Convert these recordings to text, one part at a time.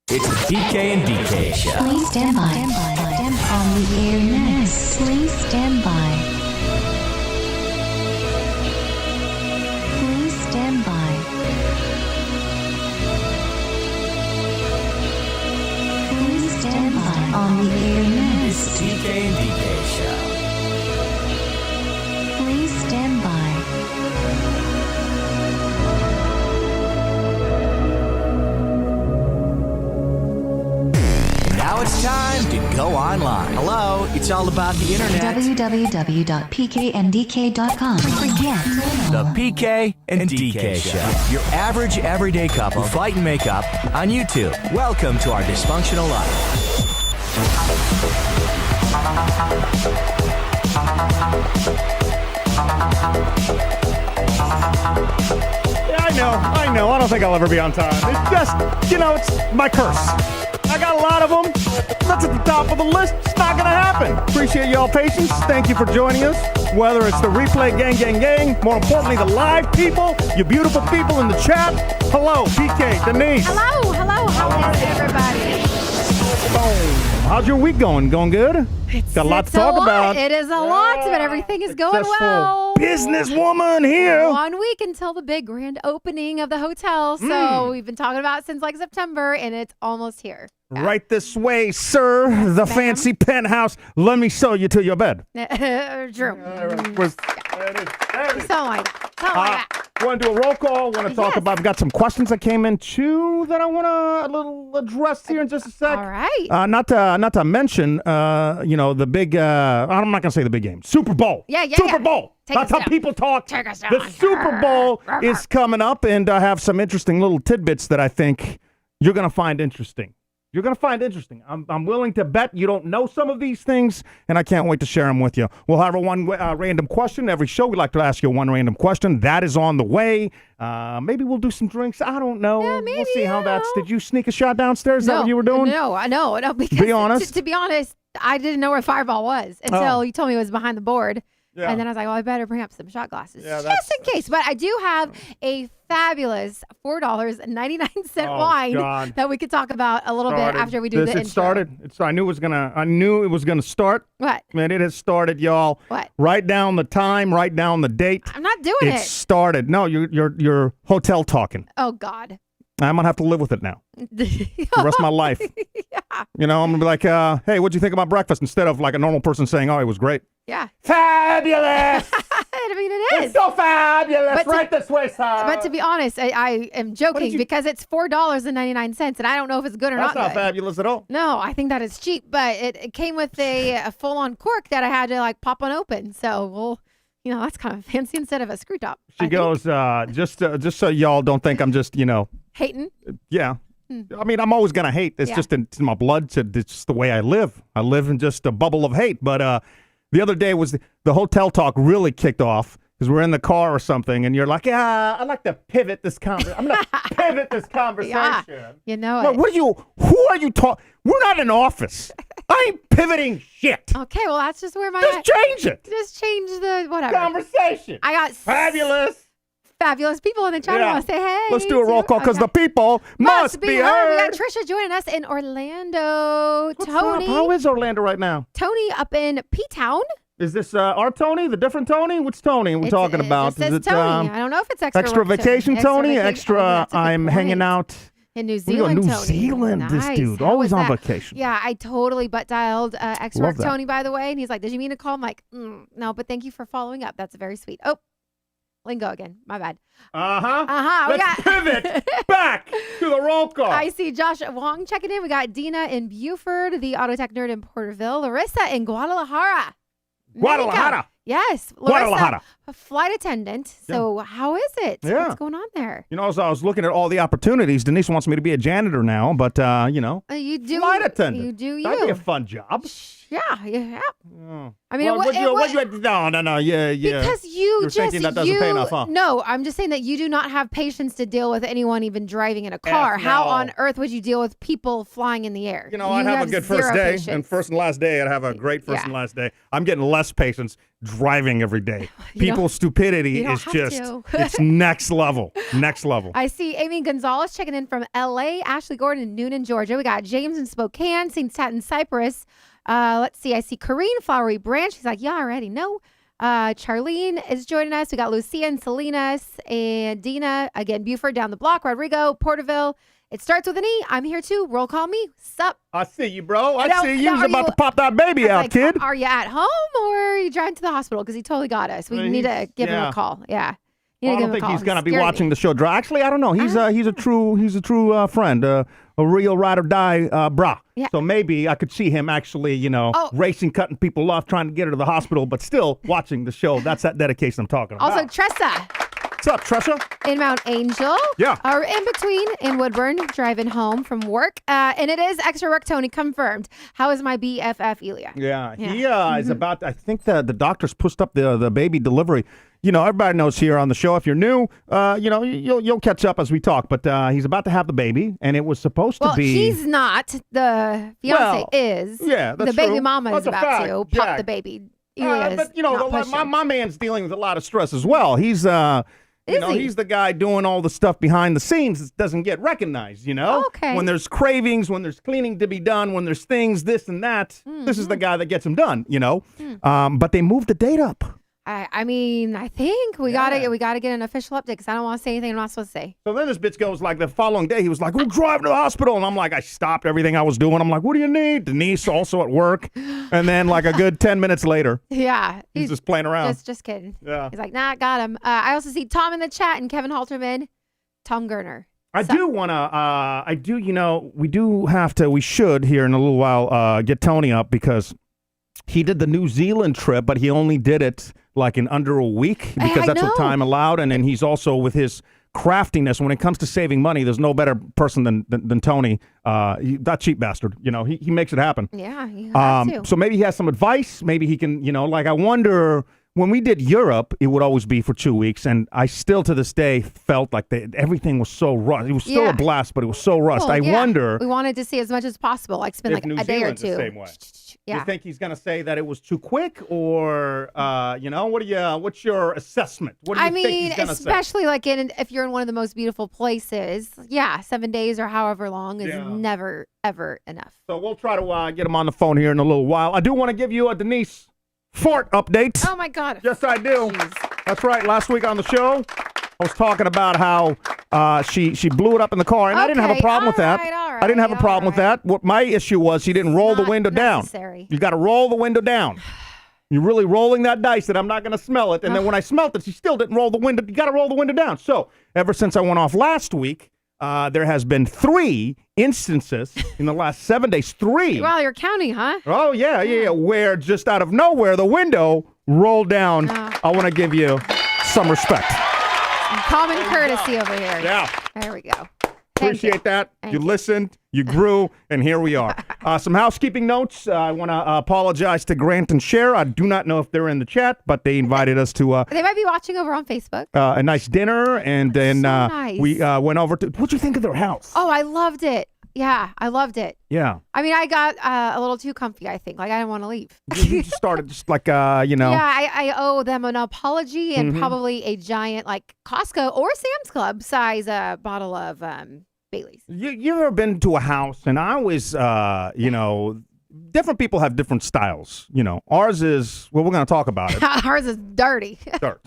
It's the PK and DK show. Please stand by. On the air next. Please stand by. Please stand by. Please stand by. On the air It's next. the PK and DK show. Please stand by. Now it's time to go online. Hello, it's all about the internet. www.pkndk.com. Forget. The PK and DK show. Your average everyday couple fight and make up on YouTube. Welcome to our dysfunctional life. Yeah, I know. I don't think I'll ever be on time. It's just, it's my curse. I got a lot of them. That's at the top of the list. It's not going to happen. Appreciate y'all patience. Thank you for joining us. Whether it's the replay gang, more importantly, the live people, you beautiful people in the chat. Hello, PK, Denise. Hello. How is everybody? Boom. How's your week going? Going good? Got a lot to talk about. It is a lot, but everything is going Successful well. businesswoman here. 1 week until the big grand opening of the hotel. So we've been talking about it since like September, and it's almost here. Right this way, sir. The fancy penthouse. Let me show you to your bed. True. Something like that. Want to do a roll call? Want to talk Yes. about? I've got some questions that came in too that I want to a little address here in just a sec. All right. Not to mention, the big. I'm not gonna say the big game. Super Bowl. Yeah. Super Bowl. Take That's us how down. people talk. Take us The down. Super Bowl is coming up, and I have some interesting little tidbits that I think you're gonna find interesting. You're going to find interesting. I'm willing to bet you don't know some of these things, and I can't wait to share them with you. We'll have one random question. Every show, we like to ask you one random question. That is on the way. Maybe we'll do some drinks. I don't know. Yeah, maybe, we'll see how I that's. don't know. Did you sneak a shot downstairs? Is that what you were doing? No. Because Be honest. To be honest, I didn't know where Fireball was until you told me it was behind the board. Yeah. And then I was like, well, I better bring up some shot glasses Yeah, just in case. But I do have a fabulous $4.99 wine God. that we could talk about a little bit after we do the intro. It started. I knew it was gonna start. What? Man, it has started, y'all. What? Write down the time. Write down the date. I'm not doing It it. started. No, you're hotel talking. Oh, God. I'm gonna have to live with it now. The rest of my life. Yeah. I'm gonna be like, hey, what'd you think about breakfast? Instead of like a normal person saying, oh, it was great. Yeah. Fabulous! I mean, it is. It's so fabulous! But to- Right this way, sir! But to be honest, I am joking because it's $4.99, and I don't know if it's good or That's not not good. fabulous at all. No, I think that is cheap, but it came with a full-on cork that I had to like pop on open. So, well, that's kind of fancy instead of a screw top. She goes, just so y'all don't think I'm just, Hating. yeah. I mean, I'm always going to hate. It's Yeah. just in my blood. It's just the way I live. I live in just a bubble of hate. But the other day was the hotel talk really kicked off because we're in the car or something, and you're like, yeah, I'd like to pivot this conversation. I'm going to pivot this conversation. Yeah. You know Well, it. who are you talking? We're not in office. I ain't pivoting shit. Okay, well, that's just where my Just change it. just change the whatever. Conversation. I got Fabulous. fabulous people in the chat. I want to say hey. Let's do a roll to- call because okay. the people must be We heard. got Trisha joining us in Orlando. What's Tony. up? How is Orlando right now? Tony up in P-Town. Is this our Tony, the different Tony? Which Tony are we talking about? It just says Is it Tony. I don't know if it's extra work vacation Tony? vacation. Extra, Oh, that's a good I'm point. hanging out. In New We go Zealand, New Tony. Zealand, this Nice. dude. How Always was on that? vacation. Yeah, I totally butt dialed extra Love work that. Tony, by the way. And he's like, did you mean to call? I'm like, no, but thank you for following up. That's very sweet. Oh, lingo again. My bad. Uh-huh. Uh-huh. We Let's got pivot back to the roll call. I see Josh Wong checking in. We got Dina in Buford, the Auto Tech Nerd in Porterville, Larissa in Guadalajara. Guadalajara. Mexico. Yes. Larissa, Guadalajara. a flight attendant. So how is it? Yeah. What's going on there? As I was looking at all the opportunities, Denise wants me to be a janitor now, but, You do. flight attendant. You do you. That'd be a fun job. Yeah. Oh. I mean, no. Yeah. because you You're just thinking that doesn't pay enough, huh? No, I'm just saying that you do not have patience to deal with anyone even driving in a car. F How no. on earth would you deal with people flying in the air? I'd have a good first zero day, patience. and first and last day, I'd have a great first Yeah. and last day. I'm getting less patience driving every day. You people's stupidity You don't is have just, to. it's next level. Next level. I see Amy Gonzalez checking in from LA, Ashley Gordon in Noonan, Georgia. We got James in Spokane, St. Satin, Cyprus. Let's see. I see Corrine, Flowery Branch. She's like, yeah, I already know. Charlene is joining us. We got Lucia and Salinas and Dina. Again, Buford down the block. Rodrigo, Porterville. It starts with an E. I'm here too. Roll call me. Sup? I see you, bro. I No, see you. no, You're are about you- to pop that baby out, Like, kid. are you at home or are you driving to the hospital? Because he totally got us. We need to give him a call. Yeah. Need to I give don't him a think call. he's gonna be Scared me. watching the show. Actually, I don't know. He's a true friend, a real ride or die brah. Yeah. So maybe I could see him actually, Oh. racing, cutting people off, trying to get her to the hospital, but still watching the show. That's that dedication I'm talking about. Also, Tressa What's up, Tresha? in Mount Angel. Yeah. Or in between in Woodburn, driving home from work. And it is extra work, Tony, confirmed. How is my BFF, Elia? Yeah, he Mm-hmm. is about. I think the doctors pushed up the baby delivery. Everybody knows here on the show. If you're new, you'll catch up as we talk. But he's about to have the baby, and it was supposed Well, to be. he's not. The fiance Well, is. yeah, that's the baby true. mama That's is a about fact, to pop Jack. the baby. Elia is but not pushing. my man's dealing with a lot of stress as well. He's Is he? he's the guy doing all the stuff behind the scenes that doesn't get recognized, Okay. When there's cravings, when there's cleaning to be done, when there's things, this and that, this is the guy that gets them done, But they moved the date up. I mean, I think we gotta get an official update because I don't want to say anything I'm not supposed to say. So then this bitch goes like the following day, he was like, we're driving to the hospital. And I'm like, I stopped everything I was doing. I'm like, what do you need? Denise also at work. And then like a good 10 minutes later, Yeah, he's just playing around. just kidding. Yeah. He's like, nah, got him. I also see Tom in the chat and Kevin Halterman, Tom Gurner. I do want to, we should here in a little while get Tony up because he did the New Zealand trip, but he only did it like in under a week because I that's what know. time allowed. And then he's also with his craftiness when it comes to saving money. There's no better person than Tony. That cheap bastard. He makes it happen. Yeah, you have to. So maybe he has some advice. Maybe he can, I wonder. When we did Europe, it would always be for 2 weeks, and I still to this day felt like everything was so rushed. It was still Yeah. a blast, but it was so rushed. Well, I yeah. wonder We wanted to see as much as possible, like spend if like New a day or Zealand's two. the same way. Yeah. You think he's going to say that it was too quick, or what's your assessment? What do you I think mean, he's going to say? especially like if you're in one of the most beautiful places, 7 days or however long is Yeah. never ever enough. So we'll try to get him on the phone here in a little while. I do want to give you a Denise Fort update. Oh my God. Yes, I do. Jeez. That's right. Last week on the show, I was talking about how she blew it up in the car, and I didn't have a Okay, problem with that. all right, I didn't have a all problem with right. that. What my issue was, she didn't roll the Not window necessary. down. You got to roll the window down. You're really rolling that dice that I'm not going to smell it. And then when I smelt it, she still didn't roll the window. You got to roll the window down. So ever since I went off last week, there has been 3 instances in the last 7 days. 3. Wow, you're counting, huh? Oh, yeah. Where just out of nowhere, the window rolled down. I want to give you some respect. Common courtesy over here. Yeah. There we go. Thank Appreciate you. that. Thank You you. listened, you grew, and here we are. Some housekeeping notes. I want to apologize to Grant and Cher. I do not know if they're in the chat, but they invited us to They might be watching over on Facebook. a nice dinner, and then So nice. we went over to. What'd you think of their house? Oh, I loved it. Yeah, I loved it. Yeah. I mean, I got a little too comfy, I think. Like, I didn't want to leave. You just started just like, Yeah, I owe them an apology and Mm-hmm. probably a giant, like, Costco or Sam's Club size bottle of Bailey's. You ever been to a house, and I always, different people have different styles. Ours is, well, we're going to talk about it. Ours is dirty. Dirt.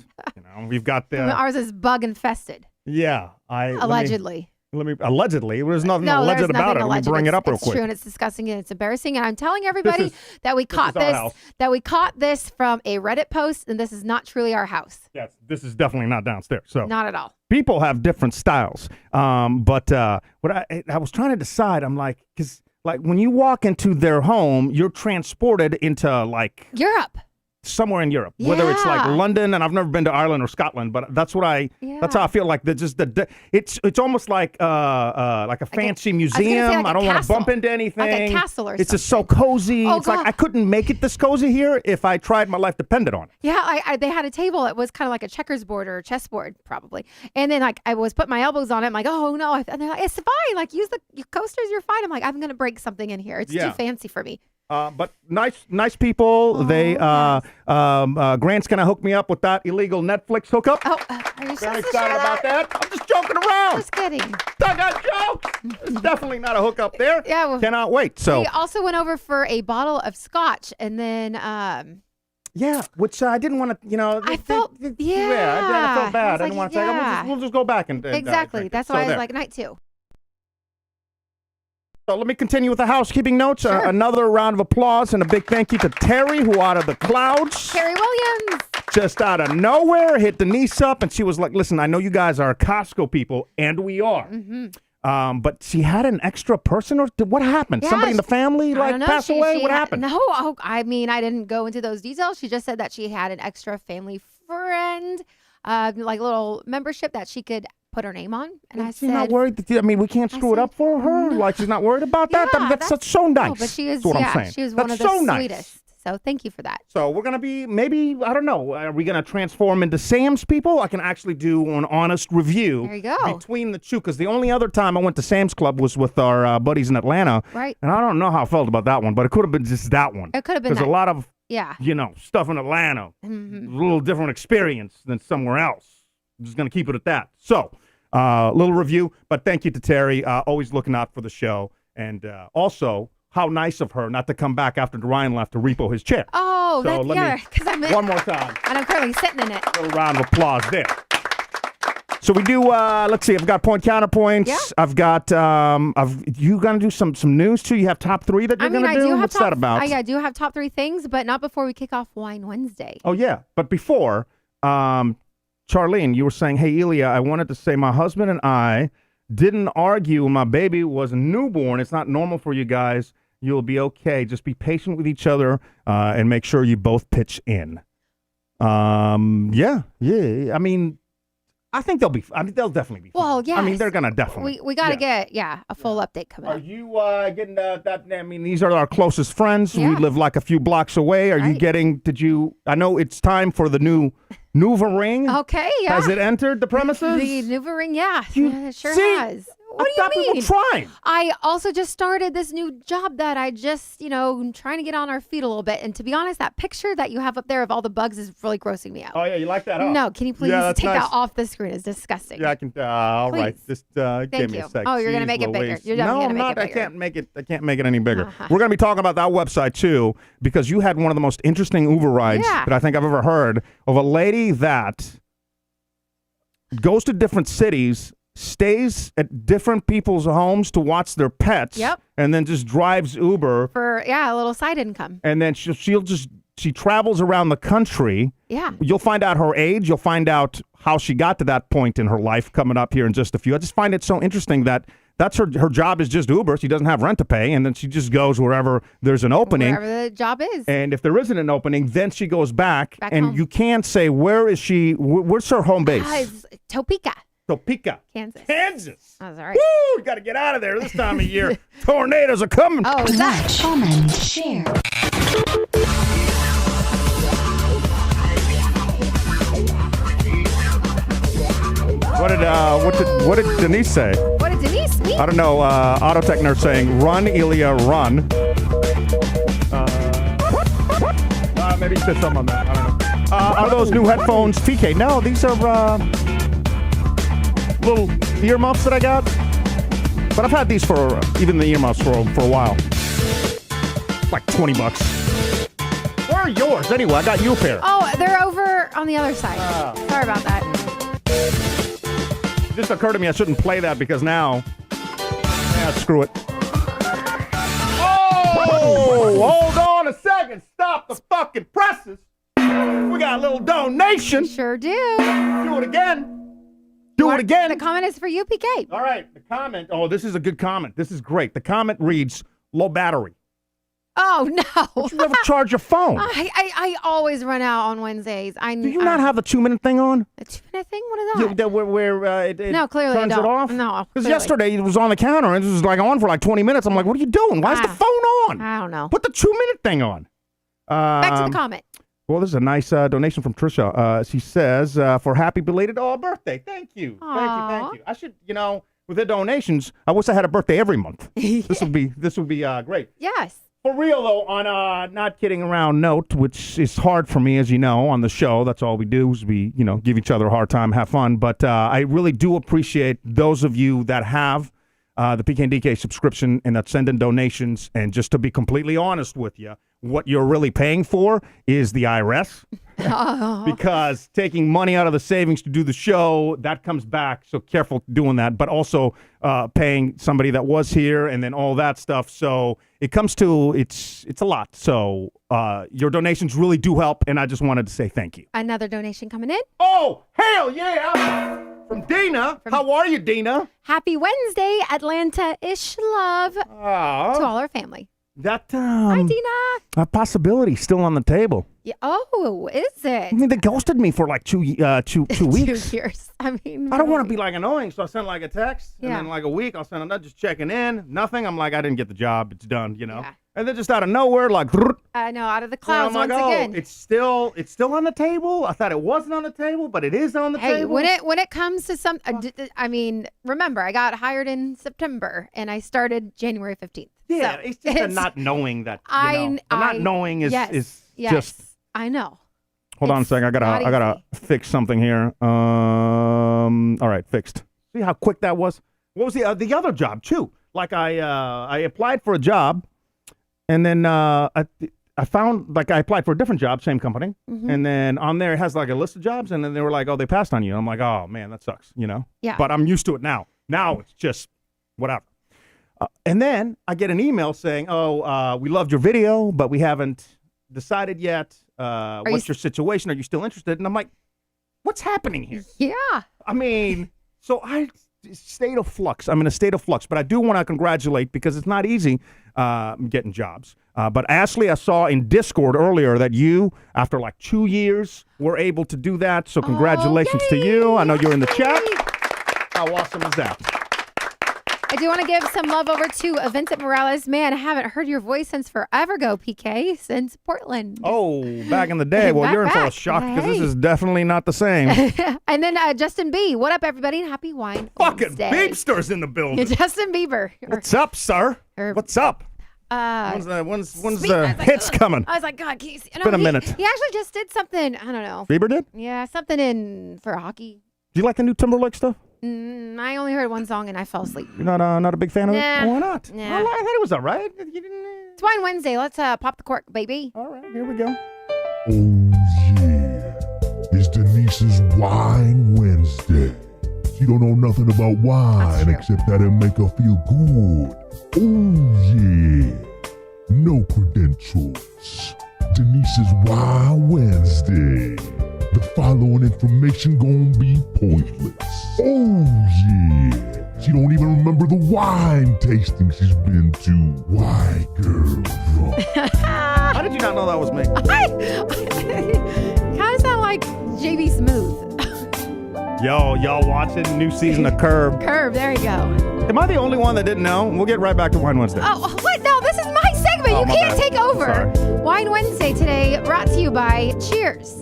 We've got the, Ours is bug infested, yeah. Allegedly. Allegedly. There's nothing No, alleged there's about nothing it. alleged. Let me bring it up real It's quick. true, and it's disgusting, and it's embarrassing. And I'm telling everybody is- that we caught is our this. house. That we caught this from a Reddit post, and this is not truly our house. Yes, this is definitely not downstairs. So Not at all. people have different styles. But what I was trying to decide, I'm like, because like when you walk into their home, you're transported into like Europe. somewhere in Europe, whether it's like Yeah. London, and I've never been to Ireland or Scotland, but that's what that's how I feel like. It's almost like a fancy museum. like I a don't want to castle. bump into anything. Like a castle or It's just so cozy. Oh, it's like God. I couldn't make it this cozy here if I tried. My life depended on it. Yeah, they had a table. It was kind of like a checkers board or a chessboard, probably. And then like I was putting my elbows on it. I'm like, oh no, and they're like, it's fine. Like use your coasters. You're fine. I'm like, I'm gonna break something in here. It's Yeah. too fancy for me. But nice people. They Grant's gonna hook me up with that illegal Netflix hookup. Oh, are you Very supposed to excited share about that? that. I'm just joking around. Just kidding. I got jokes. It's definitely not a hookup there. Yeah, well, Cannot wait. So we also went over for a bottle of scotch, and then yeah, which I didn't want to. I felt I felt bad. I didn't want to say. yeah. We'll just go back and Exactly. drink it. That's So why I was there. like night 2. So let me continue with the housekeeping notes. Sure. Another round of applause and a big thank you to Terry, who out of the clouds, Terry Williams. just out of nowhere, hit Denise up, and she was like, listen, I know you guys are Costco people, and we are. Mm-hmm. But she had an extra person, or what happened? Yeah, Somebody in the family I don't know. passed away? What happened? No, I mean, I didn't go into those details. She just said that she had an extra family friend, like little membership that she could put her name on. And I She's said, not worried. We can't screw it up for her. Like she's not worried about that. Yeah, That's so nice. No, but she is. That's what I'm Yeah, saying. she was one That's of the so nice. sweetest. So thank you for that. So we're gonna be maybe I don't know. Are we gonna transform into Sam's people? I can actually do an honest review. There you go. Between the two, because the only other time I went to Sam's Club was with our buddies in Atlanta. Right. And I don't know how I felt about that one, but it could have been just that one. It could have been There's that. a lot of Yeah. stuff in Atlanta. Mhm. A little different experience than somewhere else. I'm just gonna keep it at that. So. Little review, but thank you to Terry. Always looking out for the show. And also, how nice of her not to come back after Ryan left to repo his chair. Oh, So that's let yeah. me- Because I'm in, One more time. and I'm currently sitting in it. A little round of applause there. So we do, let's see, I've got point counterpoints. Yeah. I've got, you going to do some news too? You have top 3 that you're going to do? What's that about? I do have top 3 things, but not before we kick off Wine Wednesday. Oh, yeah. But before, Charlene, you were saying, hey, Elia, I wanted to say my husband and I didn't argue when my baby was a newborn. It's not normal for you guys. You'll be okay. Just be patient with each other and make sure you both pitch in. Yeah. I mean, I think they'll definitely be fine. Well, I mean, yes. they're going to definitely. We got to get, a full update coming Are up. you getting that? I mean, these are our closest friends. Yeah. We live like a few blocks away. Are you Right. getting, I know it's time for the new Nuva ring. Okay, yeah. Has it entered the premises? The Nuva ring, yeah. You- Yeah, it sure see? has. What I do thought you mean? we were trying. I also just started this new job that I just, trying to get on our feet a little bit. And to be honest, that picture that you have up there of all the bugs is really grossing me out. Oh, yeah, you like that, huh? No, can you please Yeah, that's take nice. that off the screen? It's disgusting. Yeah, I can. All right. Please. Just give me you. a sec. Oh, you're gonna Jeez make it bigger. Louise. You're definitely no, gonna make I'm it not. bigger. I can't make it any bigger. Uh-huh. We're going to be talking about that website, too, because you had one of the most interesting Uber rides Yeah. that I think I've ever heard of a lady that goes to different cities, stays at different people's homes to watch their pets, Yep. and then just drives Uber, For, a little side income. and then she travels around the country. Yeah. You'll find out her age. You'll find out how she got to that point in her life coming up here in just a few. I just find it so interesting that that's her job is just Uber. She doesn't have rent to pay, and then she just goes wherever there's an opening. Wherever the job is. And if there isn't an opening, then she goes back and home. you can't say, where is she? Where's her home base? It's Topeka, Topeka. Kansas. Kansas. That's all right. Woo! Got to get out of there this time of year. Tornadoes are coming. Oh, is that? Watch, comment, share. What did Denise say? What did Denise mean? I don't know. Auto Tech Nurse saying, run, Elia, run. Maybe he said something on that. I don't know. Are those new headphones TK? No, these are little earmuffs that I got. But I've had these for, even the earmuffs for a while. Like $20. Where are yours? Anyway, I got you a pair. Oh, they're over on the other side. Sorry about that. It just occurred to me I shouldn't play that because now, screw it. Oh, hold on a second. Stop the fucking presses. We got a little donation. Sure do. Do it again. Do it again. The comment is for you, PK. All right. The comment. Oh, this is a good comment. This is great. The comment reads, low battery. Oh, no. You never charge your phone. I always run out on Wednesdays. Do you not have the 2-minute thing on? a 2-minute thing? What is that? Yeah, where it No, clearly I turns don't. it off? No, Because clearly. yesterday it was on the counter and it was like on for like 20 minutes. I'm like, what are you doing? Why is the phone on? I don't know. Put the 2-minute thing on. Back to the comment. Well, this is a nice donation from Trisha. She says, for happy belated birthday. Thank you. Thank you. I should, with the donations, I wish I had a birthday every month. This would be great. Yes. For real, though, on a not kidding around note, which is hard for me, as you know, on the show. That's all we do is we, give each other a hard time, have fun. But I really do appreciate those of you that have the PKDK subscription and that send in donations. And just to be completely honest with you, what you're really paying for is the IRS. Because taking money out of the savings to do the show, that comes back. So careful doing that. But also paying somebody that was here and then all that stuff. So it comes to, it's a lot. So your donations really do help. And I just wanted to say thank you. Another donation coming in. Oh, hell yeah. From Dina. How are you, Dina? Happy Wednesday, Atlanta-ish love to all our family. That Hi, Dina. that possibility still on the table. Yeah. Oh, is it? I mean, they ghosted me for like two weeks. 2 years. I mean, I don't want to be like annoying, so I send like a text, and Yeah. then like a week, I'll send another just checking in. Nothing. I'm like, I didn't get the job. It's done, Yeah. And then just out of nowhere, like, I know, out of the and clouds I'm like, once again. it's still on the table. I thought it wasn't on the table, but it is on the Hey, table. when it comes to some, I mean, remember, I got hired in September and I started January 15th. Yeah, So, it's just a not knowing that. I not knowing is yes, just. I know. Hold on a It's second. I not gotta fix something here. All right, fixed. See how quick that was? What was the other job too? Like I applied for a job, and then I found like I applied for a different job, same company, and then on there it has like a list of jobs, and then they were like, oh, they passed on you. I'm like, oh man, that sucks, Yeah. But I'm used to it now. Now it's just whatever. And then I get an email saying, oh, we loved your video, but we haven't decided yet. What's your situation? Are you still interested? And I'm like, what's happening here? Yeah. I mean, so state of flux. I'm in a state of flux, but I do want to congratulate because it's not easy getting jobs. But Ashley, I saw in Discord earlier that you, after like 2 years, were able to do that. So congratulations to you. I know you're in the chat. How awesome is that? I do want to give some love over to Vincent Morales. Man, I haven't heard your voice since forever ago, PK, since Portland. Oh, back in the day. Well, you're in for a shock because this is definitely not the same. And then Justin B. What up, everybody? And happy wine Fucking Wednesday. Beepster's in the building. Justin Bieber. What's up, sir? What's up? When's the hits coming? I was like, God, Casey. It's been a minute. He actually just did something. I don't know. Bieber did? Yeah, something for hockey. Do you like the new Timberlake stuff? I only heard one song and I fell asleep. You're not a big fan of it? Nah. Why not? Nah. I thought it was all right. You didn't. It's Wine Wednesday. Let's pop the cork, baby. All right, here we go. Oh yeah, it's Denise's Wine Wednesday. She don't know nothing about wine except that it make her feel good. Oh yeah, no credentials. Denise's Wine Wednesday. The following information gon' be pointless. Oh yeah, she don't even remember the wine tasting she's been to. Why, girl? How did you not know that was me? Kind of sound like JB Smooth. Yo, y'all watching new season of Curb? Curb, there you go. Am I the only one that didn't know? We'll get right back to Wine Wednesday. Oh, what? No, this is my segment. Oh, You my can't bad. take over. Sorry. Wine Wednesday today brought to you by Cheers.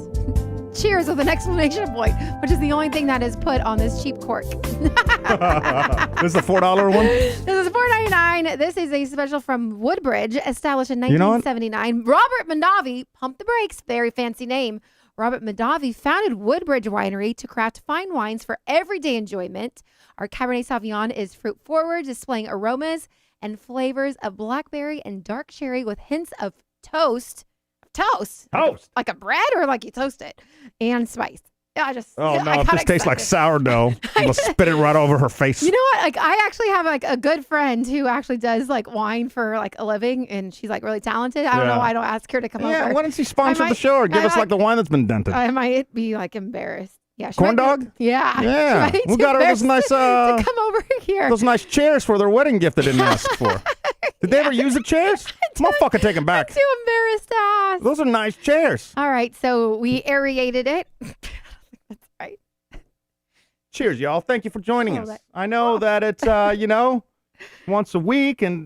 Cheers with an exclamation point, which is the only thing that is put on this cheap cork. This is the $4 one? This is $4.99. This is a special from Woodbridge, established in You know what? 1979. Robert Mondavi, pump the brakes, very fancy name. Robert Mondavi founded Woodbridge Winery to craft fine wines for everyday enjoyment. Our Cabernet Sauvignon is fruit forward, displaying aromas and flavors of blackberry and dark cherry with hints of toast. Toast? Like a bread or like you toast it? And spice. I just. Oh, no, I it got just tastes like excited. sourdough. I'm going to spit it right over her face. You know what? Like, I actually have like a good friend who actually does like wine for like a living, and she's like really talented. I don't know why I don't ask her to come over. Yeah, why don't she sponsor I the show or give I us like the wine that's been dented? I might be like embarrassed. Yeah, she Corn might be- dog? Yeah. Yeah. She might be We too got her those embarrassed nice, to come over here. Those nice chairs for their wedding gift they didn't ask for. Did they ever use the chairs? Motherfucker, take them back. Too embarrassed to ask. Those are nice chairs. All right, so we aerated it. That's right. Cheers, y'all. Thank you for joining Oh, us. that- I know that it's, once a week and,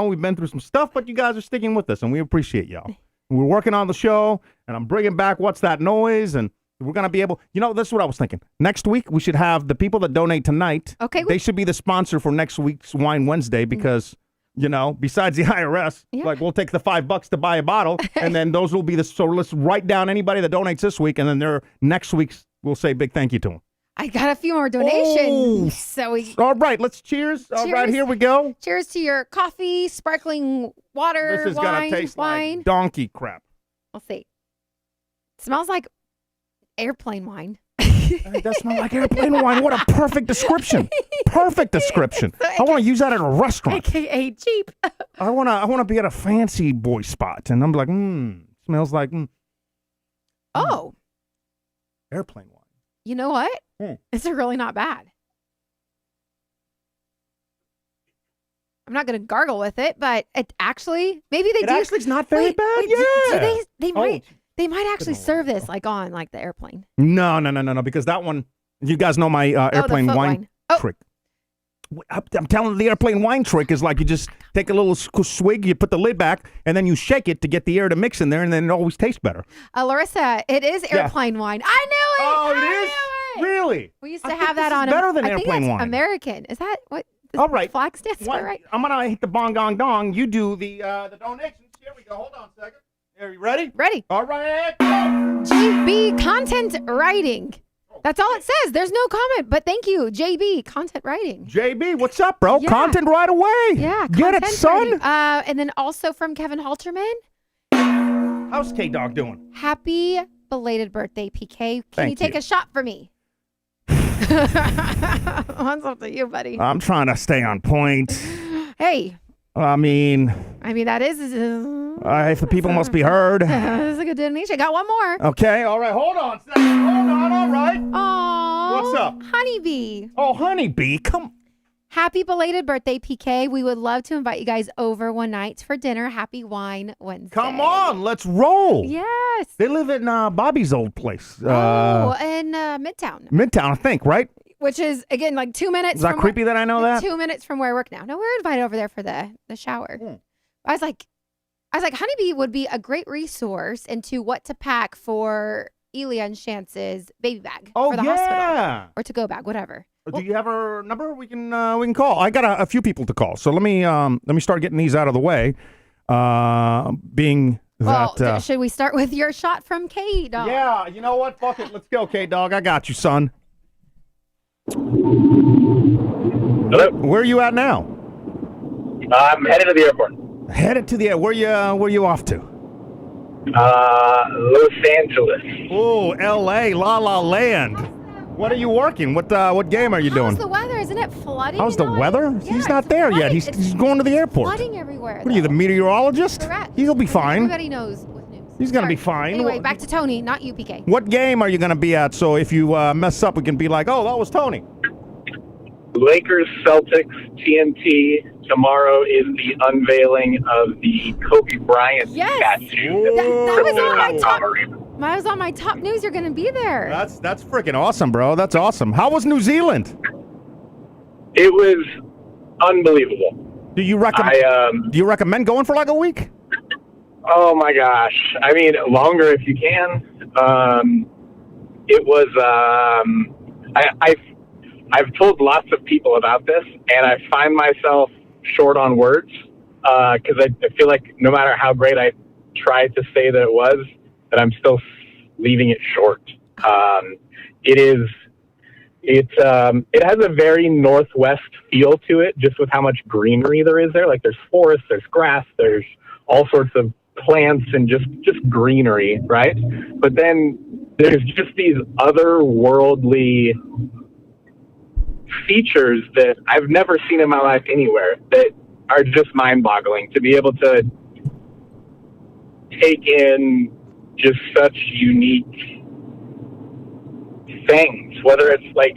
we've been through some stuff, but you guys are sticking with us and we appreciate y'all. We're working on the show and I'm bringing back What's That Noise and we're going to be able, this is what I was thinking. Next week, we should have the people that donate tonight. Okay. They should be the sponsor for next week's Wine Wednesday because besides the IRS. Yeah. Like, we'll take the $5 to buy a bottle, and then those will be so let's write down anybody that donates this week, and then next week's we'll say big thank you to them. I got a few more donations. So All right, let's cheers. All right, here we go. Cheers to your coffee, sparkling water, This is wine, going to taste wine. like donkey crap. We'll see. Smells like airplane wine. It does smell like airplane wine. What a perfect description. Perfect description. I want to use that at a restaurant. AKA cheap. I want to be at a fancy boy spot, and I'm like, smells like Oh, airplane wine. you know what? Hmm. It's really not bad. I'm not going to gargle with it, but it actually, maybe they It do. actually is not very bad. Wait, yeah. they might actually Good serve Lord. this like on like the airplane. No, because that one, you guys know my airplane foot wine wine. Oh. trick. I'm telling you, the airplane wine trick is like you just take a little swig, you put the lid back, and then you shake it to get the air to mix in there, and then it always tastes better. Larissa, it is airplane wine. I knew it. Oh, I it is? knew it. Really? We used to I have think that this is on better than I think airplane that's wine. American. Is that what? All right. Flag stands for, right? I'm going to hit the bong gong dong. You do the donations. Here we go. Hold on a second. Are you ready? Ready. All right. JB content writing. That's all it says. There's no comment, but thank you, JB content writing. JB, what's up, bro? Yeah. Content right away. Yeah, Get it, content son. writing. And then also from Kevin Halterman. How's K-Dog doing? Happy belated birthday, PK. Can Thank you take you. a shot for me? What's up to you, buddy? I'm trying to stay on point. Hey, I mean, that is. if the people must be heard. That's a good donation. Got one more. Okay, all right. Hold on a second. Hold on, all right. Oh, What's up? Honeybee. Oh, honeybee, come. Happy belated birthday, PK. We would love to invite you guys over one night for dinner. Happy Wine Wednesday. Come on, let's roll. Yes. They live in Bobby's old place. In Midtown, Midtown, I think, right? which is, again, like 2 minutes. Is that from creepy that I know that? 2 minutes from where I work now. No, we're invited over there for the shower. I was like, Honeybee would be a great resource into what to pack for Elia and Chance's baby bag for the hospital or to-go bag, whatever. Do you have her number? We can call. I got a few people to call, so let me start getting these out of the way. Being that, should we start with your shot from K-Dog? yeah, you know what? Fuck it, let's go, K-Dog. I got you, son. Hello. Where are you at now? I'm headed to the airport. Headed to the air. Where you off to? Los Angeles. Oh, L.A. La La Land. What are you working? What game are you doing? How's the weather? Isn't it flooding? How's the in LA? weather? Yeah, He's not it's there yet. flooding. He's going to the airport. Flooding everywhere. What are you, the meteorologist? Correct. He'll be fine. Everybody knows with news. He's gonna Sorry. be fine. Anyway, back to Tony, not you, PK. What game are you going to be at? So if you mess up, we can be like, oh, that was Tony. Lakers, Celtics, TNT. Tomorrow is the unveiling of the Kobe Bryant Yes. statue. That was on my top. Arena. I was on my top news. You're going to be there. That's freaking awesome, bro. That's awesome. How was New Zealand? It was unbelievable. Do you recommend going for like a week? Oh my gosh! I mean, longer if you can. It was. I've told lots of people about this, and I find myself short on words because I feel like no matter how great I tried to say that it was, that I'm still leaving it short. It has a very Northwest feel to it, just with how much greenery there is there. Like there's forests, there's grass, there's all sorts of plants and just greenery, right? But then there's just these otherworldly features that I've never seen in my life anywhere that are just mind-boggling to be able to take in just such unique things. Whether it's like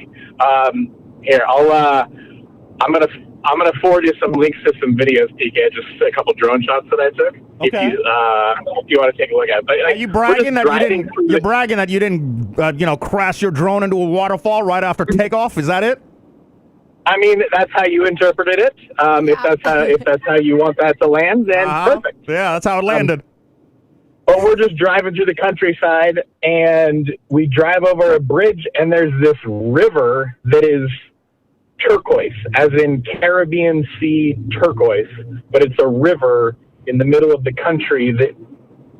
here, I'm gonna forward you some links to some videos, PK. Just a couple drone shots that I took. Okay. If you want to take a look at it. But Are you bragging that you didn't crash your drone into a waterfall right after takeoff? Is that it? I mean, that's how you interpreted it. If that's how you want that to land, then perfect. Yeah, that's how it landed. But we're just driving through the countryside, and we drive over a bridge, and there's this river that is turquoise, as in Caribbean Sea turquoise, but it's a river in the middle of the country that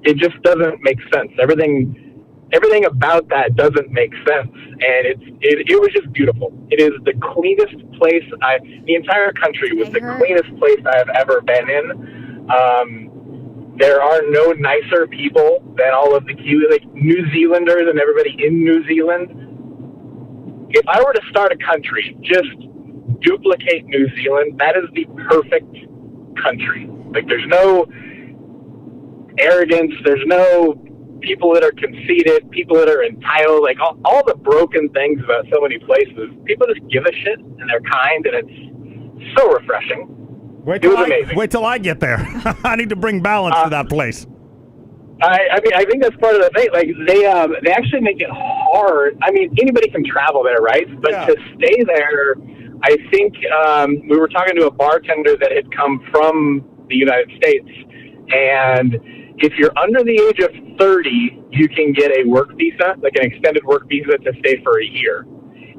it just doesn't make sense. Everything about that doesn't make sense, and it was just beautiful. It is the cleanest place the entire country was the cleanest place I have ever been in. There are no nicer people than all of the New Zealanders and everybody in New Zealand. If I were to start a country, just duplicate New Zealand. That is the perfect country. Like, there's no arrogance. There's no people that are conceited, people that are entitled, like all the broken things about so many places. People just give a shit, and they're kind, and it's so refreshing. It was amazing. Wait till I get there. I need to bring balance to that place. I mean, I think that's part of the thing. Like, they actually make it hard. I mean, anybody can travel there, right? But to stay there, I think we were talking to a bartender that had come from the United States, and if you're under the age of 30, you can get a work visa, like an extended work visa to stay for a year.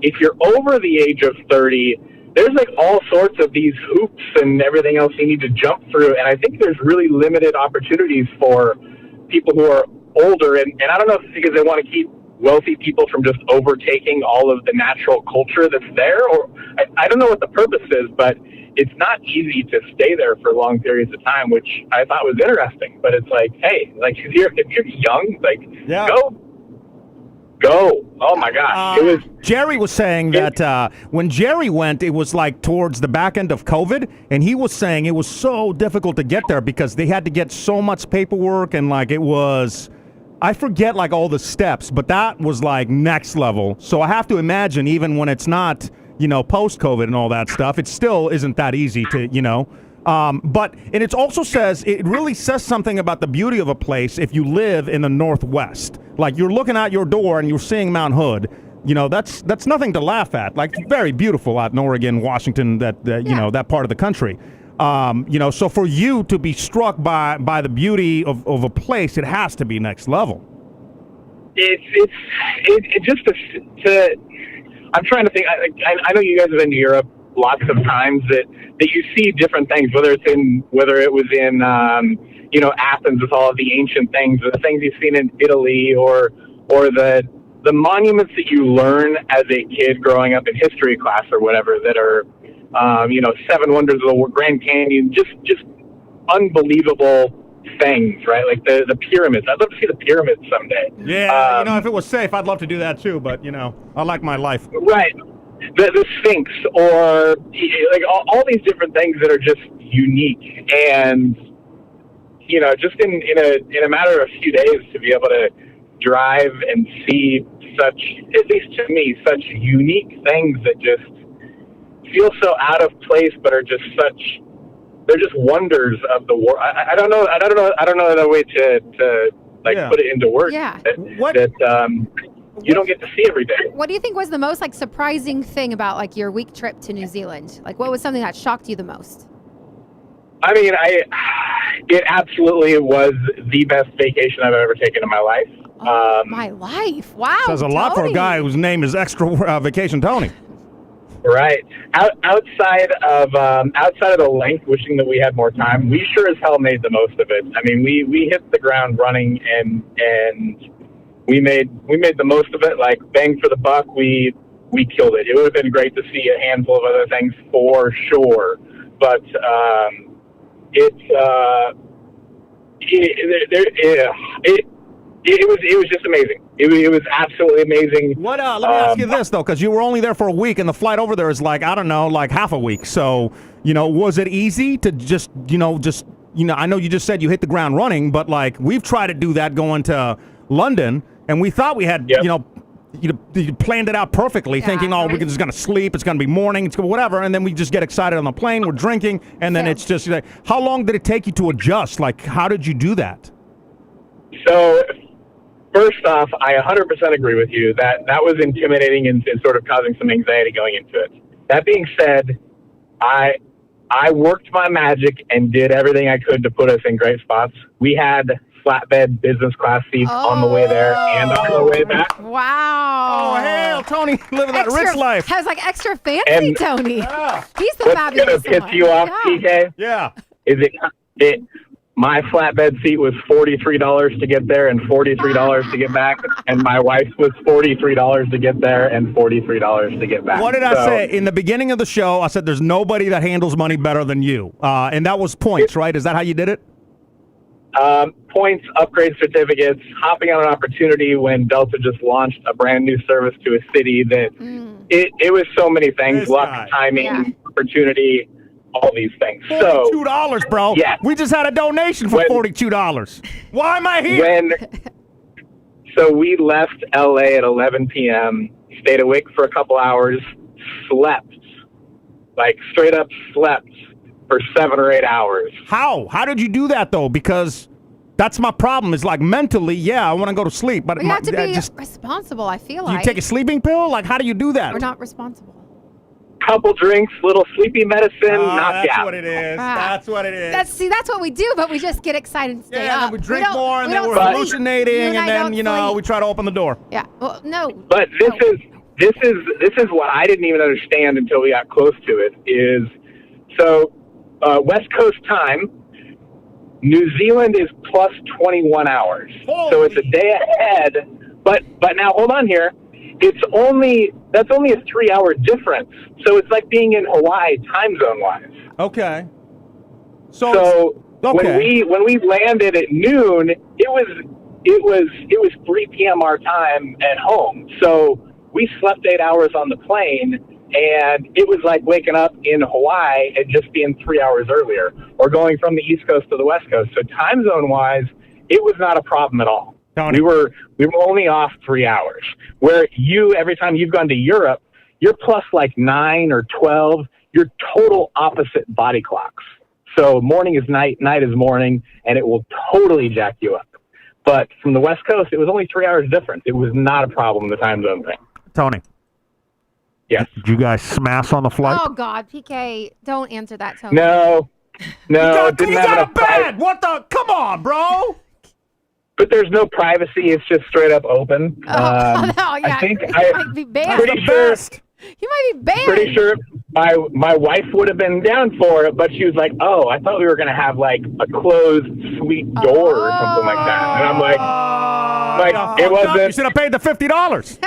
If you're over the age of 30, there's like all sorts of these hoops and everything else you need to jump through. And I think there's really limited opportunities for people who are older. And I don't know if it's because they want to keep wealthy people from just overtaking all of the natural culture that's there, or I don't know what the purpose is, but it's not easy to stay there for long periods of time, which I thought was interesting. But it's like, hey, like if you're young, like go. Oh my gosh. Jerry was saying that when Jerry went, it was like towards the back end of COVID, and he was saying it was so difficult to get there because they had to get so much paperwork, and like it was, I forget like all the steps, but that was like next level. So I have to imagine even when it's not, post-COVID and all that stuff, it still isn't that easy to, but it also says, it really says something about the beauty of a place if you live in the Northwest. Like, you're looking out your door and you're seeing Mount Hood. That's nothing to laugh at. Like, it's very beautiful out in Oregon, Washington, that part of the country. So for you to be struck by the beauty of a place, it has to be next level. I'm trying to think. I know you guys have been to Europe lots of times that you see different things, whether it was in Athens with all of the ancient things, or the things you've seen in Italy, or the monuments that you learn as a kid growing up in history class or whatever that are Seven Wonders of the Grand Canyon, just unbelievable things, right? Like the pyramids. I'd love to see the pyramids someday. Yeah, if it was safe, I'd love to do that too, but I like my life. Right. The Sphinx, or like all these different things that are just unique, and just in a matter of a few days to be able to drive and see such, at least to me, such unique things that just feel so out of place, but are just they're just wonders of the world. I don't know another way to put it into words. Yeah. You don't get to see every day. What do you think was the most surprising thing about your week trip to New Zealand? Like, what was something that shocked you the most? I mean, it absolutely was the best vacation I've ever taken in my life. My life! Wow, says a lot for a guy whose name is Extra Vacation Tony. Right. Outside of the length, wishing that we had more time, we sure as hell made the most of it. I mean, we hit the ground running, and we made the most of it. Like, bang for the buck, we killed it. It would have been great to see a handful of other things for sure, but it was just amazing. It was absolutely amazing. What? Let me ask you this though, because you were only there for a week, and the flight over there is half a week. So was it easy to just I know you just said you hit the ground running, but we've tried to do that going to London, and we thought we had you planned it out perfectly, thinking, we're just going to sleep, it's going to be morning, it's gonna whatever, and then we just get excited on the plane, we're drinking, and then it's just how long did it take you to adjust? How did you do that? So, first off, I 100% agree with you that was intimidating and sort of causing some anxiety going into it. That being said, I worked my magic and did everything I could to put us in great spots. We had flatbed business class seats on the way there and on the way back. Wow. Oh, hell, Tony, living that rich life. I was like, extra fancy, And- Tony. Yeah. He's the What's fabulous going to piss one. you off, Yeah. TK, Yeah. is it my flatbed seat was $43 to get there and $43 to get back, and my wife's was $43 to get there and $43 to get back. What did I say? In the beginning of the show, I said there's nobody that handles money better than you. And that was points, right? Is that how you did it? Points, upgrade certificates, hopping on an opportunity when Delta just launched a brand new service to a city that it was so many things, This luck, guy. timing, opportunity, all these things. So $42, bro. Yes. We just had a donation for When- $42. Why am I here? So we left LA at 11 p.m., stayed awake for a couple hours, slept, like straight up slept for 7 or 8 hours. How? How did you do that, though? Because that's my problem. Is like mentally, yeah, I want to go to sleep. But We have to be just, responsible, I feel do you like. take a sleeping pill? Like, how do you do that? We're not responsible. Couple drinks, little sleepy medicine, knock that's out. what it is. Ah. That's what it is. That's what we do, but we just get excited and stay yeah, and up. then we drink don't- more, and we then don't we're sleep. hallucinating, You and I then, don't we sleep. try to open the door. Yeah. Well, no. But no. this is what I didn't even understand until we got close to it. Is so West Coast time. New Zealand is plus 21 hours, so it's a day ahead. But now hold on here. That's only a 3-hour difference. So it's like being in Hawaii time zone wise. Okay. So okay. when we landed at noon, it was 3 p.m. our time at home. So we slept 8 hours on the plane, and it was like waking up in Hawaii and just being 3 hours earlier, or going from the East Coast to the West Coast. So time zone wise, it was not a problem at all. Tony. We were only off 3 hours. Where every time you've gone to Europe, you're plus like 9 or 12. You're total opposite body clocks. So morning is night, night is morning, and it will totally jack you up. But from the West Coast, it was only 3 hours difference. It was not a problem, the time zone thing. Tony. Yes. Did you guys smash on the flight? Oh God, PK, don't answer that, Tony. No, you didn't have got enough a bed. What the? Come on, bro. But there's no privacy. It's just straight up open. Oh, no, yeah. I think You might be banned. pretty sure. You might be banned. Pretty sure my wife would have been down for it, but she was like, "Oh, I thought we were gonna have like a closed suite door or something like that." And I'm like, it wasn't. You should have paid the $50.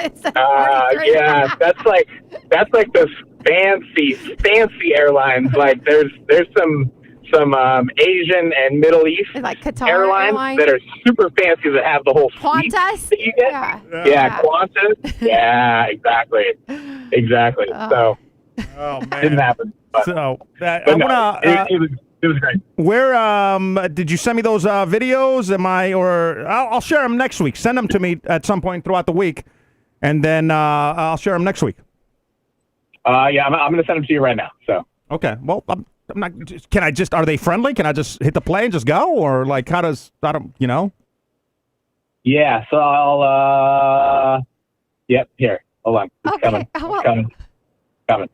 It's a Yeah, that's like those fancy airlines. Like there's some Asian and Middle East Like Qatar airlines that are super fancy that have the whole suite Qantas. that you get. Yeah. Qantas. Yeah, exactly. So Oh man. didn't happen. But, So but I no, wanna. it was great. Where did you send me those videos? I'll share them next week. Send them to me at some point throughout the week, and then I'll share them next week. Yeah, I'm going to send them to you right now. So Okay. Well, I'm not. Can I just? Are they friendly? Can I just hit the play and just go, or like how does? I don't. yeah, so I'll. Yep. Here, hold on. It's Okay. coming. Oh, well. It's coming.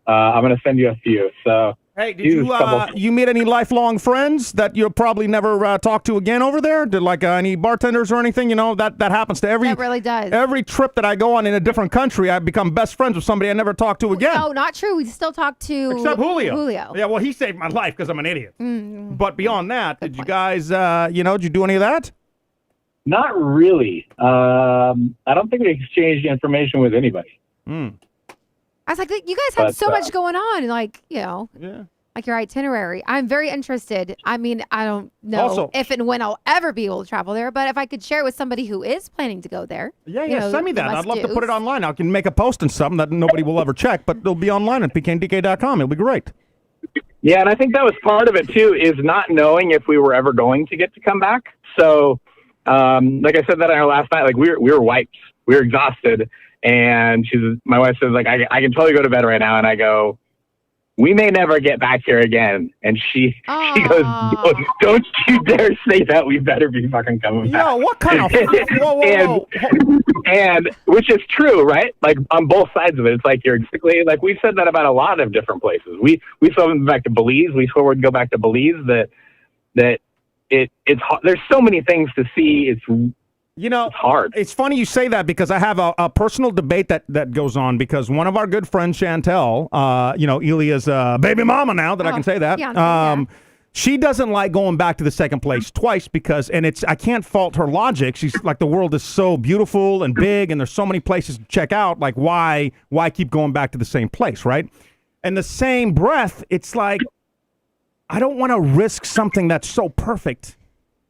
I'm going to send you a few. So. Hey, did Use you meet any lifelong friends that you'll probably never talk to again over there? Did like any bartenders or anything? That happens to every. That really does. Every trip that I go on in a different country, I become best friends with somebody I never talked to again. No, not true. We still talk to Except Julio. Julio. Yeah, well, he saved my life because I'm an idiot. Mm-hmm. But beyond that, did you guys, did you do any of that? Not really. I don't think we exchanged information with anybody. I was like, you guys had But, so much going on, like, Yeah. like your itinerary. I'm very interested. I mean, I don't know Also- if and when I'll ever be able to travel there, but if I could share it with somebody who is planning to go there. Yeah, send me the that. I'd love to put it must-dos. online. I can make a post and something that nobody will ever check, but it'll be online at pkndk.com. It'll be great. Yeah, and I think that was part of it too, is not knowing if we were ever going to get to come back. So, like I said that on our last night, like we were wiped, we were exhausted, and my wife says like, I can totally go to bed right now, and I go, we may never get back here again. And she goes, don't you dare say that. We better be fucking coming back. Yo, what kind of? Whoa. And which is true, right? Like on both sides of it. It's like you're exactly like we've said that about a lot of different places. We still haven't been back to Belize. We swore we'd go back to Belize. That it's there's so many things to see. It's hard. It's funny you say that because I have a personal debate that goes on because one of our good friends, Chantel, Elia's baby mama now that I can say that. Yeah. She doesn't like going back to the second place twice because, I can't fault her logic. She's like, the world is so beautiful and big and there's so many places to check out. Like, why keep going back to the same place, right? In the same breath, it's like, I don't want to risk something that's so perfect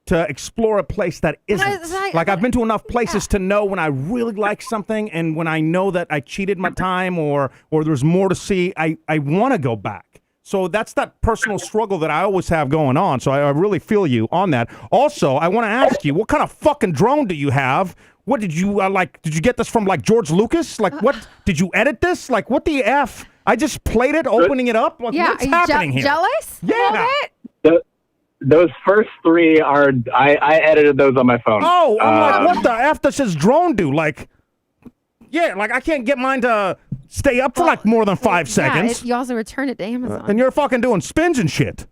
to explore a place that isn't. Like, I've been to enough places to know when I really like something and when I know that I cheated my time or there's more to see, I want to go back. So that's that personal struggle that I always have going on. So I really feel you on that. Also, I want to ask you, what kind of fucking drone do you have? What did you, did you get this from, like, George Lucas? Like, what, did you edit this? Like, what the F? I just played it, opening it up. Like, what's happening here? Jealous? Yeah. Those first three are, I edited those on my phone. Oh, I'm like, what the F does his drone do? Like, I can't get mine to stay up for like more than 5 seconds. You also return it to Amazon. And you're fucking doing spins and shit.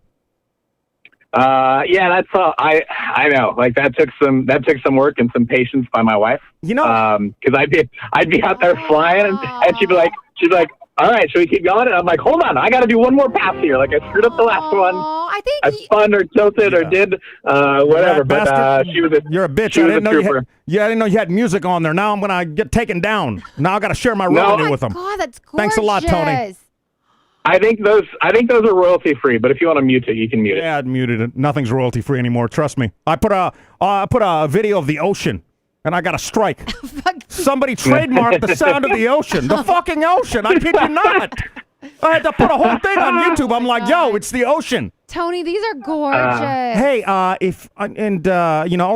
That's all. I know. Like, that took some work and some patience by my wife. Because I'd be out there flying and she'd be like, all right, should we keep going? And I'm like, hold on, I got to do one more pass here. Like, I screwed up the last one. I spun or tilted or did whatever. But she was you're a bitch. She was a trooper. I didn't know you had music on there. Now I'm gonna get taken down. Now I got to share my revenue with them. God, that's gorgeous. Thanks a lot, Tony. I think those are royalty free. But if you want to mute it, you can mute it. Yeah, I'd muted it. Nothing's royalty free anymore. Trust me. I put a video of the ocean. And I got a strike. Somebody trademarked the sound of the ocean. The fucking ocean. I kid you not. I had to put a whole thing on YouTube. I'm like, yo, it's the ocean. Tony, these are gorgeous. Hey, all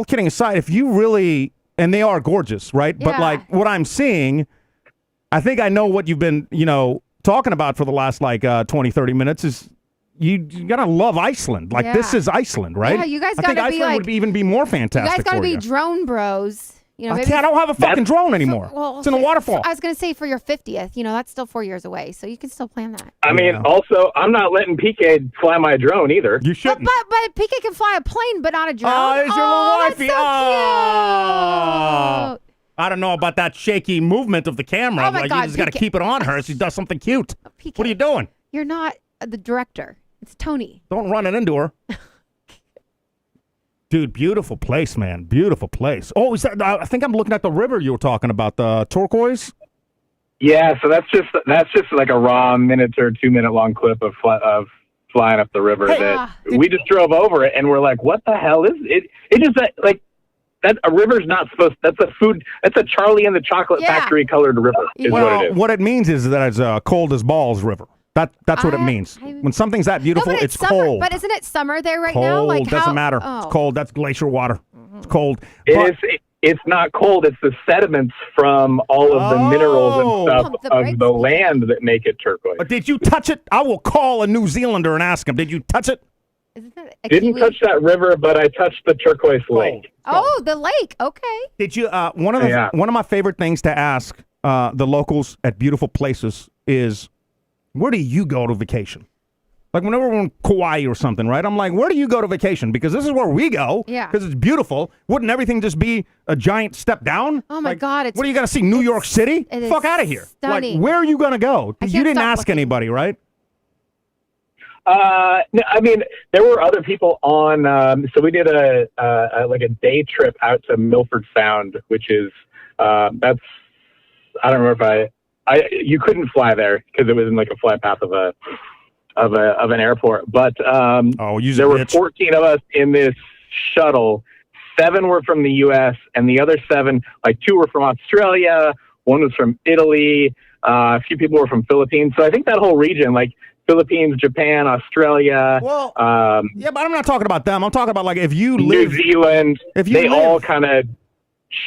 kidding aside, if you really, and they are gorgeous, right? Yeah. But like what I'm seeing, I think I know what you've been, talking about for the last 20, 30 minutes is you gotta love Iceland. Like this is Iceland, right? Yeah, you guys I think gotta Iceland would even be more fantastic. You guys gotta for be you. drone bros. I don't have a fucking drone anymore. It's in a waterfall. I was going to say for your 50th, that's still 4 years away, so you can still plan that. I mean, also, I'm not letting PK fly my drone either. You shouldn't. But PK can fly a plane, but not a drone. Oh, it's your little wifey. That's so cute. I don't know about that shaky movement of the camera. Oh my God, you just got to keep it on her. She does something cute. PK, what are you doing? You're not the director. It's Tony. Don't run it into her. Dude, beautiful place, man. Beautiful place. Oh, is that? I think I'm looking at the river you were talking about, the turquoise. Yeah, so that's just like a raw minute or 2 minute long clip of flying up the river that we just drove over it and we're like, what the hell is it? It just that a river's not supposed. That's a Charlie and the Chocolate Factory colored river. Is what it is. What it means is that it's a cold as balls river. That's what it means. When something's that beautiful, it's summer, cold. But isn't it summer there right cold, now? Like doesn't matter. Oh. It's cold. That's glacier water. It's cold. It's not cold. It's the sediments from all of the minerals and stuff of the land that make it turquoise. But did you touch it? I will call a New Zealander and ask him. Did you touch it? Didn't touch that river, but I touched the turquoise lake. Oh, the lake. Okay. Did you? One of my favorite things to ask the locals at beautiful places is, where do you go to vacation? Like whenever we're in Kauai or something, right? I'm like, where do you go to vacation? Because this is where we go. Yeah. Because it's beautiful. Wouldn't everything just be a giant step down? Oh my God! What are you gonna see? New York City? Fuck out of here! Stunning. Like, where are you gonna go? You didn't ask anybody, right? No, I mean, there were other people on. So we did a day trip out to Milford Sound, which is I don't remember if you couldn't fly there because it was in like a flight path of an airport. But there were 14 of us in this shuttle. 7 were from the U.S. and the other 7, like 2 were from Australia. 1 was from Italy. A few people were from Philippines. So I think that whole region, like Philippines, Japan, Australia. Well, yeah, but I'm not talking about them. I'm talking about like if you live New Zealand. All kind of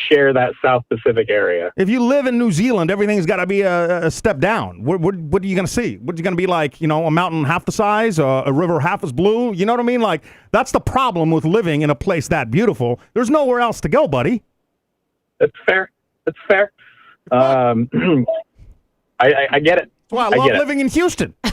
share that South Pacific area. If you live in New Zealand, everything's got to be a step down. What are you going to see? What are you going to be like? A mountain half the size, a river half as blue? You know what I mean? Like, that's the problem with living in a place that beautiful. There's nowhere else to go, buddy. That's fair. I get it. why I I love get it. living in Houston. I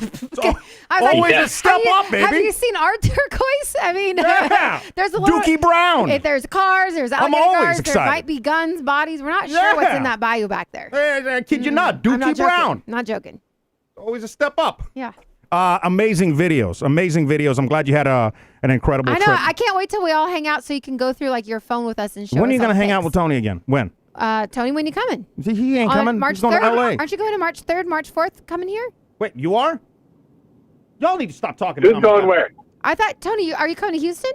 was Always Yeah. a step up, Have baby. you seen our turquoise? I mean, Yeah. there's a little. Dookie Brown. There's cars. There's I'm alligator always cars. There excited. might be guns, bodies. We're not sure what's Yeah. in that bayou back there. I kid you not. I'm Dookie not joking. Brown. Not joking. Always a step up. Yeah. Amazing videos. Amazing videos. I'm glad you had an incredible I know. trip. I can't wait till we all hang out so you can go through like your phone with us and show When are us you going all to hang the out with pics. Tony again? When? Tony, when you coming? He ain't On coming. March He's going 3rd? to L.A. Aren't you going to March 3rd, March 4th coming here? Wait, you are? Y'all need to stop talking Who's about going that. where? I thought, Tony, are you coming to Houston?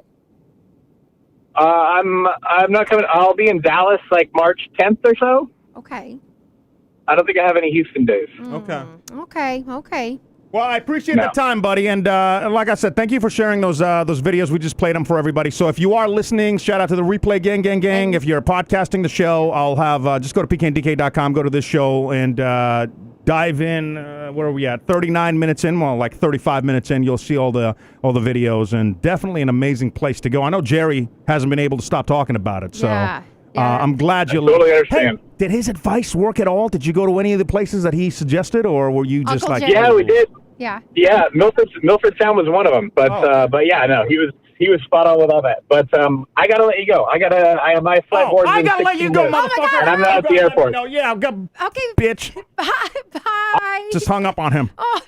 I'm not coming. I'll be in Dallas like March 10th or so. Okay. I don't think I have any Houston days. Okay. Okay. Well, I appreciate No. the time, buddy. And like I said, thank you for sharing those videos. We just played them for everybody. So if you are listening, shout out to the Replay Gang. If you're podcasting the show, I'll have just go to pkndk.com, go to this show, and dive in. Where are we at? 39 minutes in. Well, like 35 minutes in, you'll see all the videos, and definitely an amazing place to go. I know Jerry hasn't been able to stop talking about it. So Yeah. I'm glad you totally understand. Hey, did his advice work at all? Did you go to any of the places that he suggested, or were you just Uncle like, Jerry. Yeah, we did. Yeah. Yeah, Milford Sound was one of them. But yeah, no, he was spot on with all that. But I gotta let you go. I have my flight board. I gotta let you go, motherfucker. And I'm not at the airport. No, yeah, I've got Okay. bitch. Bye. Just hung up on him. Oh,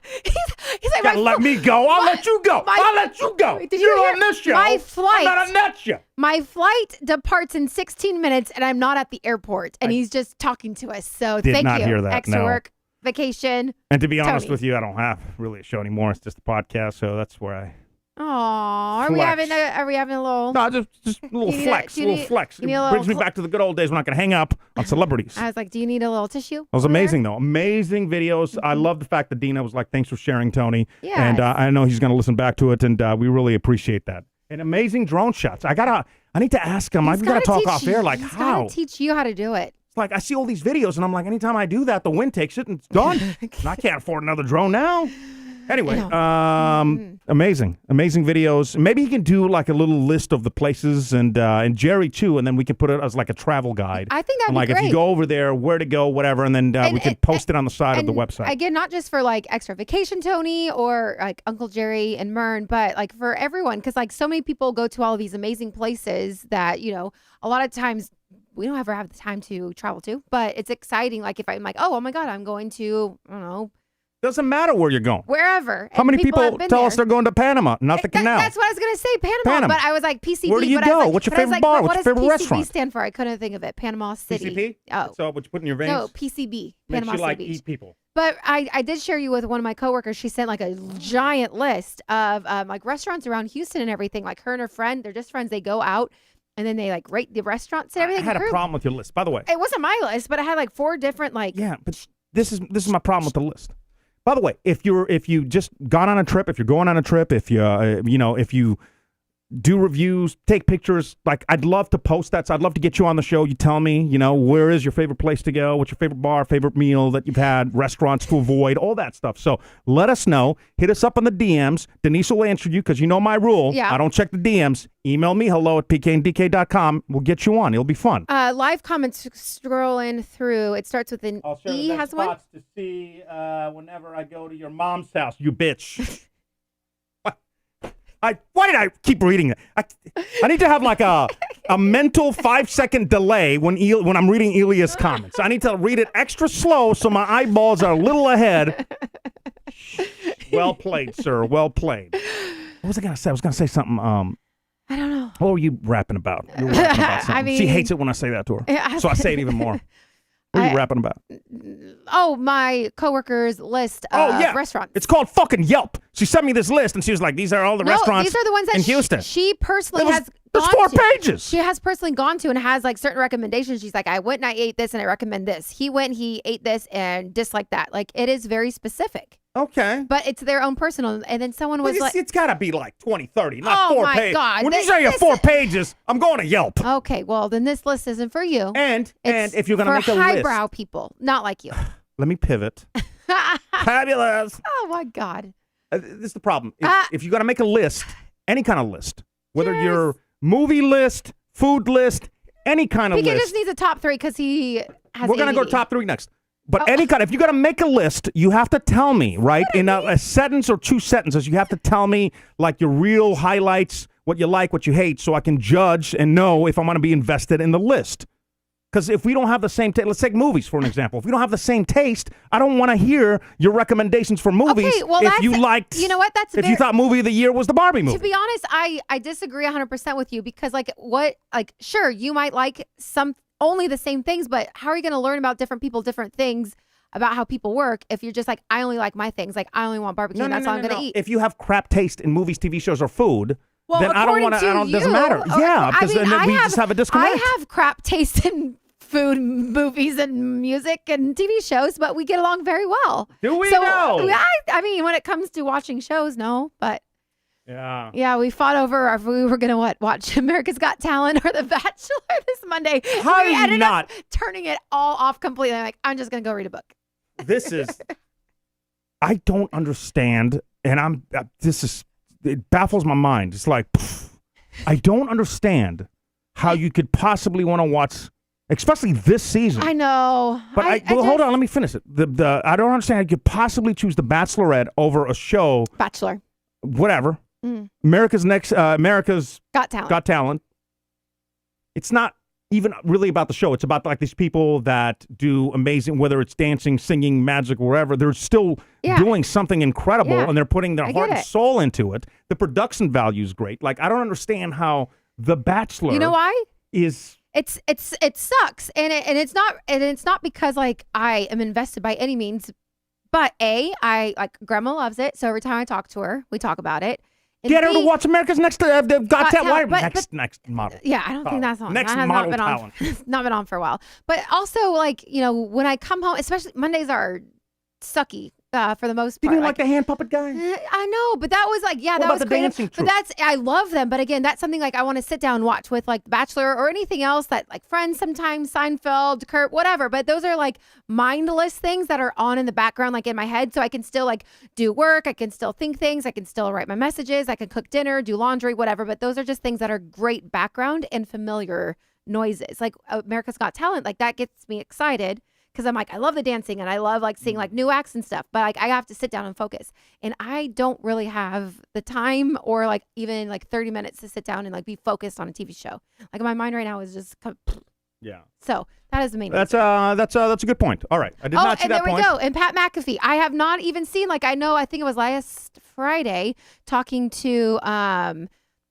he's like, Gotta let me go. I'll let you go. my- I'll let you go. Did you You're hear- on this show. my flight- I'm not on that show. My flight departs in 16 minutes, and I'm not at the airport, and he's just talking to us. So did thank not you. hear that, Extra no. work, vacation. And to be honest Tony. with you, I don't have really a show anymore. It's just a podcast, so that's where I. Oh, are we Flex. having a little? No, just a little You need flex, do a you little need- flex. It you need a brings me little back to the good old days when I could hang up on celebrities. I was like, do you need a little tissue? It was amazing, though. Amazing videos. I love the fact that Dina was like, thanks for sharing, Tony. Yes. And I know he's going to listen back to it, and we really appreciate that. And amazing drone shots. I need to ask him. I've got to talk off air, like, he's how? gotta teach you how to do it. It's like, I see all these videos, and I'm like, anytime I do that, the wind takes it, and it's done. And I can't afford another drone now. Anyway, amazing videos. Maybe you can do like a little list of the places, and Jerry too, and then we can put it as like a travel guide. I think that'd And, be like if great. you go over there, where to go, whatever, and then we can post it on the side of the website. Again, not just for like extra vacation, Tony, or like Uncle Jerry and Mern, but like for everyone, because like so many people go to all of these amazing places that a lot of times we don't ever have the time to travel to. But it's exciting. Like if I'm like, oh my God, I'm going to I don't know. Doesn't matter where you're going. Wherever. How And many have people been tell there. us they're going to Panama, not the canal? That's what I was going to say, Panama. But I was like, PCB. Where do you but I was go? like- What's your but I was favorite like, bar? but What's your favorite what does PCB restaurant? stand for? I couldn't think of it. Panama City. PCP? Oh. So what you put in your veins? No, PCB. Makes Panama you like City Beach. eat people. But I did share you with one of my coworkers. She sent like a giant list of like restaurants around Houston and everything. Like her and her friend, they're just friends. They go out and then they like rate the restaurants and everything. I had a Her- problem with your list, by the way. It wasn't my list, but I had like 4 different like. Yeah, but this is my problem with the list. By the way, if you just gone on a trip, if you're going on a trip, if you if you do reviews, take pictures, like I'd love to post that. So I'd love to get you on the show. You tell me, where is your favorite place to go? What's your favorite bar, favorite meal that you've had, restaurants to avoid, all that stuff. So let us know. Hit us up on the DMs. Denise will answer you because you know my rule. Yeah. I don't check the DMs. Email me, hello@pkndk.com. We'll get you on. It'll be fun. Live comments scrolling through. It starts with an E. Has one. to see whenever I go to your mom's house, you bitch. Why did I keep reading it? I need to have like a mental 5-second delay when I'm reading Elia's comments. I need to read it extra slow so my eyeballs are a little ahead. Well played, sir. Well played. What was I gonna say? I was gonna say something. I don't know. What were you rapping about? You were rapping about something. I mean- She hates it when I say that to her, so I say it even more. What are you rapping about? Oh, my coworker's list of restaurants. It's called fucking Yelp. She sent me this list, and she was like, "These are all the restaurants these are the ones that in Houston." She personally It was- has there's gone 4 to. pages. She has personally gone to and has like certain recommendations. She's like, I went and I ate this and I recommend this. He went, he ate this and disliked that. Like it is very specific, Okay. but it's their own personal. And then someone was like, it's got to be like 20, 30, not Oh 4 my pages. God, When you this- say you have this 4 is- pages, I'm going to Yelp. okay, well then this list isn't for you. And It's if you're going to make for a list, highbrow people, not like you. let me pivot. Fabulous. Oh my God. This is the problem. If you're going to make a list, any kind of list, whether Yes. you're movie list, food list, any kind of PK list. just needs a top 3 because he has We're going to go ADD. top 3 next. But any kind, if you got to make a list, you have to tell me, right? In a sentence or 2 sentences, you have to tell me like your real highlights, what you like, what you hate, so I can judge and know if I'm going to be invested in the list. Because if we don't have the same taste, let's take movies for an example. If we don't have the same taste, I don't want to hear your recommendations for movies. Okay, well, if you liked, you know what? You thought movie of the year was the Barbie movie. To be honest, I disagree 100% with you because sure, you might like only the same things, but how are you going to learn about different people, different things about how people work if you're just like, I only like my things, like I only want barbecue, that's all I'm going to eat. If you have crap taste in movies, TV shows, or food, well, then I don't want to. It doesn't matter. Yeah, because then we just have a disconnect. I have crap taste in food, movies, and music and TV shows, but we get along very well. Do we know? I mean, when it comes to watching shows, no, but. Yeah, we fought over if we were gonna watch America's Got Talent or The Bachelor this Monday. How we ended not? up turning it all off completely. I'm like, I'm just gonna go read a book. This is, I don't understand, and it baffles my mind. It's like, I don't understand how you could possibly want to watch, especially this season. I know, but hold on, let me finish it. I don't understand how you could possibly choose The Bachelorette over a show, Bachelor, whatever. America's Got Talent. It's not even really about the show. It's about like these people that do amazing, whether it's dancing, singing, magic, wherever. They're still doing something incredible, and they're putting their heart and soul into it. The production value is great. Like, I don't understand how The Bachelor. You know why? It sucks, and it's not because like I am invested by any means, but I like Grandma loves it, so every time I talk to her, we talk about it. And get her to watch America's Next Got Talent. Next model. Yeah, I don't think that's on. Next that model not been talent. Not been on for a while. But also, like, when I come home, especially Mondays are sucky for the most part. You didn't like the hand puppet guy? I know, but that was like, what that was the creative. dancing troupe? But I love them. But again, that's something like I want to sit down and watch with like The Bachelor or anything else that like Friends sometimes, Seinfeld, Kurt, whatever. But those are like mindless things that are on in the background, like in my head. So I can still like do work. I can still think things. I can still write my messages. I can cook dinner, do laundry, whatever. But those are just things that are great background and familiar noises. Like America's Got Talent, like that gets me excited. Because I'm like, I love the dancing and I love like seeing like new acts and stuff, but like I have to sit down and focus. And I don't really have the time or like even like 30 minutes to sit down and like be focused on a TV show. Like my mind right now is just yeah. So that is the main. That's a good point. All right, I did not see that point. Oh, and there we go. And Pat McAfee, I have not even seen. Like I think it was last Friday talking to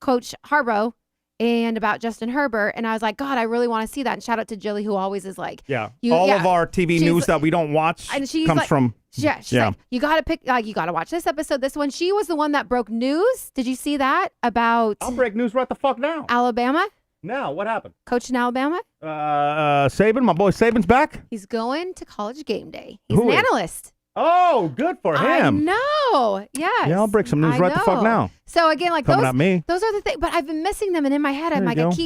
Coach Harbaugh. And about Justin Herbert, and I was like, God, I really want to see that. And shout out to Jilly, who always is like, all of our TV news that we don't watch comes from. Yeah, she's like, you got to pick, you got to watch this episode, this one. She was the one that broke news. Did you see that about? I'll break news right the fuck now. Alabama. Now, what happened? Coach in Alabama. Saban, my boy Saban's back. He's going to College Game Day. He's an analyst. Oh, good for him. No, yes. Yeah, I'll break some news right the fuck now. So again, like coming at me. Those are the things, but I've been missing them, and in my head, I'm like, I was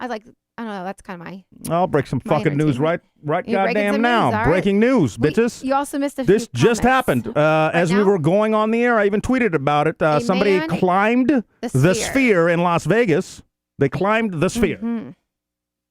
like, I don't know, that's kind of my. I'll break some fucking news right goddamn now. News, breaking news, bitches. You also missed This just happened. As we were going on the air, I even tweeted about it. Somebody climbed the sphere in Las Vegas. They climbed the sphere. Mm-hmm.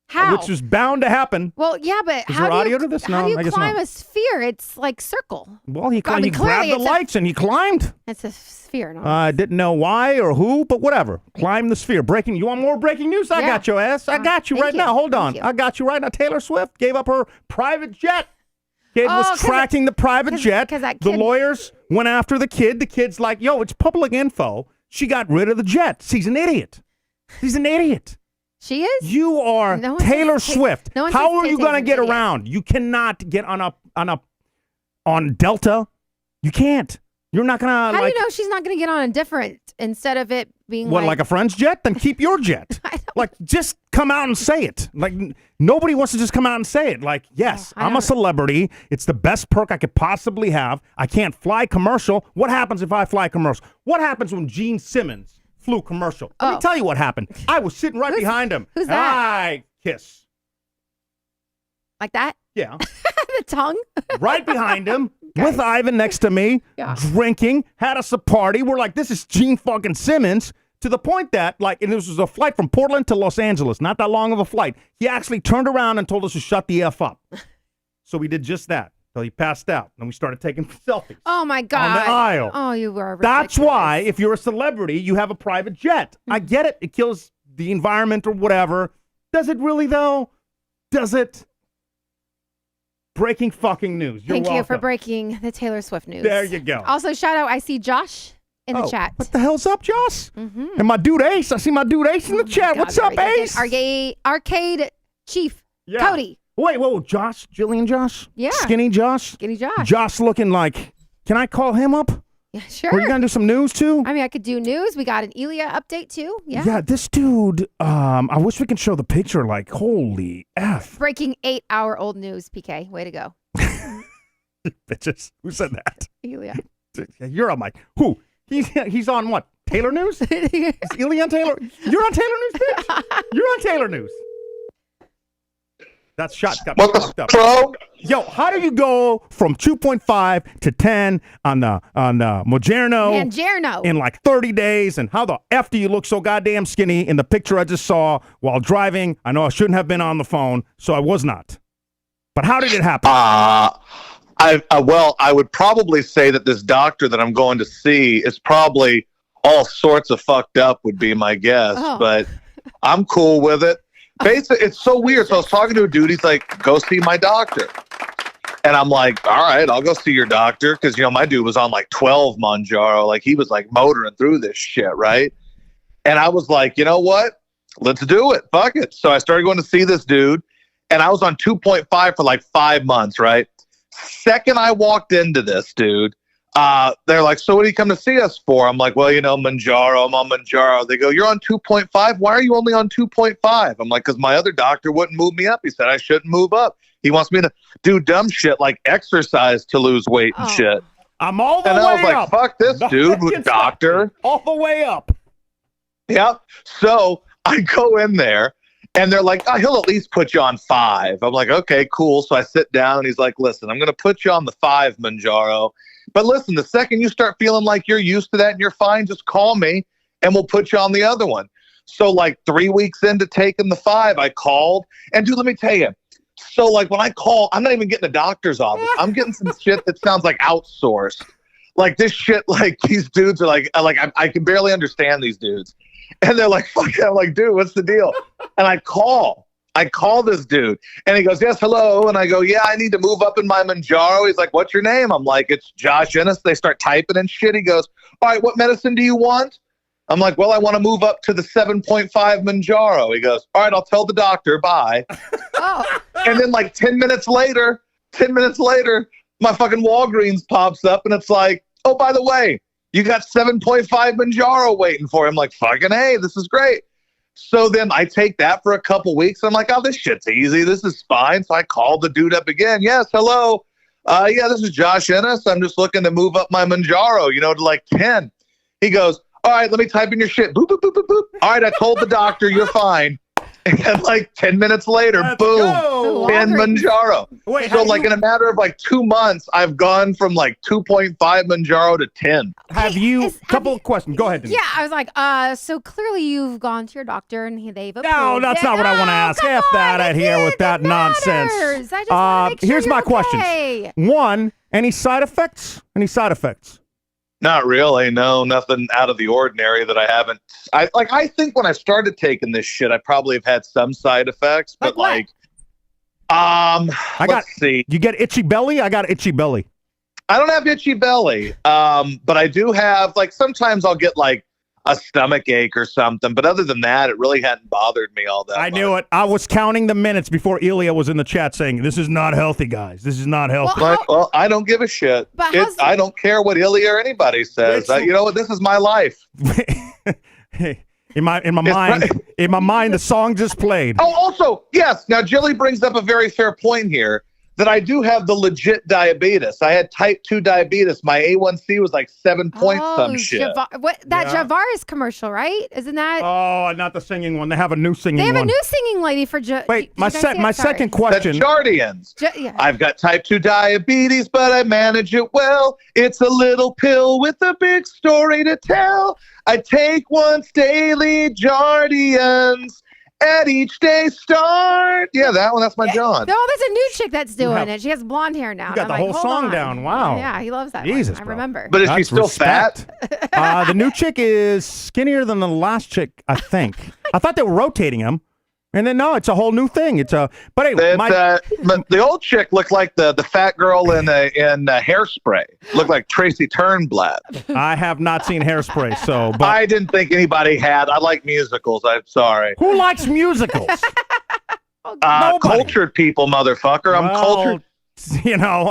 How? Which is bound to happen. Well, yeah, but is there audio to this? No, how do you I guess climb not. a sphere? It's like circle. Well, he grabbed the lights and he climbed. It's a sphere. No? I didn't know why or who, but whatever. Climb the sphere. Breaking. You want more breaking news? I got your ass. I got you right now. Hold on. I got you right now. Taylor Swift gave up her private jet. Kid was tracking the private jet. The lawyers went after the kid. The kid's like, yo, it's public info. She got rid of the jet. She's an idiot. She's an idiot. She is? You are Taylor Swift. How are you going to get around? You cannot get on Delta. You can't. You're not going to. How do you know she's not going to get on a different instead of it being like a friend's jet? Then keep your jet. Like, just come out and say it. Like, nobody wants to just come out and say it. Like, yes, I'm a celebrity. It's the best perk I could possibly have. I can't fly commercial. What happens if I fly commercial? What happens when Gene Simmons flew commercial? Let me tell you what happened. I was sitting right behind him. Who's that? I kiss. Like that? Yeah. The tongue? Right behind him with Ivan next to me, drinking, had us a party. We're like, this is Gene fucking Simmons, to the point that, and this was a flight from Portland to Los Angeles, not that long of a flight. He actually turned around and told us to shut the F up. So we did just that until he passed out. And we started taking selfies. Oh, my God. On the aisle. Oh, you were ridiculous. That's why, if you're a celebrity, you have a private jet. I get it. It kills the environment or whatever. Does it really, though? Does it? Breaking fucking news. You're Thank you for welcome. breaking the Taylor Swift news. There you go. Also, shout out, I see Josh in the chat. What the hell's up, Josh? And my dude Ace. I see my dude Ace in the chat. God, What's up, there we go. Ace? Arcade Chief Cody. Wait, whoa, Josh? Jilly and Josh? Yeah. Skinny Josh? Skinny Josh. Josh looking like, can I call him up? Yeah, sure. Are you going to do some news, too? I mean, I could do news. We got an Elia update, too. Yeah. Yeah, this dude, I wish we could show the picture, like, holy F. Breaking 8-hour-old news, PK. Way to go. Bitches. Who said that? Elia. You're on, Mike. Who? He's on what? Taylor News? Is Elia on Taylor? You're on Taylor News, bitch? You're on Taylor News. That shot got What fucked the up. pro? Yo, how do you go from 2.5 to 10 on the Mojerno in like 30 days? And how the F do you look so goddamn skinny in the picture I just saw while driving? I know I shouldn't have been on the phone, so I was not. But how did it happen? I would probably say that this doctor that I'm going to see is probably all sorts of fucked up would be my guess, but I'm cool with it. Basically, it's so weird. So I was talking to a dude. He's like, go see my doctor. And I'm like, all right, I'll go see your doctor. Because, my dude was on like 12 Mounjaro. Like, he was like motoring through this shit, right? And I was like, you know what? Let's do it. Fuck it. So I started going to see this dude. And I was on 2.5 for like 5 months, right? Second I walked into this, dude, they're like, so what do you come to see us for? I'm like, well, Mounjaro, I'm on Mounjaro. They go, you're on 2.5? Why are you only on 2.5? I'm like, because my other doctor wouldn't move me up. He said I shouldn't move up. He wants me to do dumb shit like exercise to lose weight and shit. I'm all the way up. And I was like, fuck this dude with doctor. All the way up. Yeah. So I go in there. And they're like, he'll at least put you on 5. I'm like, okay, cool. So I sit down and he's like, listen, I'm going to put you on the 5 Mounjaro. But listen, the second you start feeling like you're used to that and you're fine, just call me and we'll put you on the other one. So like 3 weeks into taking the 5, I called. And dude, let me tell you. So like when I call, I'm not even getting a doctor's office. I'm getting some shit that sounds like outsourced. Like this shit, like these dudes are like I can barely understand these dudes. And they're like, fuck it. I'm like, dude, what's the deal? And I call this dude and he goes, yes, hello. And I go, yeah, I need to move up in my Mounjaro. He's like, what's your name? I'm like, it's Josh Ennis. They start typing and shit. He goes, all right, what medicine do you want? I'm like, well, I want to move up to the 7.5 Mounjaro. He goes, all right, I'll tell the doctor. Bye. And then like 10 minutes later, my fucking Walgreens pops up and it's like, oh, by the way, you got 7.5 Mounjaro waiting for him. Like, fucking hey, this is great. So then I take that for a couple weeks. I'm like, oh, this shit's easy. This is fine. So I called the dude up again. Yes, hello. Yeah, this is Josh Ennis. I'm just looking to move up my Mounjaro, to like 10. He goes, all right, let me type in your shit. Boop, boop, boop, boop, boop. All right, I told the doctor you're fine. And like 10 minutes later, boom, 10 Mounjaro. Wait, so like in a matter of like 2 months, I've gone from like 2.5 Mounjaro to 10. Couple of questions. Go ahead, Denise. Yeah, I was like, so clearly you've gone to your doctor and they've approved No, that's not what I want to ask. F that out here with that nonsense. I just wanna make sure here's my you're questions. okay. One, any side effects? Not really. No, nothing out of the ordinary that I haven't. I think when I started taking this shit, I probably have had some side effects, but let's see. You get itchy belly? I got itchy belly. I don't have itchy belly. But I do have sometimes I'll get like a stomach ache or something. But other than that, it really hadn't bothered me all that much. I knew it. I was counting the minutes before Elia was in the chat saying, this is not healthy, guys. This is not healthy. Well, I don't give a shit. I don't care what Elia or anybody says. You know what? This is my life. In my mind, the song just played. Oh, also, yes. Now, Jilly brings up a very fair point here. That I do have the legit diabetes. I had type 2 diabetes. My A1C was like 7 point some shit. Javaris commercial, right? Isn't that? Oh, not the singing one. They have a new singing one. They have a new singing lady for Wait, my second question. The Jardians. Yeah. I've got type 2 diabetes, but I manage it well. It's a little pill with a big story to tell. I take once daily Jardians. At each day's start. Yeah, that one. That's my John. No, there's a new chick that's doing it. She has blonde hair now. You got and the I'm whole like, song hold on. down. Wow. Yeah, he loves that Jesus, one. I bro. remember. But is she That's still respect. fat? The new chick is skinnier than the last chick, I think. I thought they were rotating him. And then, no, it's a whole new thing. It's a, but anyway, the old chick looked like the fat girl in Hairspray. Looked like Tracy Turnblad. I have not seen Hairspray, so. But I didn't think anybody had. I like musicals. I'm sorry. who likes musicals? Nobody. Cultured people, motherfucker. I'm cultured. You know,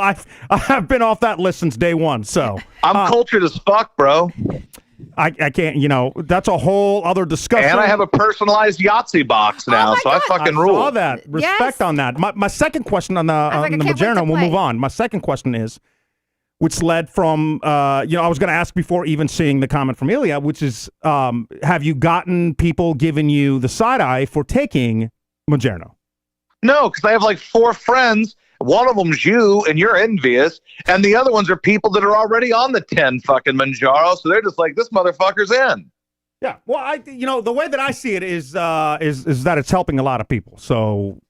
I've been off that list since day one, so. I'm cultured as fuck, bro. I can't, you know, that's a whole other discussion. And I have a personalized Yahtzee box now, so I fucking I rule. saw that. Respect on that. My second question on the Majerno, we'll move on. My second question is, which led from, I was going to ask before even seeing the comment from Elia, which is, have you gotten people giving you the side eye for taking Majerno? No, because I have like 4 friends. One of them's you, and you're envious, and the other ones are people that are already on the 10 fucking Manjaro, so they're just like, this motherfucker's in. Yeah, well, the way that I see it is that it's helping a lot of people. So,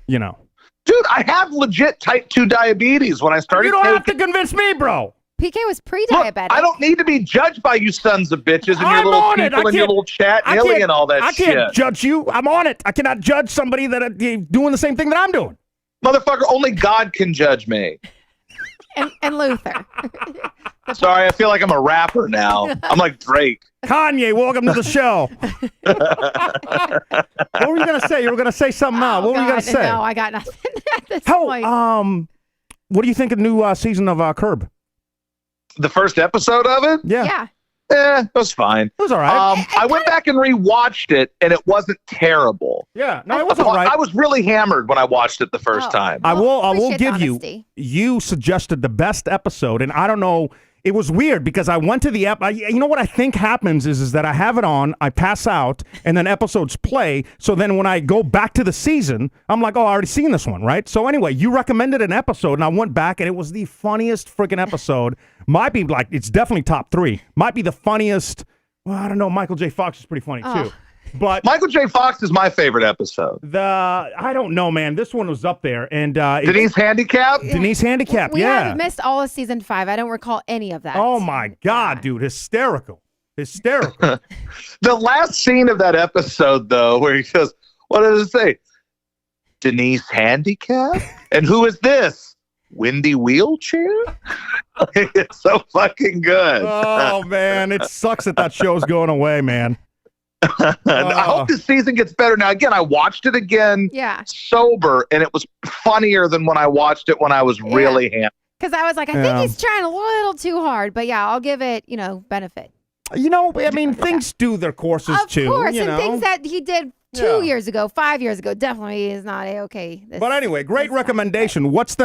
you know, dude, I have legit type 2 diabetes. When I started, you don't have to convince me, bro. PK was pre-diabetic. Look, I don't need to be judged by you sons of bitches and your little people and your little chat Illy and all that shit. I can't judge you. I'm on it. I cannot judge somebody that doing the same thing that I'm doing. Motherfucker, only God can judge me. And Luther. Sorry, I feel like I'm a rapper now. I'm like Drake. Kanye, welcome to the show. What were you going to say? You were going to say something else. What were you going to say? No, I got nothing at this point. What do you think of the new season of Curb? The first episode of it? Yeah. It was fine. It was all right. I went back and rewatched it, and it wasn't terrible. Yeah, no, it was all right. I was really hammered when I watched it the first time. I will give you suggested the best episode, and I don't know. It was weird because I went to the app. You know what I think happens is that I have it on, I pass out, and then episodes play. So then when I go back to the season, I'm like, oh, I already seen this one, right? So anyway, you recommended an episode, and I went back, and it was the funniest freaking episode. Might be like, it's definitely top 3. Might be the funniest. Well, I don't know. Michael J. Fox is pretty funny too. But Michael J. Fox is my favorite episode. I don't know, man. This one was up there, and Denise Handicap. Denise Handicap. We yeah, have missed all of season 5. I don't recall any of that. Oh my God, dude, hysterical. The last scene of that episode, though, where he goes, "What does it say? Denise Handicap? And who is this? Wendy Wheelchair?" It's so fucking good. Oh man, it sucks that show's going away, man. I hope this season gets better. Now, again, I watched it again sober, and it was funnier than when I watched it when I was really hammered. Because I was like, I think he's trying a little too hard. But yeah, I'll give it, benefit. I mean, things do their courses too. Of course, you know? things that he did 2 years ago, 5 years ago, definitely is not A-okay. But anyway, great recommendation. What's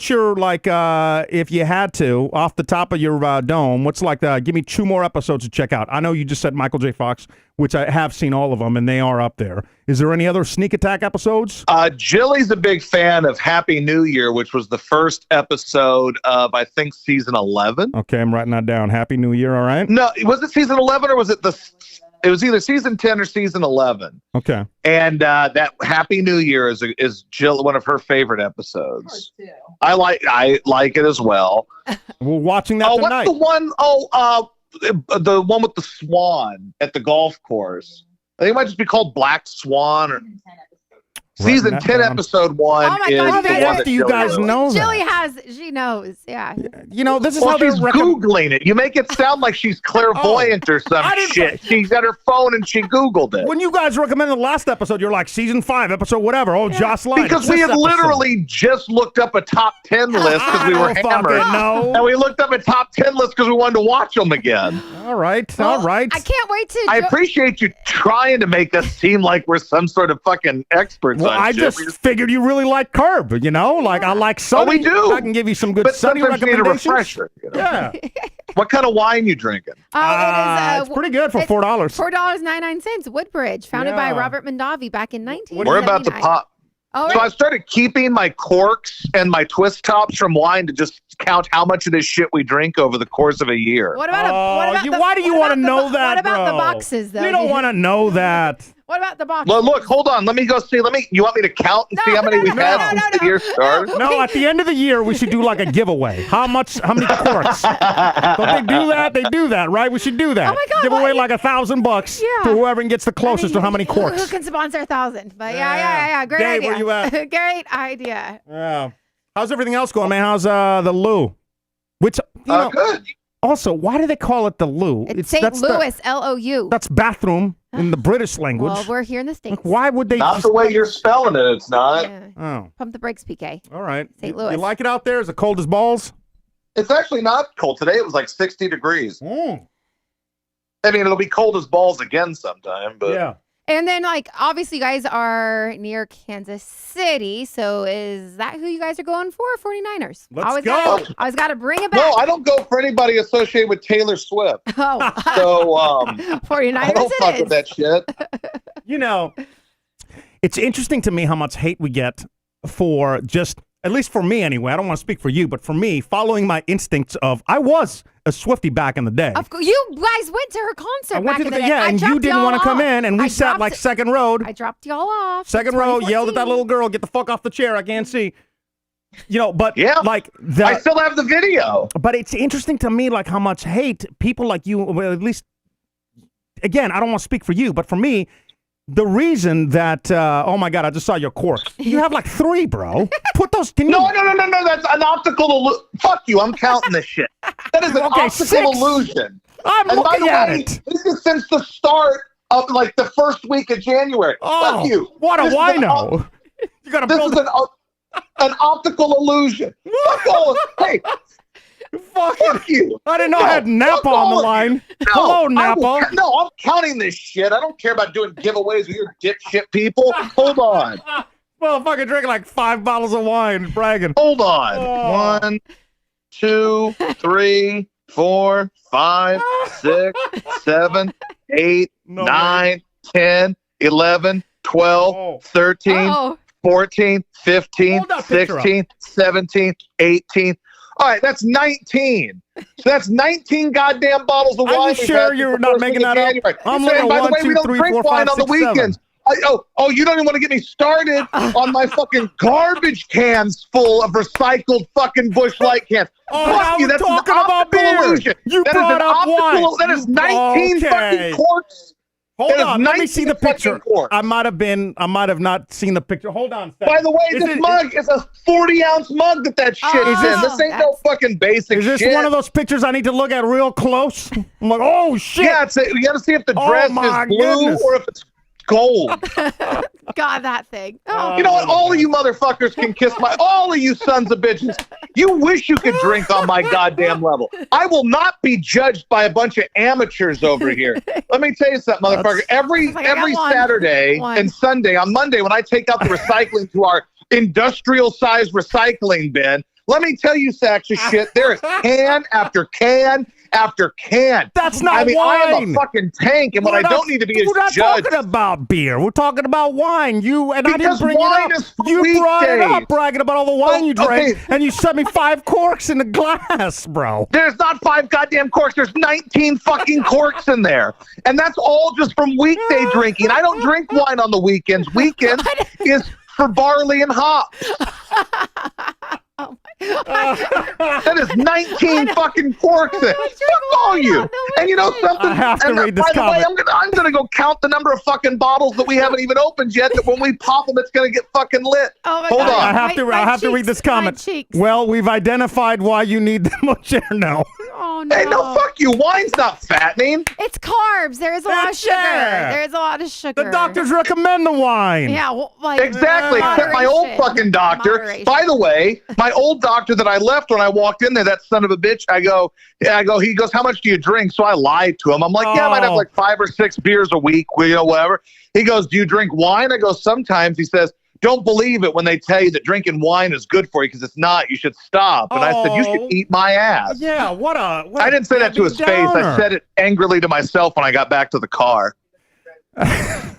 your, like, if you had to, off the top of your dome, what's like, give me 2 more episodes to check out? I know you just said Michael J. Fox, which I have seen all of them, and they are up there. Is there any other Sneak Attack episodes? Jilly's a big fan of Happy New Year, which was the first episode of, I think, season 11. Okay, I'm writing that down. Happy New Year, all right? No, was it season 11 or was it it was either season 10 or season 11. Okay. And that Happy New Year is Jill, one of her favorite episodes. I like it as well. We're watching that tonight. What's the one? The one with the swan at the golf course. I think it might just be called Black Swan or season 10, episode 1. Oh my is God, the one after you guys know that. Jilly she knows, yeah. This is well, how she's Googling it. You make it sound like she's clairvoyant or some shit. She's got her phone and she Googled it. When you guys recommended the last episode, you're like, season 5, episode whatever. Oh, Joss Line. Because we had literally just looked up a top 10 list because we were hammered. And we looked up a top 10 list because we wanted to watch them again. All right. I can't wait to... I appreciate you trying to make us seem like we're some sort of fucking experts. Well, I just figured you really like Curb, Like, I like Sunny. Oh, we do. I can give you some good Sunny recommendations. Need a refresher, Yeah. What kind of wine you drinking? It's pretty good for $4. $4.99. Woodbridge, founded by Robert Mondavi back in 1979. We're about to pop. Oh, so I started keeping my corks and my twist tops from wine to just count how much of this shit we drink over the course of a year. Why do you want to know that, What about bro? the boxes, though? You don't want to know that. What about the box? Well, look, hold on. Let me go see. You want me to count and see how many we've had since the year started? No, at the end of the year, we should do like a giveaway. How many corks? Don't they do that? They do that, right? We should do that. Oh my God, Give away like $1,000 to whoever gets the closest to how many corks. Who can sponsor 1,000? But yeah. Great Dave, idea. where you at? Great idea. Yeah. How's everything else going, man? How's the loo? Which, Good. Also, why do they call it the loo? It's St. Louis, L-O-U. That's bathroom in the British language. Well, we're here in the States. Like, why would they? Not the way you're spelling it. It's not. Yeah. Oh. Pump the brakes, PK. All right. St. Louis. You like it out there? Is it cold as balls? It's actually not cold. Today it was like 60 degrees. Mm. I mean, it'll be cold as balls again sometime, but Yeah. And then, like, obviously, you guys are near Kansas City. So is that who you guys are going for? 49ers. Let's go. I was got to bring it back. no, I don't go for anybody associated with Taylor Swift. Oh, So 49ers I don't fuck it with that shit. It's interesting to me how much hate we get for just, at least for me anyway, I don't want to speak for you, but for me, following my instincts of, I was a Swiftie back in the day. Of course, you guys went to her concert I went back to in the the day. yeah, I and you dropped didn't y'all want to come off. in, and we I sat dropped like it- second row. I dropped y'all off. Second in row, yelled at that 2014. little girl, get the fuck off the chair, I can't see. But Yeah. like I still have the video. but it's interesting to me like how much hate people like you, well, at least, again, I don't want to speak for you, but for me, the reason that, oh my God, I just saw your cork. You have like 3, bro. Put those, can you? No. That's an optical illusion. Fuck you. I'm counting this shit. That is an Okay, optical 6. illusion. I'm And by looking the at way, it. this is since the start of like the first week of January. Oh, Fuck you. what a This is an wino. You gotta This build is an optical illusion. Fuck all. Hey, fuck you. I didn't know I had No, Napa fuck on all the of you. line. No, Hello, I Napa. will I'm counting this shit. I don't care about doing giveaways with your dipshit people. Hold on. Well, fucking drinking like 5 bottles of wine, bragging. Hold on. Oh. 1, 2, 3, 4, 5, 6, 7, 8, No 9, 10, 11, 12, Oh. 13, Uh-oh. 14, 15, Hold that picture 16, 17, 18. All right, that's 19. So that's 19 goddamn bottles of Are you wine. we've sure had since you're the not first making week of that up? January. I'm And looking by at the 1, way, 2, we don't 3, drink 4, wine 5, on the 6, 7. weekends. You don't even want to get me started on my fucking garbage cans full of recycled fucking Busch Light cans. Oh, Fuck now you, we're that's an talking about optical beer. illusion. You That is brought an up optical. wine. That is 19 Okay. fucking quarts. Hold It is on, let me see the 19 fucking picture. quarts. I might have not seen the picture. Hold on a second. By the way, Is this it- mug is a 40-ounce mug that shit is in. This ain't no fucking basic Is this shit. one of those pictures I need to look at real close? I'm like, oh shit. Yeah, you got to see if the Oh, dress my is blue goodness. or if it's gold. God, that thing. Oh, You know what? All of you motherfuckers can kiss all of you sons of bitches. You wish you could drink on my goddamn level. I will not be judged by a bunch of amateurs over here. Let me tell you something, motherfucker. Every like, I got one. Saturday One. and Sunday, on Monday, when I take out the recycling to our industrial-sized recycling bin, let me tell you, sacks of shit, there is can after can after can. That's not I mean, I am wine. a fucking tank, and what We're I not- don't need to be is We're not judged. talking about beer. We're talking about wine. I didn't Because bring wine it up. is for You brought it weekdays. up, bragging about all the wine you drank, Okay. and you sent me 5 corks in the glass, bro. There's not 5 goddamn corks. There's 19 fucking corks in there. And that's all just from weekday drinking. I don't drink wine on the weekends. Weekends is for barley and hops. That is 19 fucking corks in. Fuck all you. And you know something? I have to And, read this by the way, comment. I'm gonna go count the number of fucking bottles that we haven't even opened yet. That when we pop them, it's gonna get fucking lit. Oh my Hold God. on. I have to read this comment. cheeks. Well, we've identified why you need the Mocherno. Oh no. Hey, no, fuck you. Wine's not fattening. It's carbs. There is a lot of sugar. Yeah. There is a lot of sugar. The doctors recommend the wine. Yeah, well, like Exactly, except my old moderation. fucking doctor. Moderation. By the way, my old doctor that I left when I walked in there, that son of a bitch, I go, he goes, how much do you drink? So I lied to him. I'm like, yeah, I might have Oh. like 5 or 6 beers a week, whatever. He goes, do you drink wine? I go, sometimes. He says, don't believe it when they tell you that drinking wine is good for you because it's not. You should stop. And I said, you Oh. should eat my ass. Yeah, what I didn't say that to his face. I said it angrily to myself when I got back to the car.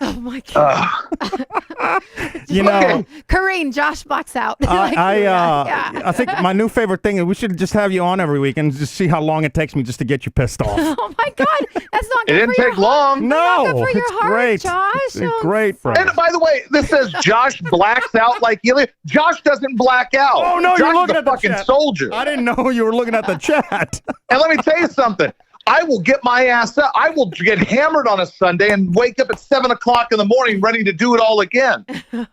Oh my God. You know, Kareem, Josh blacks out. Like, yeah. I think my new favorite thing is we should just have you on every week and just see how long it takes me just to get you pissed off. Oh my God, that's not not It good didn't for your take long. not good No, for your it's heart, great. Josh. It's great, bro. And by the way, this says Josh blacks out like Elia. Josh doesn't black out. Oh, no, Josh you're is looking a at the fucking chat. soldier. I didn't know you were looking at the chat. And let me tell you something. I will get my ass up. I will get hammered on a Sunday and wake up at 7 o'clock in the morning ready to do it all again. You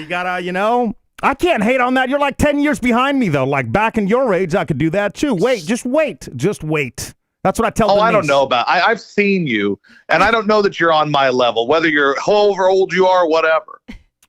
gotta, I can't hate on that. You're like 10 years behind me, though. Like back in your age, I could do that too. Wait, just wait. Just wait. That's what I tell Denise. I don't know about I've seen you, and I don't know that you're on my level, whether you're however old you are or whatever.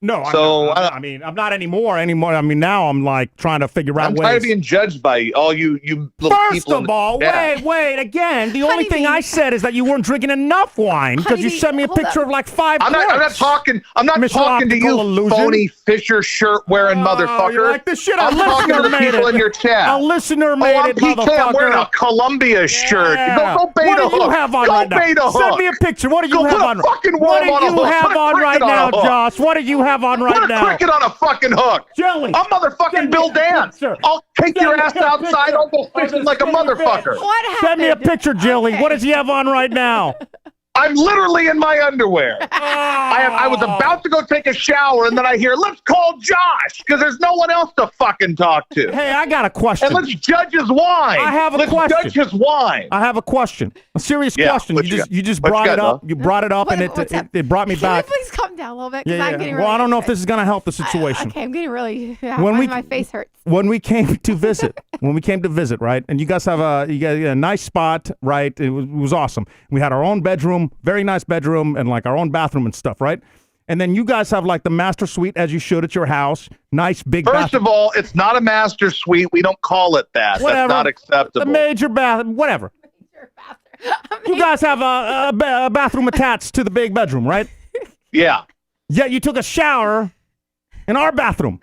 No, So, I'm not anymore. I mean, now I'm like trying to figure out I'm ways. tired of being judged by all you little First people. of all, wait. Again, the only thing I said is that you weren't drinking enough wine because you Honeybee, sent me a hold picture up. of like 5 I'm not quarts. talking Mr. to you, Optical Illusion. phony Fisher shirt wearing motherfucker. You like this shit? I'm talking to the made people it. in your chat. A listener made I'm it, PK. motherfucker. I'm wearing a Columbia shirt. Yeah. Go bait What a do you hook. have on Go right now? bait a hook. Send me a picture. What do you Go have put a on? fucking What worm do on a you hook. have Put a on right cricket on a now, hook. Josh? What do you have on right Put a now? cricket on a fucking hook. Jelly. I'm motherfucking Send me Bill a Dance. picture. I'll take your Send me ass a outside. picture I'll go of fishing this like a skinny motherfucker. What happened? Send me a picture, Jilly. Okay. What does he have on right now? I'm literally in my underwear. I was about to go take a shower, and then I hear, let's call Josh, because there's no one else to fucking talk to. Hey, I got a question. And let's judge his wine. I have a let's question. judge his wine. I have a question. A serious Yeah, question. what You you just got? you just What you brought got, it up. Noah? You brought it up, and What's up? it brought me Can back. we please calm down a little bit? 'Cause Yeah, I'm yeah. getting Well, really I don't know if this is gonna help the situation. Okay, I'm getting really. When we- my face hurts. When we came to visit, right, and you guys have a nice spot, right? It was awesome. We had our own bedroom, very nice bedroom, and like our own bathroom and stuff, right? And then you guys have like the master suite as you should at your house, nice big. First of all, it's not a master suite. We don't call it that. Whatever. That's not acceptable. the major bath, whatever. You guys have a bathroom attached to the big bedroom, right? Yeah. Yeah, you took a shower in our bathroom.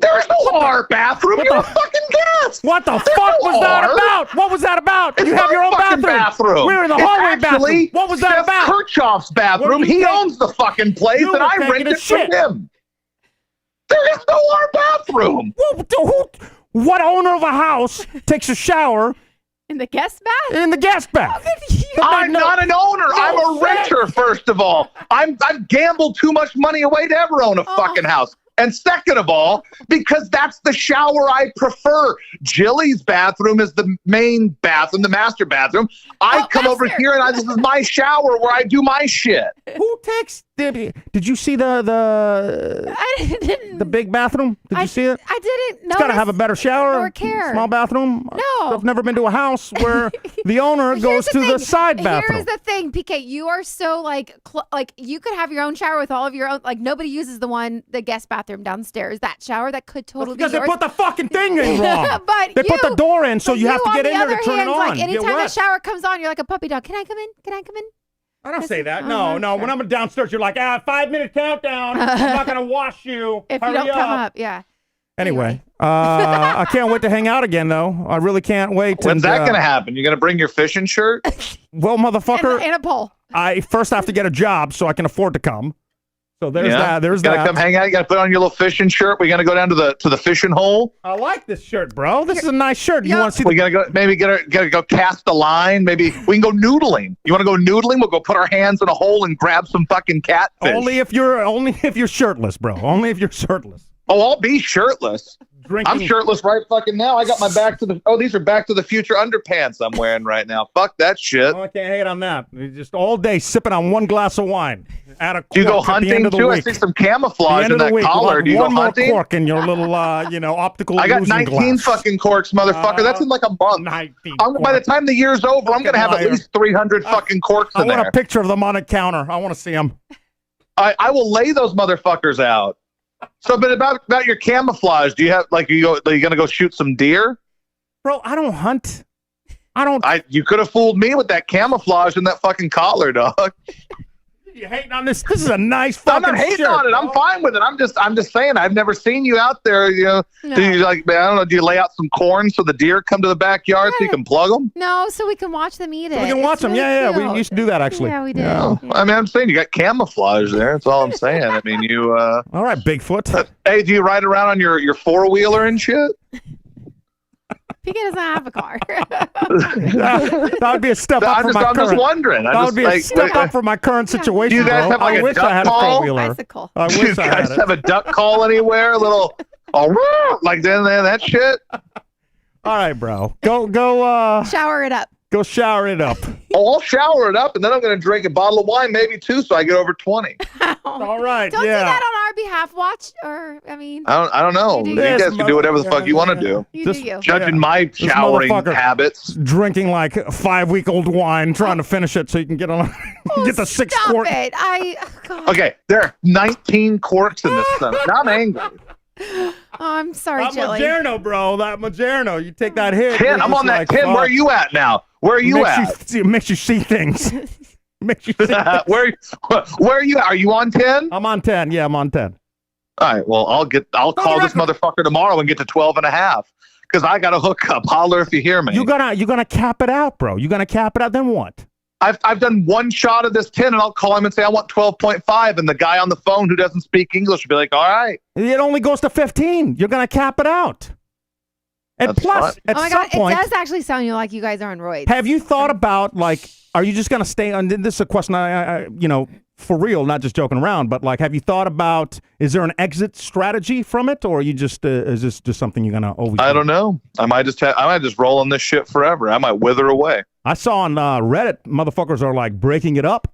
There is no R bathroom. You're a fucking guest. What the There's fuck no was that R. about? What was that about? It's You have my your own fucking bathroom. We were in the It's hallway actually bathroom. What was that Steph about? Kirchhoff's bathroom. What are you He taking- owns the fucking place, You and were I taking rent a it from shit. him. There is no R bathroom. What owner of a house takes a shower In the guest bath? in the guest bath? I'm not an owner. I'm a shit. renter, first of all. I've gambled too much money away to ever own a fucking house. And second of all, because that's the shower I prefer. Jilly's bathroom is the main bathroom, the master bathroom. I come over master. here and this is my shower where I do my shit. Who takes? Did you see the I didn't. big bathroom? Did you see it? I didn't know. It's got to have a better shower. or care. Small bathroom. No. I've never been to a house where the owner goes to the side bathroom. Here's the thing, PK. You are so like you could have your own shower with all of your own. Like nobody uses the guest bathroom downstairs. That shower that could totally because be they yours. put the fucking thing in wrong. But they put you- the door in, so but you have to on get the in there to other turn hand, it on. Like Get anytime the wet. shower comes on, you're like a puppy dog. Can I come in? Can I come in? I don't say that. Uh-huh, No. sure. When I'm downstairs, you're like, 5-minute countdown. I'm not gonna wash you. If you Hurry don't come up, yeah. Anyway, I can't wait to hang out again, though. I really can't wait. When's that going to happen? You going to bring your fishing shirt? Well, motherfucker, And a pole. I first have to get a job so I can afford to come. So there's that. There's Gotta that. come hang out. You got to put on your little fishing shirt. We're going to go down to the fishing hole. I like this shirt, bro. This is a nice shirt. You Yeah. want to see We gotta go. Maybe gotta go cast a line. Maybe we can go noodling. You want to go noodling? We'll go put our hands in a hole and grab some fucking catfish. only if you're shirtless, bro. Only if you're shirtless. Oh, I'll be shirtless. Drinking. I'm shirtless right fucking now. I got my these are Back to the Future underpants I'm wearing right now. Fuck that shit. Oh, I can't hate on that. You're just all day sipping on one glass of wine. Add a Do you go cork at the end hunting of the too? I week. see some The camouflage end in of the that week, collar. want Do you go one more hunting? cork in your little, optical I got illusion 19 glass. fucking corks, motherfucker. That's in like a month. 19 By the time the year's over, I'm Fucking gonna have at liar. least 300 fucking corks I in want there. a picture of them on a counter. I want to see them. I will lay those motherfuckers out. So, but about your camouflage, do you have are you gonna go shoot some deer? Bro, I don't hunt. I don't. You could have fooled me with that camouflage and that fucking collar, dog. You hating on this? This is a nice I'm fucking not hating shirt, on it. I'm bro. fine with it. I'm just saying. I've never seen you out there. No. Do you I don't know? Do you lay out some corn so the deer come to the backyard so you can plug them? No, so we can watch them eat it. We can watch It's them. really Yeah. cute. We used to do that actually. Yeah, we did. Yeah. Yeah. I mean, I'm saying you got camouflage there. That's all I'm saying. I mean, you. All right, Bigfoot. Hey, do you ride around on your 4-wheeler and shit? PK doesn't have a car. That would be a step up from my I'm just current. wondering. That would be a step up from my current situation. Do you guys bro. have like I a wish duck I had a call? four-wheeler. Bicycle. I Do you wish I had guys it. have a duck call anywhere? A little, like that shit? All right, bro. Go. Shower it up. Go shower it up. Oh, I'll shower it up, and then I'm going to drink a bottle of wine, maybe two, so I get over 20. All right. Don't do yeah. that on our behalf. Watch, or I mean, I don't know. You You do guys you. can do whatever the fuck you want to do. you This- do you. Judging my showering motherfucker- habits. Drinking like 5-week-old wine, trying to finish it so you can get on. Get the 6 Stop quart. it. God. Okay, there are 19 corks in this thing. Now I'm angry. Oh, I'm sorry, That Jilly. Majerno, bro. That Majerno. You take that hit. 10. you're I'm just on that like, 10. Where fuck. are you at now? Where are you at? Makes you see things. Makes you see things. where are you at? Are you on 10? I'm on 10. Yeah, I'm on 10. All right, well, I'll call this motherfucker tomorrow and get to 12 and a half because I got a hookup. Holler if you hear me. You're gonna cap it out, bro. You're gonna cap it out. Then what? I've done one shot of this 10 and I'll call him and say I want 12.5 and the guy on the phone who doesn't speak English will be like, all right. It only goes to 15. You're gonna cap it out. And That's plus, fine. at Oh my some God, point, it does actually sound like you guys are on roids. have you thought about like, are you just gonna stay on? This is a question I for real, not just joking around, but like, have you thought about? Is there an exit strategy from it, or are you just is this just something you're gonna always? I don't know. I might just roll on this shit forever. I might wither away. I saw on Reddit, motherfuckers are like breaking it up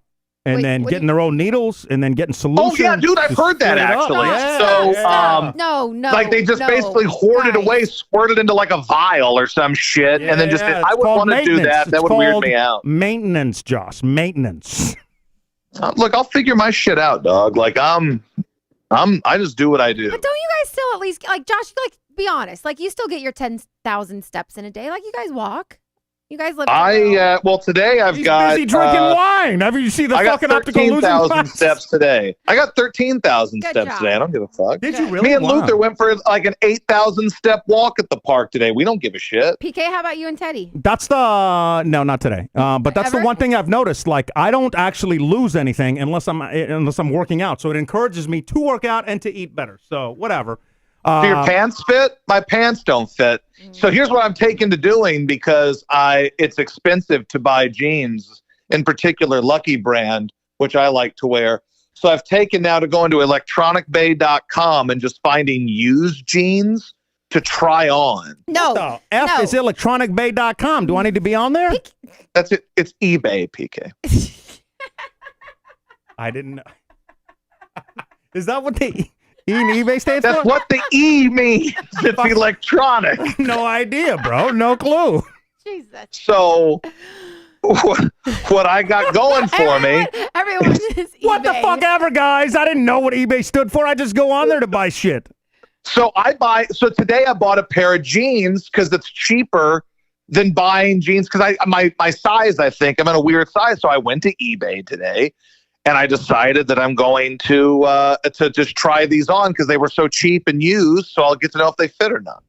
and Wait, then what do getting you- their own needles and then getting solutions. Oh yeah, dude, I've to heard that split it up. actually. Yeah, So yeah. No, like they just basically hoard it away, squirt it into like a vial or some shit, and then just Yeah, I it's would called want to do maintenance. that. That It's would weird called me out. Maintenance, Josh. Maintenance. Look, I'll figure my shit out, dog. Like I just do what I do. But don't you guys still at least like Josh? Like, be honest. Like, you still get your 10,000 steps in a day. Like, you guys walk. You guys live. Well, today I've He's got busy drinking wine. Have you see the I got fucking optical losing 13,000 glasses? steps today. I got 13,000 Good steps job. today. I don't give a fuck. Did you really? Me and Wow. Luther went for like an 8,000 step walk at the park today. We don't give a shit. PK, how about you and Teddy? That's the no, not today. But that's Ever? the one thing I've noticed. Like, I don't actually lose anything unless I'm working out. So it encourages me to work out and to eat better. So whatever. Do your pants fit? My pants don't fit. So here's what I'm taking to doing because it's expensive to buy jeans, in particular Lucky Brand, which I like to wear. So I've taken now to go into electronicbay.com and just finding used jeans to try on. No. The F no. is electronicbay.com. Do I need to be on there? That's it. It's eBay, PK. I didn't know. Is that what the E in eBay stands That's for? what the E means. It's electronic. No idea, bro. No clue. Jesus. So what I got going for me. Everyone is What the eBay. fuck ever, guys. I didn't know what eBay stood for. I just go on there to buy shit. So today I bought a pair of jeans because it's cheaper than buying jeans because my size, I think I'm in a weird size. So I went to eBay today and I decided that I'm going to just try these on because they were so cheap and used. So I'll get to know if they fit or not.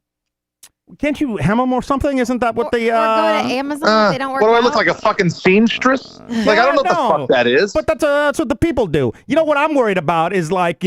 Can't you hem them or something? Isn't that what the Or go to Amazon if they don't work What do I out. look like, a fucking seamstress? Like, I don't know what the fuck that is. But that's what the people do. You know what I'm worried about is like,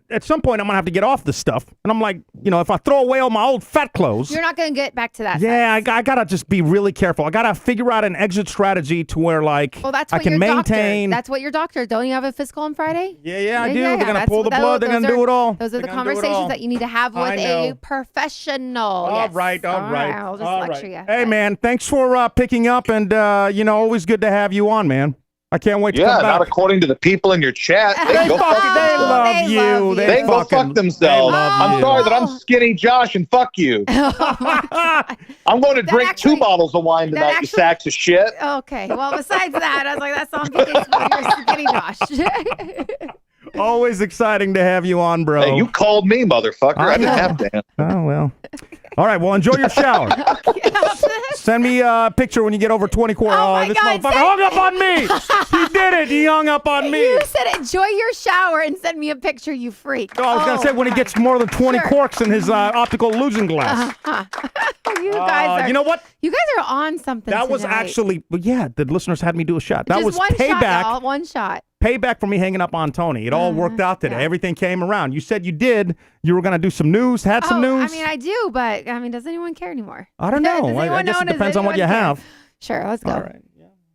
at some point I'm gonna have to get off this stuff, and I'm like, if I throw away all my old fat clothes. You're not going to get back to that. Yeah, size. I gotta just be really careful. I gotta figure out an exit strategy to where like Well, that's I what can your maintain. Doctor. That's what your doctor. Don't you have a physical on Friday? Yeah, I do. They're gonna that's pull the what- blood. They're gonna those do it all. Those are the They're gonna do it all. conversations that you need to have with I a know. professional. All Yes. right. I'll just all lecture right. you. Hey, man, thanks for picking up, and always good to have you on, man. I can't wait to Yeah, come back. not according to the people in your chat. They They go fuck fucking, they themselves. love They you. love you. They can go fuck themselves. They love I'm you. sorry that I'm skinny Josh and fuck you. I'm going to drink actually- 2 bottles of wine tonight, you actually- sacks of shit. Okay. Well, besides that, I was like, that's on PK's you're skinny Josh. Always exciting to have you on, bro. Hey, you called me, motherfucker. I didn't have to. Oh, well. All right, well, enjoy your shower. Send me a picture when you get over 20 quarter. Oh, my this God, motherfucker hung up on me. He did it. He hung up on me. You said enjoy your shower and send me a picture, you freak. No, I was going to say when he gets more than 20 Sure. corks in his optical illusion glass. You guys are. You know what? You guys are on something. That was tonight. actually, the listeners had me do a shot. That Just was one payback. Shot, y'all. One shot. payback for me hanging up on Tony. It all worked out today. Yeah. Everything came around. You said you were going to do some news, had some news. I mean, I do, but does anyone care anymore? I don't know. Does I anyone guess know? it Does depends on what you anyone care? have. Sure, let's go. All right.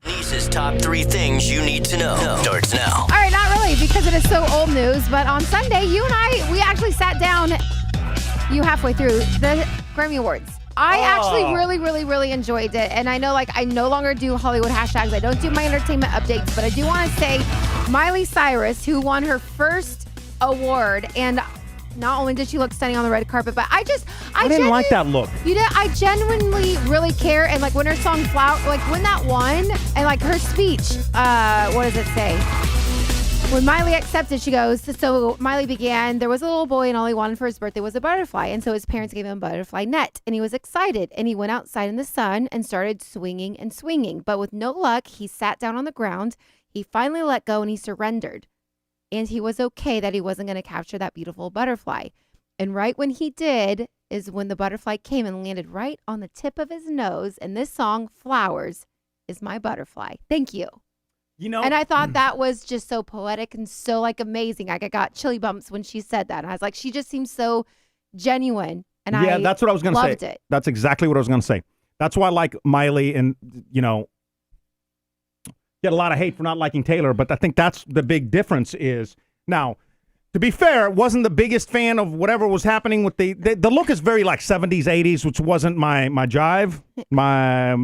Denise's top 3 things you need to know starts now. All right, not really because it is so old news, but on Sunday, you and I, we actually sat down, you halfway through, the Grammy Awards. I actually really, really, really enjoyed it. And I know, I no longer do Hollywood hashtags. I don't do my entertainment updates, but I do want to say Miley Cyrus, who won her first award, and not only did she look stunning on the red carpet, but I didn't like that look. You did. I genuinely really care. And when her song Flower, when that won, and her speech, what does it say? When Miley accepted, she goes, so Miley began, there was a little boy and all he wanted for his birthday was a butterfly. And so his parents gave him a butterfly net and he was excited and he went outside in the sun and started swinging and swinging. But with no luck, he sat down on the ground. He finally let go and he surrendered. And he was okay that he wasn't going to capture that beautiful butterfly. And right when he did is when the butterfly came and landed right on the tip of his nose. And this song, Flowers, is my butterfly. Thank you. And I thought that was just so poetic and so amazing. I got chilly bumps when she said that. And I was like, she just seems so genuine. And that's what I was going to say. Loved it. That's exactly what I was going to say. That's why I like Miley and, get a lot of hate for not liking Taylor. But I think that's the big difference is now, to be fair, wasn't the biggest fan of whatever was happening with the look is very 70s, 80s, which wasn't my jive, my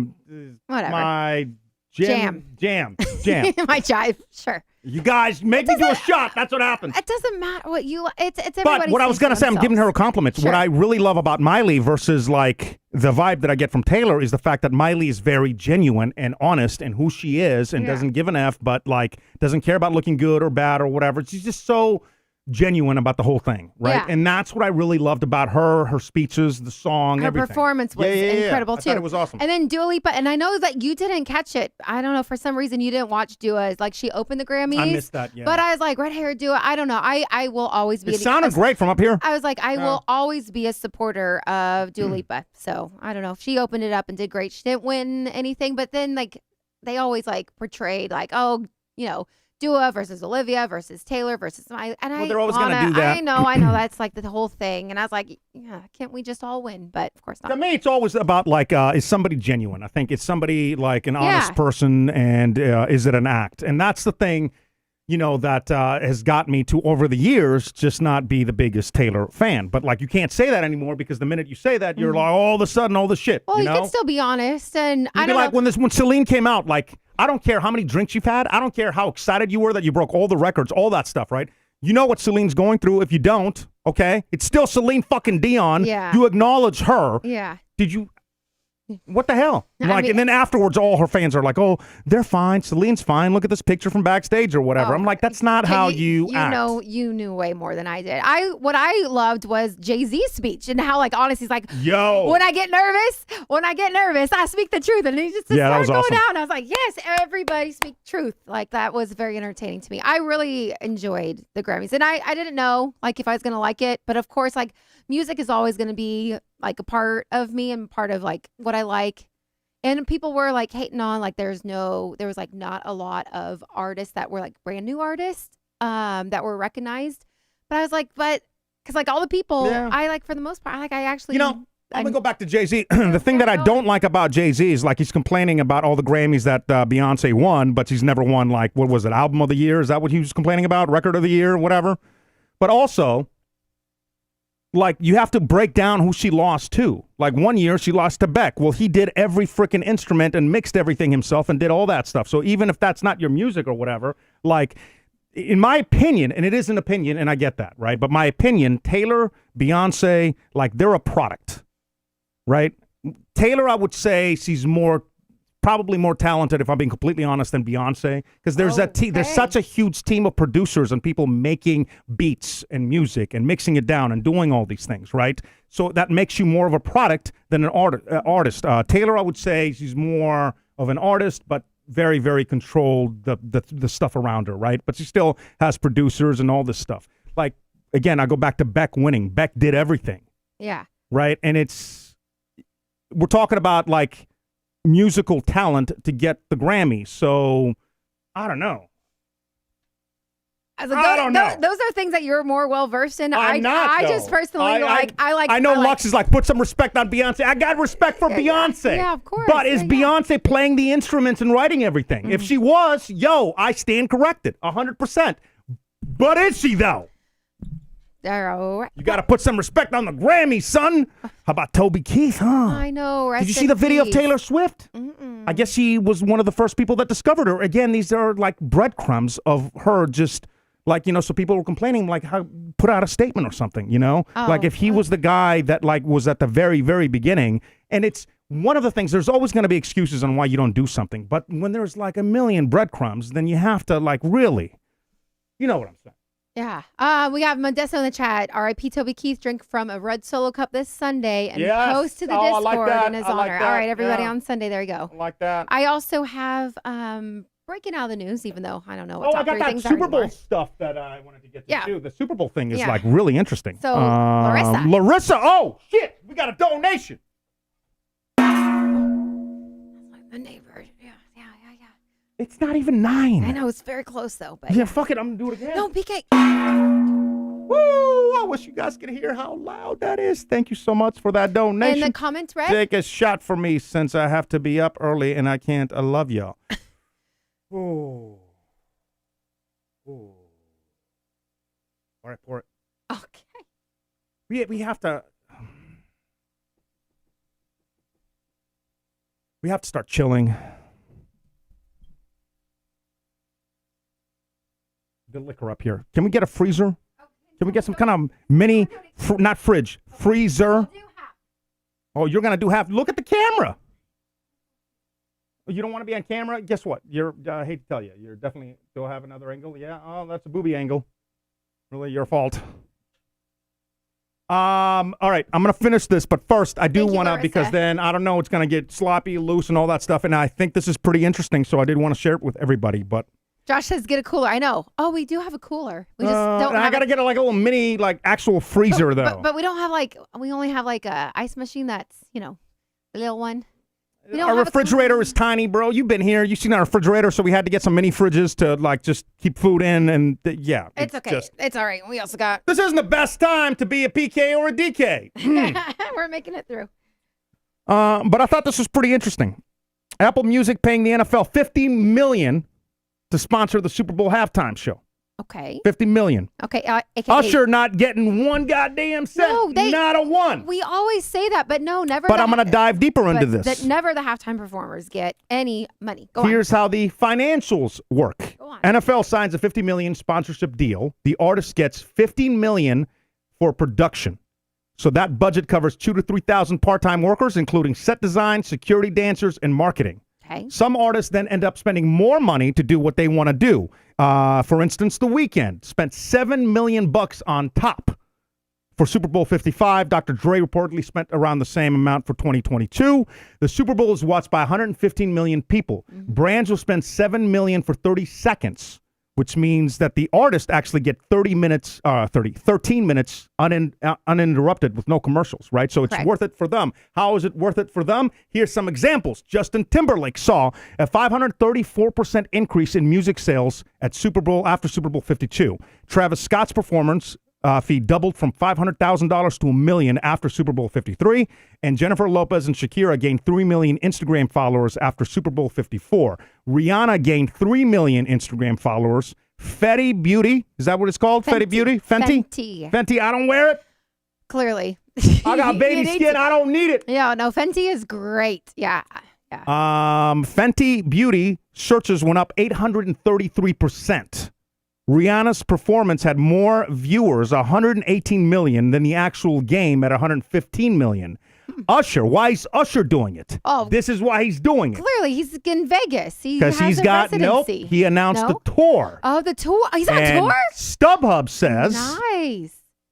Whatever. my jam. My jive, sure. You guys make me do a shot. That's what happens. It doesn't matter what you. It's everybody. But what I was going to say, I'm giving her a compliment. Sure. What I really love about Miley versus the vibe that I get from Taylor is the fact that Miley is very genuine and honest in who she is and doesn't give an F, but doesn't care about looking good or bad or whatever. She's just so genuine about the whole thing, right? Yeah. And that's what I really loved about her speeches, the song, her everything. performance was incredible I too. thought it was awesome. And then Dua Lipa, and I know that you didn't catch it. I don't know, for some reason you didn't watch Dua's. She opened the Grammys. I missed that, yeah. But I was like, red hair Dua. I don't know. I will always be. It sounded great from up here. I was like, I will always be a supporter of Dua Lipa. So I don't know. She opened it up and did great. She didn't win anything, but then they always portrayed Dua versus Olivia versus Taylor versus Miley. And they're always going to do that. I know that's the whole thing. And I was like, yeah, can't we just all win? But of course not. To me, it's always about is somebody genuine? I think it's somebody an honest person, and is it an act? And that's the thing, that has got me to over the years just not be the biggest Taylor fan. But you can't say that anymore because the minute you say that, you're all of a sudden all the shit. Well, you know? can still be honest, and You'd I be don't know. when Celine came out, I don't care how many drinks you've had. I don't care how excited you were that you broke all the records, all that stuff, right? You know what Celine's going through. If you don't, okay, it's still Celine fucking Dion. Yeah. You acknowledge her. Yeah. Did you? What the hell? I mean- and then afterwards, all her fans are like, "Oh, they're fine. Celine's fine. Look at this picture from backstage or whatever." I'm like, "That's not how you act." You knew way more than I did. What I loved was Jay-Z's speech and how honest he's like, Yo. when I get nervous, I speak the truth, and he just Yeah, that started was going awesome. down. I was like, yes, everybody speak truth. That was very entertaining to me. I really enjoyed the Grammys, and I didn't know if I was gonna like it, but of course, music is always gonna be a part of me and part of what I like. And people were hating on there was not a lot of artists that were brand new artists that were recognized. But I was because all the people I for the most part I actually I'm gonna go back to Jay-Z. The thing that I don't like about Jay-Z is he's complaining about all the Grammys that Beyonce won, but she's never won what was it, Album of the Year? Is that what he was complaining about? Record of the Year, whatever. But also, you have to break down who she lost to. 1 year she lost to Beck. Well, he did every freaking instrument and mixed everything himself and did all that stuff. So even if that's not your music or whatever, in my opinion, and it is an opinion, and I get that, right? But my opinion, Taylor, Beyonce, they're a product, right? Taylor, I would say she's probably more talented, if I'm being completely honest, than Beyonce, because there's there's such a huge team of producers and people making beats and music and mixing it down and doing all these things, right? So that makes you more of a product than an artist. Taylor, I would say she's more of an artist, but very, very controlled the stuff around her, right? But she still has producers and all this stuff. Again, I go back to Beck winning. Beck did everything. Yeah. Right? And we're talking about musical talent to get the Grammy. So I don't know. I don't know. Those are things that you're more well versed in. I'm not, I though. just personally like. I know Lux is like, put some respect on Beyonce. I got respect for Beyonce. Yeah, of course. But is Beyonce playing the instruments and writing everything? Mm-hmm. If she was, I stand corrected, 100%. But is she though? All right. You got to put some respect on the Grammys, son. How about Toby Keith, huh? I know. Did you see the video of Taylor Swift? Mm-mm. I guess she was one of the first people that discovered her. Again, these are like breadcrumbs of her just like, so people were complaining, like, how put out a statement or something, Like if he was the guy that like was at the very, very beginning. And it's one of the things, there's always going to be excuses on why you don't do something. But when there's like a million breadcrumbs, then you have to like really, you know what I'm saying? Yeah. We got Modesto in the chat. R.I.P. Toby Keith, drink from a red Solo cup this Sunday and post to the Discord in his honor. All right, everybody on Sunday. There you go. I like that. I also have breaking out of the news, even though I don't know what I got that Super Bowl stuff that I wanted to get to too. The Super Bowl thing is like really interesting. So Larissa. Oh shit, we got a donation. The neighbor. Yeah. It's not even 9. I know it's very close though, but yeah, fuck it, I'm gonna do it again. no, PK. Woo! I wish you guys could hear how loud that is. Thank you so much for that donation. And the comments read. Take a shot for me since I have to be up early and I can't. I love y'all. Oh. All right, pour it. Okay. We have to. We have to start chilling. The liquor up here. Can we get a freezer? Can we get some kind of mini, not fridge, freezer? Oh, you're going to do half. Look at the camera. You don't want to be on camera? Guess what? I hate to tell you, you're definitely still have another angle. Yeah, oh, that's a booby angle. Really your fault. All right, I'm going to finish this, but first I do want to, because then, I don't know, it's going to get sloppy, loose, and all that stuff, and I think this is pretty interesting, so I did want to share it with everybody, but. Josh says get a cooler. I know. Oh, we do have a cooler. We just don't have I got to get like a little mini, like actual freezer, though. But we don't have we only have like a ice machine that's, the little one. Our refrigerator is tiny, bro. You've been here. You've seen our refrigerator, so we had to get some mini fridges to like just keep food in, and yeah. It's okay. It's all right. We also got. This isn't the best time to be a PK or a DK. We're making it through. But I thought this was pretty interesting. Apple Music paying the NFL $50 million to sponsor the Super Bowl halftime show. Okay. $50 million. Okay. Usher not getting one goddamn cent. Not a one. We always say that, but no, never. But I'm going to dive deeper into this. That never the halftime performers get any money. Here's how the financials work. Go on. NFL signs a $50 million sponsorship deal. The artist gets $15 million for production. So that budget covers 2,000 to 3,000 part-time workers, including set design, security dancers, and marketing. Okay. Some artists then end up spending more money to do what they want to do. For instance, The Weeknd spent $7 million on top for Super Bowl 55. Dr. Dre reportedly spent around the same amount for 2022. The Super Bowl is watched by 115 million people. Mm-hmm. Brands will spend $7 million for 30 seconds, which means that the artists actually get 13 minutes uninterrupted with no commercials, right? So it's Correct. worth it for them. How is it worth it for them? Here's some examples. Justin Timberlake saw a 534% increase in music sales at after Super Bowl 52. Travis Scott's performance fee doubled from $500,000 to $1 million after Super Bowl 53. And Jennifer Lopez and Shakira gained 3 million Instagram followers after Super Bowl 54. Rihanna gained 3 million Instagram followers. Fenty Beauty, is that what it's called? Fenty Beauty? Fenty, I don't wear it. Clearly. I got baby skin, I don't need it. Yeah, no, Fenty is great. Yeah. Fenty Beauty searches went up 833%. Rihanna's performance had more viewers, 118 million, than the actual game at 115 million. Usher, why is Usher doing it? Oh, this is why he's doing it. Clearly, he's in Vegas. Because he's got residency. He announced the tour. Oh, the tour. He's on tour. StubHub says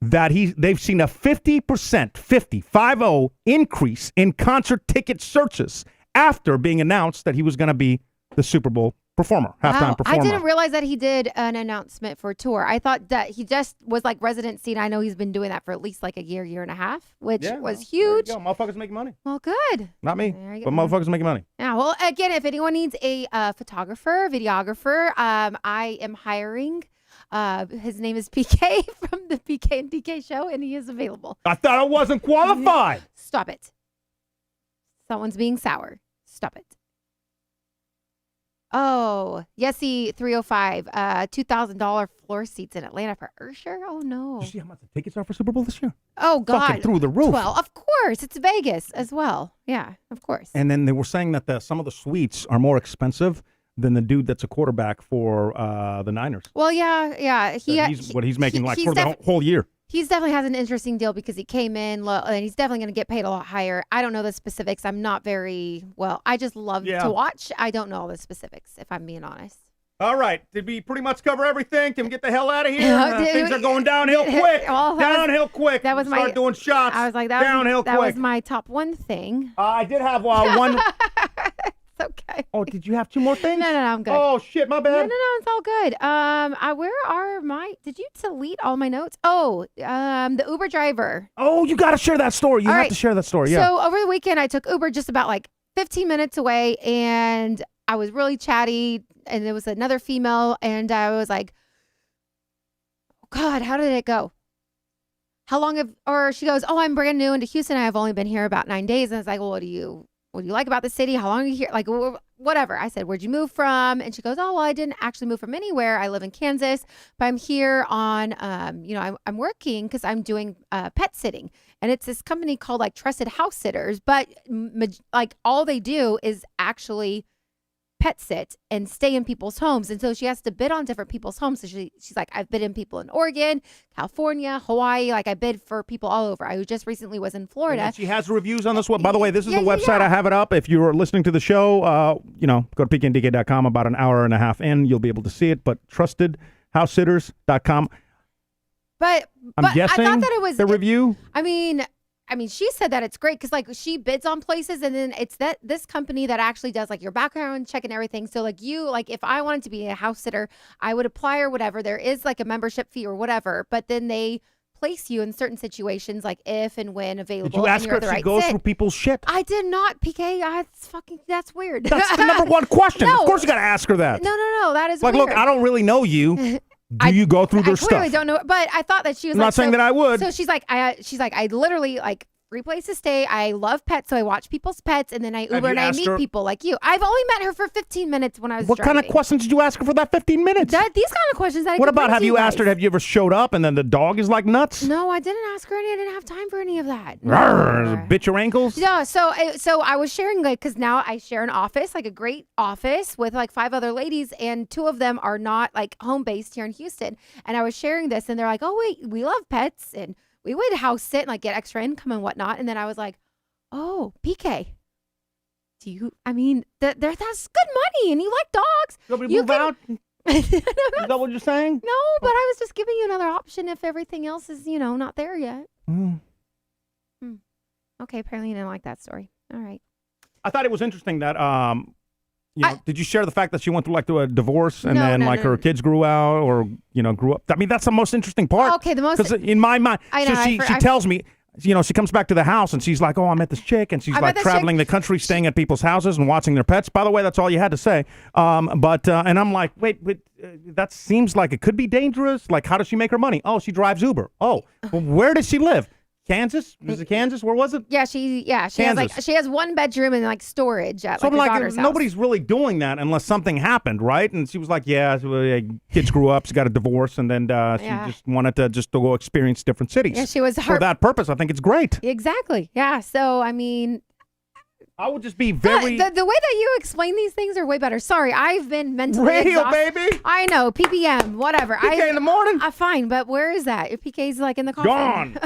that they've seen a 50% increase in concert ticket searches after being announced that he was going to be the Super Bowl performer, halftime Wow, performer. I didn't realize that he did an announcement for a tour. I thought that he just was like residency, and I know he's been doing that for at least like a year and a half, which was huge. There you go. Motherfuckers making money. Well, good. Not me, There you but go. motherfuckers making money. Yeah, well, again, if anyone needs a photographer, videographer, I am hiring. His name is PK from the PK and DK show, and he is available. I thought I wasn't qualified. Stop it. Someone's being sour. Stop it. Oh, Yesy 305, $2,000 floor seats in Atlanta for Ursher. Oh, no. Did you see how much the tickets are for Super Bowl this year? Oh, God. Fucking through the roof. Well, of course. It's Vegas as well. Yeah, of course. And then they were saying that some of the suites are more expensive than the dude that's a quarterback for the Niners. Well, yeah. He's making like he's for the whole year. He's definitely has an interesting deal because he came in low, and he's definitely going to get paid a lot higher. I don't know the specifics. I'm not very well. I just love to watch. I don't know all the specifics, if I'm being honest. All right. Did we pretty much cover everything? Can we get the hell out of here? Things are going downhill quick. Well, quick. That was Start doing shots. I was like, downhill that quick. was my top one thing. I did have one. It's okay. Oh, did you have two more things? No, I'm good. Oh shit, my bad. No, it's all good. Where are did you delete all my notes? Oh, the Uber driver. Oh, you got to share that story. You All have right. to share that story. Yeah. So over the weekend, I took Uber just about like 15 minutes away, and I was really chatty, and there was another female, and I was like, oh, God, how did it go? How long or she goes, oh, I'm brand new into Houston. I've only been here about 9 days. And I was like, well, what do you like about the city? How long are you here? Like, whatever. I said, where'd you move from? And she goes, oh, well, I didn't actually move from anywhere. I live in Kansas, but I'm here on, I'm working because I'm doing pet sitting. And it's this company called like Trusted House Sitters, but like all they do is actually pet sit and stay in people's homes. And so she has to bid on different people's homes. So she's like, I've bid in people in Oregon, California, Hawaii. Like I bid for people all over. I just recently was in Florida. And she has reviews on this one. By the way, this is the website. I have it up. If you're listening to the show, go to pkndk.com. About an hour and a half in, you'll be able to see it. But trustedhousesitters.com. But I'm guessing I thought that it was the review. I mean, she said that it's great because like she bids on places, and then it's this company that actually does like your background check and everything. So like if I wanted to be a house sitter, I would apply or whatever. There is like a membership fee or whatever, but then they place you in certain situations like if and when available. Did you ask her if she goes through people's shit? I did not, PK. That's weird. That's the number one question. No. Of course you got to ask her that. No. That is like, weird. look, I don't really know you. Do you go through their stuff? I clearly don't know, but I thought that she was I'm like, not saying that I would. So she's like, I literally like free place to stay. I love pets, so I watch people's pets, and then I Uber and I meet people like you. I've only met her for 15 minutes when I was What driving. kind of questions did you ask her for that 15 minutes? These kind of questions that I What could about, bring have to you asked guys. her, have you ever showed up and then the dog is like nuts? No, I didn't ask her any. I didn't have time for any of that. Rawr, bit your ankles? Yeah, so I was sharing, like, because now I share an office, like a great office with like 5 other ladies, and 2 of them are not like home based here in Houston. And I was sharing this, and they're like, oh, wait, we love pets, and we would house sit and like get extra income and whatnot. And then I was like, oh, PK, that's good money, and you like dogs. Nobody move out? Is that what you're saying? No, but I was just giving you another option if everything else is, not there yet. Okay, apparently you didn't like that story. All right. I thought it was interesting that, did you share the fact that she went through a divorce and her kids grew out or, grew up? I mean, that's the most interesting part. Okay, the most. Because in my mind, I know, she tells me, she comes back to the house and she's like, oh, I met this chick. And she's like traveling the country, staying at people's houses and watching their pets. By the way, that's all you had to say. And I'm like, wait, that seems like it could be dangerous. Like, how does she make her money? Oh, she drives Uber. Oh, well, where does she live? Kansas? Was it Kansas? Where was it? Yeah, she has 1 bedroom and like storage at so like her daughter's house. Nobody's really doing that unless something happened, right? And she was like, kids grew up, she got a divorce, and then she just wanted to go experience different cities. Yeah, she was for that purpose. I think it's great. Exactly. Yeah. So I mean, I would just be very... The way that you explain these things are way better. Sorry, I've been mentally Radio, exhausted. baby! I know, PPM, whatever. PK in the morning? Fine, but where is that? If PK's like in the car. Gone.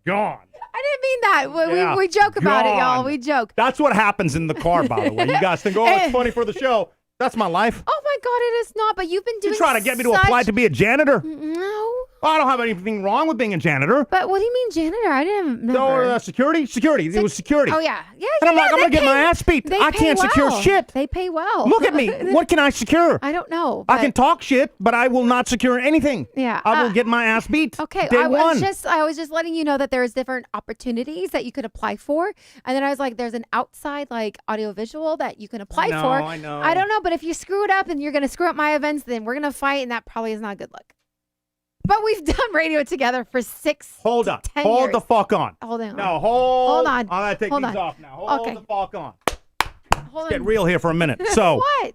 Gone. I didn't mean that. We joke about it, y'all. We joke. That's what happens in the car, by the way. You guys think, it's funny for the show. That's my life. Oh, my God, it is not. But you've been doing You trying to get me to apply to be a janitor? No. I don't have anything wrong with being a janitor. But what do you mean janitor? I didn't remember. No, security? It was security. Oh, yeah. Yeah, And I'm yeah, like, I'm they going to get my pay- ass beat. they I pay can't secure well. shit. They pay well. Look at me. What can I secure? I don't know. I can talk shit, but I will not secure anything. Yeah. I will get my ass beat. Okay, Day I one. was just letting you know that there's different opportunities that you could apply for. And then I was like, there's an outside like audiovisual that you can apply for. I know. I don't know, but if you screw it up and you're going to screw up my events, then we're going to fight, and that probably is not a good look. But we've done radio together for 6 Hold to on. 10 Hold years. the fuck on. Hold on. No, hold on. I gotta take Hold these on. off now. Hold Okay. the fuck on. Hold Get on. real here for a minute. So What?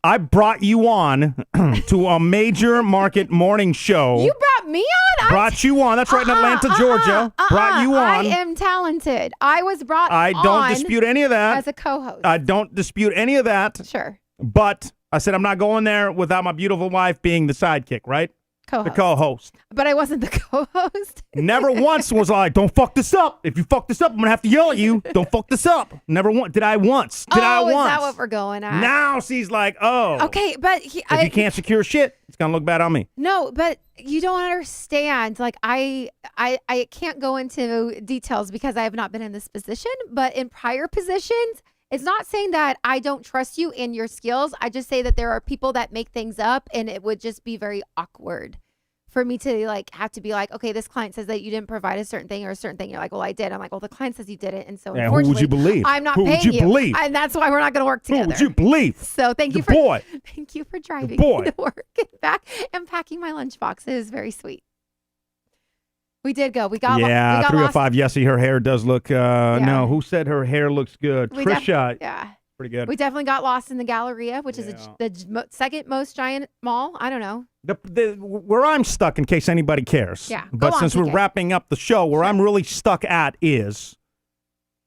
I brought you on to a major market morning show. You brought me on? Brought you on. That's right, in Atlanta, Georgia. Brought you on. I am talented. I was brought I don't on dispute any of that. as a co-host. I don't dispute any of that. Sure. But I said I'm not going there without my beautiful wife being the sidekick, right? Co-host. The co-host. But I wasn't the co-host. Never once was like, don't fuck this up. If you fuck this up, I'm going to have to yell at you. Don't fuck this up. Never once. Did I once? Did I once? Is that what we're going at? Now she's like, oh. Okay, but If you can't secure shit, it's going to look bad on me. No, but you don't understand. Like I can't go into details because I have not been in this position, but in prior positions, it's not saying that I don't trust you and your skills. I just say that there are people that make things up, and it would just be very awkward for me to like have to be like, okay, this client says that you didn't provide a certain thing or a certain thing. You're like, well, I did. I'm like, well, the client says you didn't, and so Yeah, who would unfortunately, you believe? I'm not Who paying would you believe? and that's why we're not going to work together. Who would you believe? So thank you The boy. thank you for driving boy. me to work and back and packing my lunchbox. It is very sweet. We did go. We got we got 305. Yessie, her hair does look. Yeah. No, who said her hair looks good? We Trisha. yeah. Pretty good. We definitely got lost in the Galleria, which is Yeah. the second most giant mall. I don't know. Where I'm stuck, in case anybody cares. Yeah, But go on, since we're TK. wrapping up the show, where I'm really stuck at is,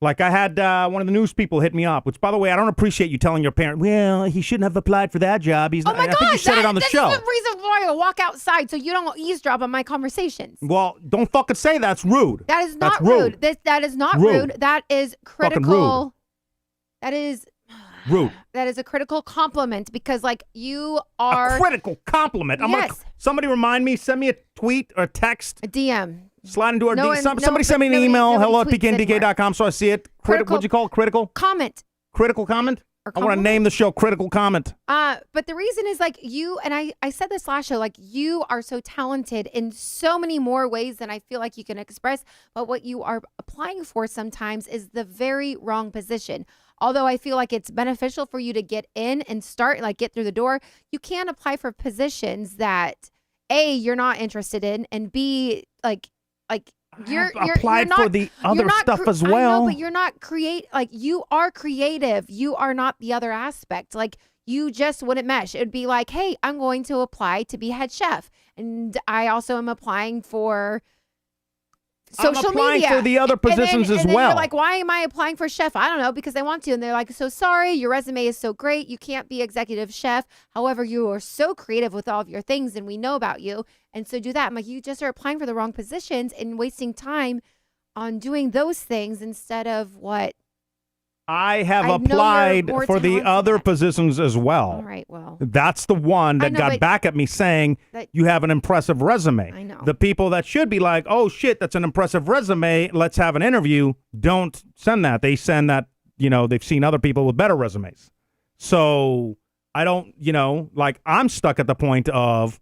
like I had one of the news people hit me up, which, by the way, I don't appreciate you telling your parent, well, he shouldn't have applied for that job. He's Oh not. my I God. think you said it on the show. This is the reason why I walk outside so you don't eavesdrop on my conversations. Well, don't fucking say that's rude. That is not That's rude. That is not Rude. rude. That is Fucking critical. That is Rude. That is a critical compliment because, like, you A are critical compliment. I'm gonna, Yes. somebody remind me, send me a tweet or a text. a DM. Slide into our No D. one- Somebody nobody- send me an nobody- email. nobody Hello at tweets pkndk.com so I see it. Critical- What'd you call it? Critical? Comment. Critical comment? Or I want to compliment? name the show Critical Comment. But the reason is like you, and I said this last show, like you are so talented in so many more ways than I feel like you can express. But what you are applying for sometimes is the very wrong position. Although I feel like it's beneficial for you to get in and start, like get through the door, you can apply for positions that A, you're not interested in, and B, like you're applied not, for the other you're not stuff as I know, well. but you're not you are creative. You are not the other aspect. Like you just wouldn't mesh. It'd be like, hey, I'm going to apply to be head chef. And I also am applying for social I'm applying media. for the other positions and as then well. You're like, why am I applying for chef? I don't know, because they want to. And they're like, so sorry, your resume is so great. You can't be executive chef. However, you are so creative with all of your things and we know about you. And so do that. I'm like, you just are applying for the wrong positions and wasting time on doing those things instead of what. I have I know you're applied more for the talented other at. positions as well. All right, well. That's the one I that know, got but back at me saying that- you have an impressive resume. I know. The people that should be like, oh shit, that's an impressive resume. Let's have an interview. Don't send that. They send that, they've seen other people with better resumes. So I don't, like I'm stuck at the point of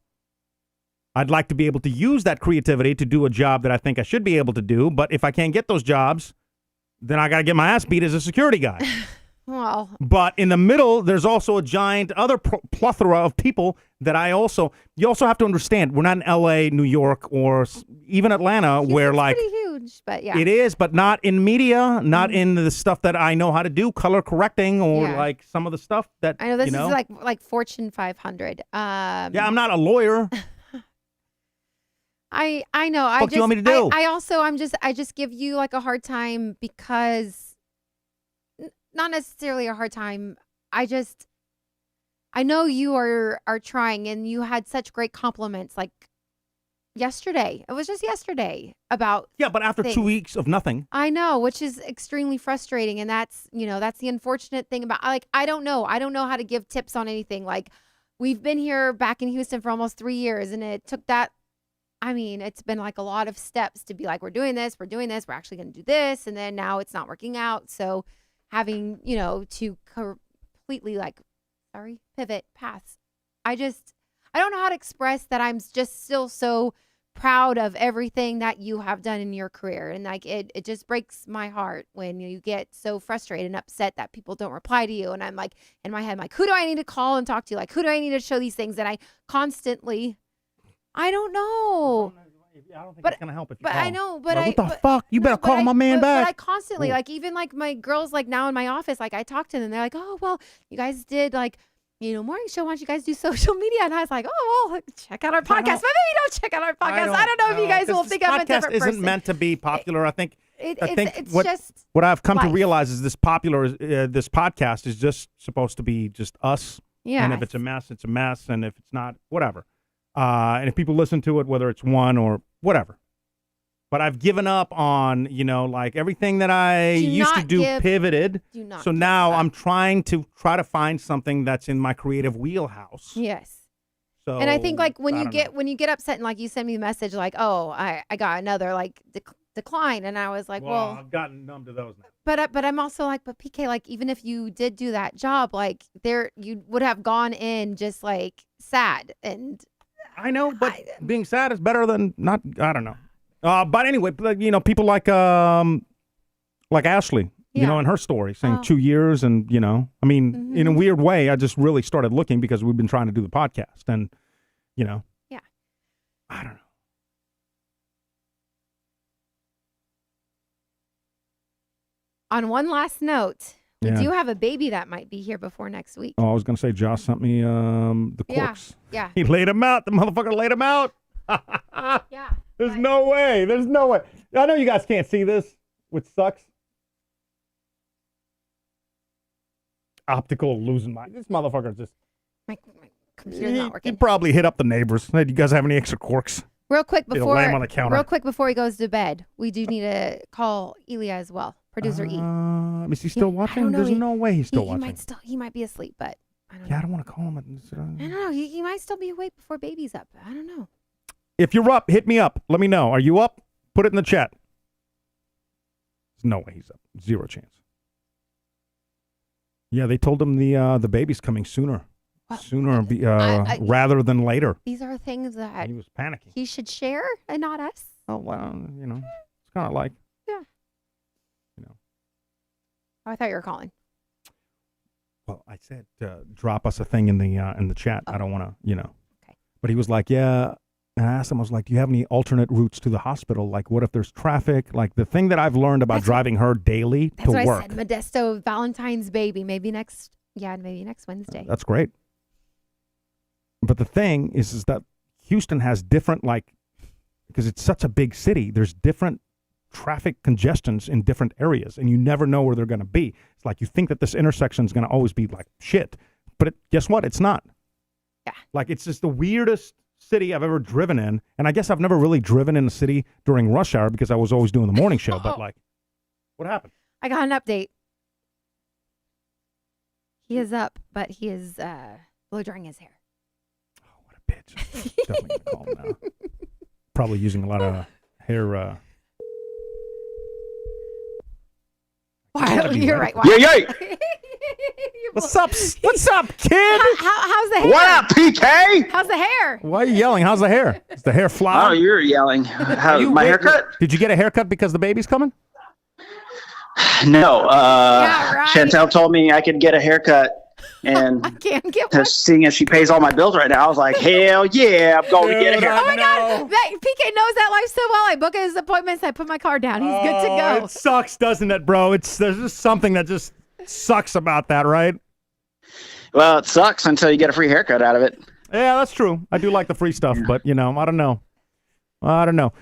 I'd like to be able to use that creativity to do a job that I think I should be able to do. But if I can't get those jobs, then I got to get my ass beat as a security guy. Well, But in the middle, there's also a giant other plethora of people that you also have to understand, we're not in LA, New York, or even Atlanta, where it's like pretty huge, but yeah. it is, but not in media, not in the stuff that I know how to do, color correcting, or Yeah. like some of the stuff that, I know this is like Fortune 500. yeah, I'm not a lawyer. I know. What do you want me to do? I just give you like a hard time because not necessarily a hard time. I know you are trying and you had such great compliments like yesterday. It was just yesterday about Yeah, but after 2 things. weeks of nothing. I know, which is extremely frustrating. And that's the unfortunate thing about I don't know how to give tips on anything. Like we've been here back in Houston for almost 3 years and it took that I mean, it's been like a lot of steps to be like, we're doing this, we're actually going to do this. And then now it's not working out. So having, to completely pivot paths. I don't know how to express that I'm just still so proud of everything that you have done in your career. And like, it just breaks my heart when you get so frustrated and upset that people don't reply to you. And I'm like, in my head, I'm like, who do I need to call and talk to? Like, who do I need to show these things? And I constantly, I don't know. I don't think it's gonna help if you But call I him. know, but Like, what the fuck? You better call my man back. But I constantly, like, even like my girls, like now in my office, like I talk to them, they're like, oh, well, you guys did like, morning show. Why don't you guys do social media? And I was like, oh, well, check out our podcast. But maybe don't check out our podcast. I don't know if you guys will think I'm a different person. Podcast isn't meant to be popular. I think it's what I've come to life. realize is this podcast is just supposed to be just us. Yeah. And if it's a mess, it's a mess. And if it's not, whatever. And if people listen to it, whether it's one or whatever. But I've given up on, like everything that I used to do pivoted. So now I'm trying to find something that's in my creative wheelhouse. Yes. So and I think like when you get upset and like you send me a message like, oh, I got another like decline, and I was like, well, I've gotten numb to those now. But I'm also like, but PK, like even if you did do that job, like you would have gone in just like sad. And I know, but being sad is better than not. I don't know. But anyway, people like Ashley, in her story, saying 2 years, and I mean, in a weird way, I just really started looking because we've been trying to do the podcast, and yeah, I don't know. On one last note, we Yeah. do have a baby that might be here before next week. Oh, I was gonna say Josh sent me the corks. Yeah. He laid him out. The motherfucker laid him out. Yeah. There's no way. There's no way. I know you guys can't see this, which sucks. Optical losing my. This motherfucker just. My computer's not He working. probably hit up the neighbors. Hey, do you guys have any extra corks? Real quick It'll lay him on the counter. before he goes to bed, we do need to call Elia as well. Producer E. Is he still watching? don't know. There's no way he's still watching. He might be asleep, but I don't know. Yeah, I don't want to call him. I don't know. He might still be awake before baby's up. I don't know. If you're up, hit me up. Let me know. Are you up? Put it in the chat. There's no way he's up. Zero chance. Yeah, they told him the baby's coming sooner. Well, rather than later. These are things that He was panicking. he should share and not us. Oh, well, it's kind of like. Yeah. Oh, I thought you were calling. Well, I said drop us a thing in the chat. Oh. I don't want to, Okay. But he was like, yeah. And I asked him, I was like, do you have any alternate routes to the hospital? Like, what if there's traffic? Like, the thing that I've learned about driving her daily That's to what work. I said. Modesto Valentine's baby. Maybe next Wednesday. That's great. But the thing is that Houston has different, because it's such a big city, there's different traffic congestions in different areas, and you never know where they're going to be. It's like you think that this intersection is going to always be like shit, but guess what? It's not. Yeah. Like, it's just the weirdest city I've ever driven in, and I guess I've never really driven in a city during rush hour because I was always doing the morning show, but what happened? I got an update. He is up, but he is blow drying his hair. Oh, what a bitch. Definitely going to call him now. Probably using a lot of hair... You're right. Yay! What's up, kid? How's the hair? What up, PK? How's the hair? Why are you yelling? How's the hair? Is the hair Oh, fly? you're yelling. How's my haircut? Did you get a haircut because the baby's coming? No. Yeah, right. Chantel told me I could get a haircut. And I can't get one. seeing as she pays all my bills right now, I was like, hell yeah, I'm going to get a haircut. Oh my God, PK knows that life so well. I book his appointments. I put my card down. He's good to go. It sucks, doesn't it, bro? There's just something that just sucks about that, right? Well, it sucks until you get a free haircut out of it. Yeah, that's true. I do like the free stuff, but I don't know.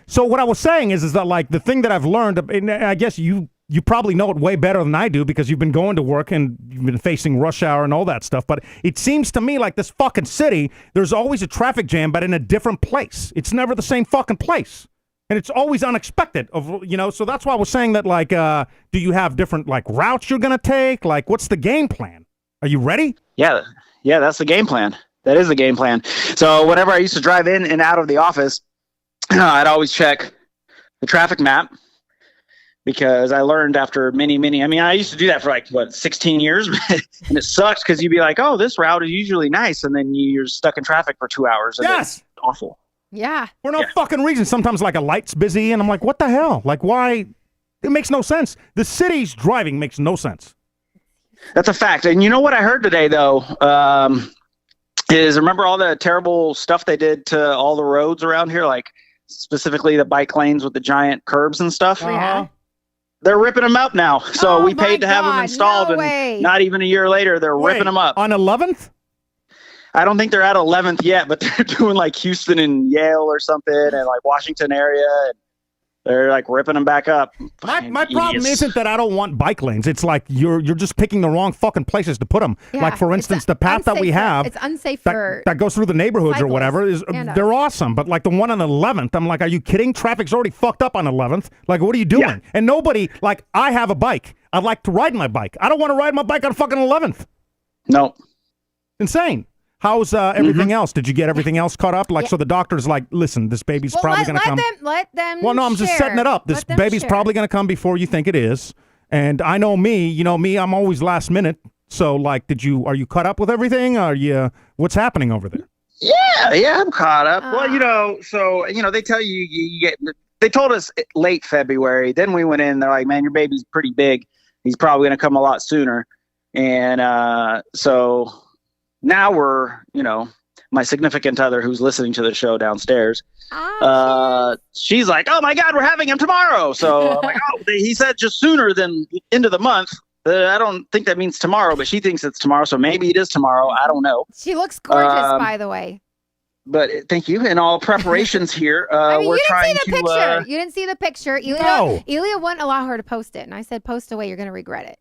So what I was saying is that the thing that I've learned, and I guess you probably know it way better than I do because you've been going to work and you've been facing rush hour and all that stuff. But it seems to me like this fucking city, there's always a traffic jam, but in a different place. It's never the same fucking place. And it's always unexpected, so that's why I was saying that, do you have different, routes you're going to take? What's the game plan? Are you ready? Yeah, that's the game plan. That is the game plan. So whenever I used to drive in and out of the office, I'd always check the traffic map because I learned after many, I mean, I used to do that for 16 years, and it sucks because you'd be like, oh, this route is usually nice, and then you're stuck in traffic for 2 hours. And Yes. It's awful. Yeah. For no fucking reason. Sometimes like a light's busy, and I'm like, what the hell? Like, why? It makes no sense. The city's driving makes no sense. That's a fact. And you know what I heard today, though, is remember all the terrible stuff they did to all the roads around here, like specifically the bike lanes with the giant curbs and stuff? Yeah. They're ripping them up now. So we paid to have them installed, no and not even a year later, they're ripping them up. On 11th? I don't think they're at 11th yet, but they're doing like Houston and Yale or something, and like Washington area, and they're like ripping them back up. My problem isn't that I don't want bike lanes. It's like you're just picking the wrong fucking places to put them. Yeah, like for instance, the path that we have, it's unsafe for that goes through the neighborhoods or cyclists whatever is and us. they're awesome. But like the one on 11th, I'm like, are you kidding? Traffic's already fucked up on 11th. Like, what are you doing? Yeah. And nobody like I have a bike. I'd like to ride my bike. I don't want to ride my bike on fucking 11th. No. Insane. How's everything else? Did you get everything else caught up? Like, so the doctor's like, listen, this baby's probably going to come. Let them. Well, no, I'm just setting it up. This baby's probably going to come before you think it is. And I know me, you know me, I'm always last minute. So, like, are you caught up with everything? What's happening over there? Yeah, I'm caught up. Well, they tell they told us late February. Then we went in, they're like, man, your baby's pretty big. He's probably going to come a lot sooner. And so now we're, my significant other who's listening to the show downstairs, she's like, oh my God, we're having him tomorrow. So I'm like, oh, he said just sooner than end of the month. I don't think that means tomorrow, but she thinks it's tomorrow. So maybe it is tomorrow. I don't know. She looks gorgeous, by the way. But thank you. And all preparations here. We're trying to. You didn't see the picture. Elia wouldn't allow her to post it. And I said, post away. You're going to regret it.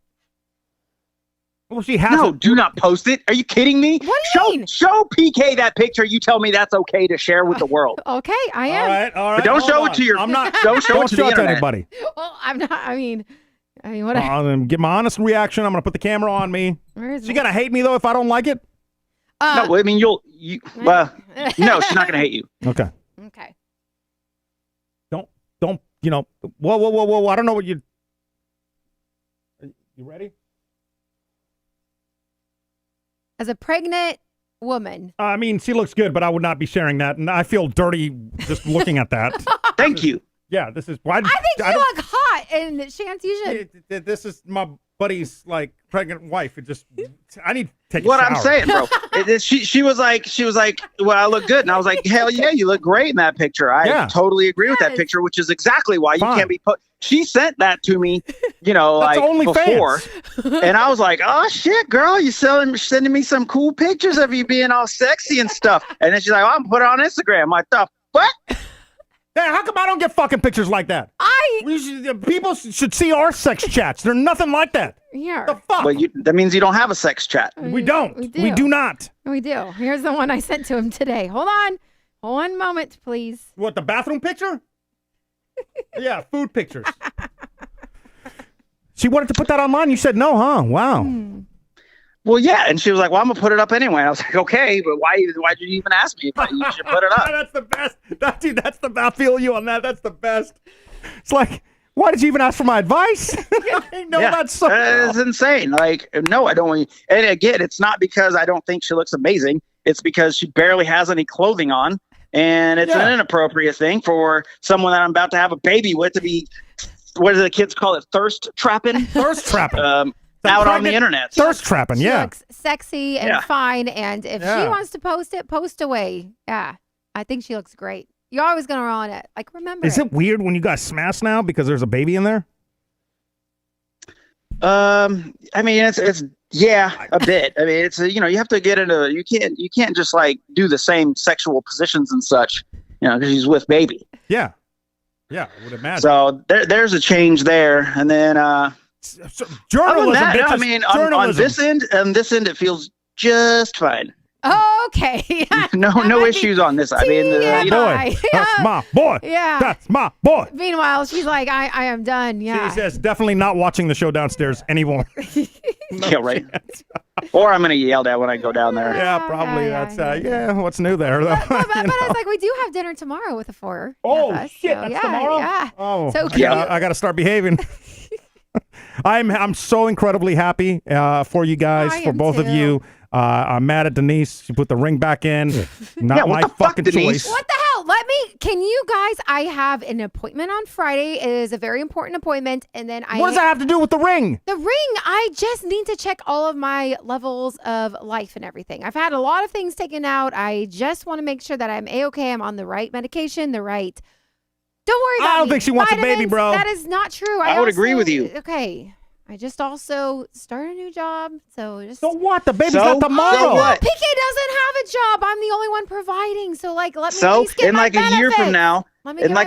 Well, she has. No, do not post it. Are you kidding me? What do you mean? Show PK that picture. You tell me that's okay to share with the world. Okay, I am. All right. But don't show it to your. I'm not. Don't show it to the internet. Anybody. Well, I'm not. I mean, what? I'm gonna give my honest reaction. I'm gonna put the camera on me. She gonna hate me though if I don't like it. No, I mean well, no, she's not gonna hate you. Okay. Okay. Don't. Whoa! I don't know what you. You ready? As a pregnant woman. I mean, she looks good, but I would not be sharing that, and I feel dirty just looking at that. Thank you. Yeah, this is. Why? I think you look hot, and Chance, you should. This is my buddy's pregnant wife. I need to take a what shower. I'm saying, bro. She was like, well, I look good, and I was like, hell yeah, you look great in that picture. I totally agree with that picture, which is exactly why you can't be put. She sent that to me, like before, and I was like, oh shit, girl, you sending me some cool pictures of you being all sexy and stuff, and then she's like, I'm put it on Instagram. I'm like, the what? Hey, how come I don't get fucking pictures like that? People should see our sex chats. They're nothing like that. Yeah. The fuck? Well, that means you don't have a sex chat. We don't. We do not. We do. Here's the one I sent to him today. Hold on. One moment, please. What, the bathroom picture? Yeah, food pictures. She wanted to put that online. You said no, huh? Wow. Well, yeah, and she was like, well, I'm going to put it up anyway. And I was like, okay, but why did you even ask me? You should put it up. That's the best. That's the best. I feel you on that. That's the best. It's like, why did you even ask for my advice? That's so it's insane. Like, no, I don't want you. And again, it's not because I don't think she looks amazing. It's because she barely has any clothing on. And it's an inappropriate thing for someone that I'm about to have a baby with to be, what do the kids call it? Thirst trapping? Thirst trapping. Out on the internet. Thirst trapping, She looks sexy and fine, and if she wants to post it, post away. Yeah, I think she looks great. You're always going to roll on it. Like, remember. Is it weird when you guys smash now because there's a baby in there? I mean, it's a bit. I mean, it's you have to get into. You can't just like do the same sexual positions and such. Because he's with baby. Yeah, I would imagine. So there's a change there, and then. Journalism. On this end, it feels just fine. Okay. No issues on this. I mean, you know, Boy, that's my boy. Yeah. That's my boy. Meanwhile, she's like, I am done. Yeah. She says, definitely not watching the show downstairs anymore. yeah, right. Or I'm gonna get yelled at when I go down there. Yeah, probably. What's new there, though? But I was like, we do have dinner tomorrow with the 4. Oh, of us, shit, so, that's yeah, tomorrow? Yeah. Oh, So yeah, I got to start behaving. I'm so incredibly happy for you guys, I for am both of too. you. I'm mad at Denise. She put the ring back in. Not Yeah, what my the fuck, fucking Denise? choice. What the hell? Can you guys, I have an appointment on Friday. It is a very important appointment. And then What does that have to do with the ring? The ring, I just need to check all of my levels of life and everything. I've had a lot of things taken out. I just want to make sure that I'm A-okay. I'm on the right medication, Don't worry about I don't me. think she wants a baby, Vitamins, bro. That is not true. I would agree with you. Okay. I just also started a new job. So what? The baby's So? not tomorrow. So what? PK doesn't have a job. I'm the only one providing. So let me at So least get in my like a year from benefits. now, Let me get my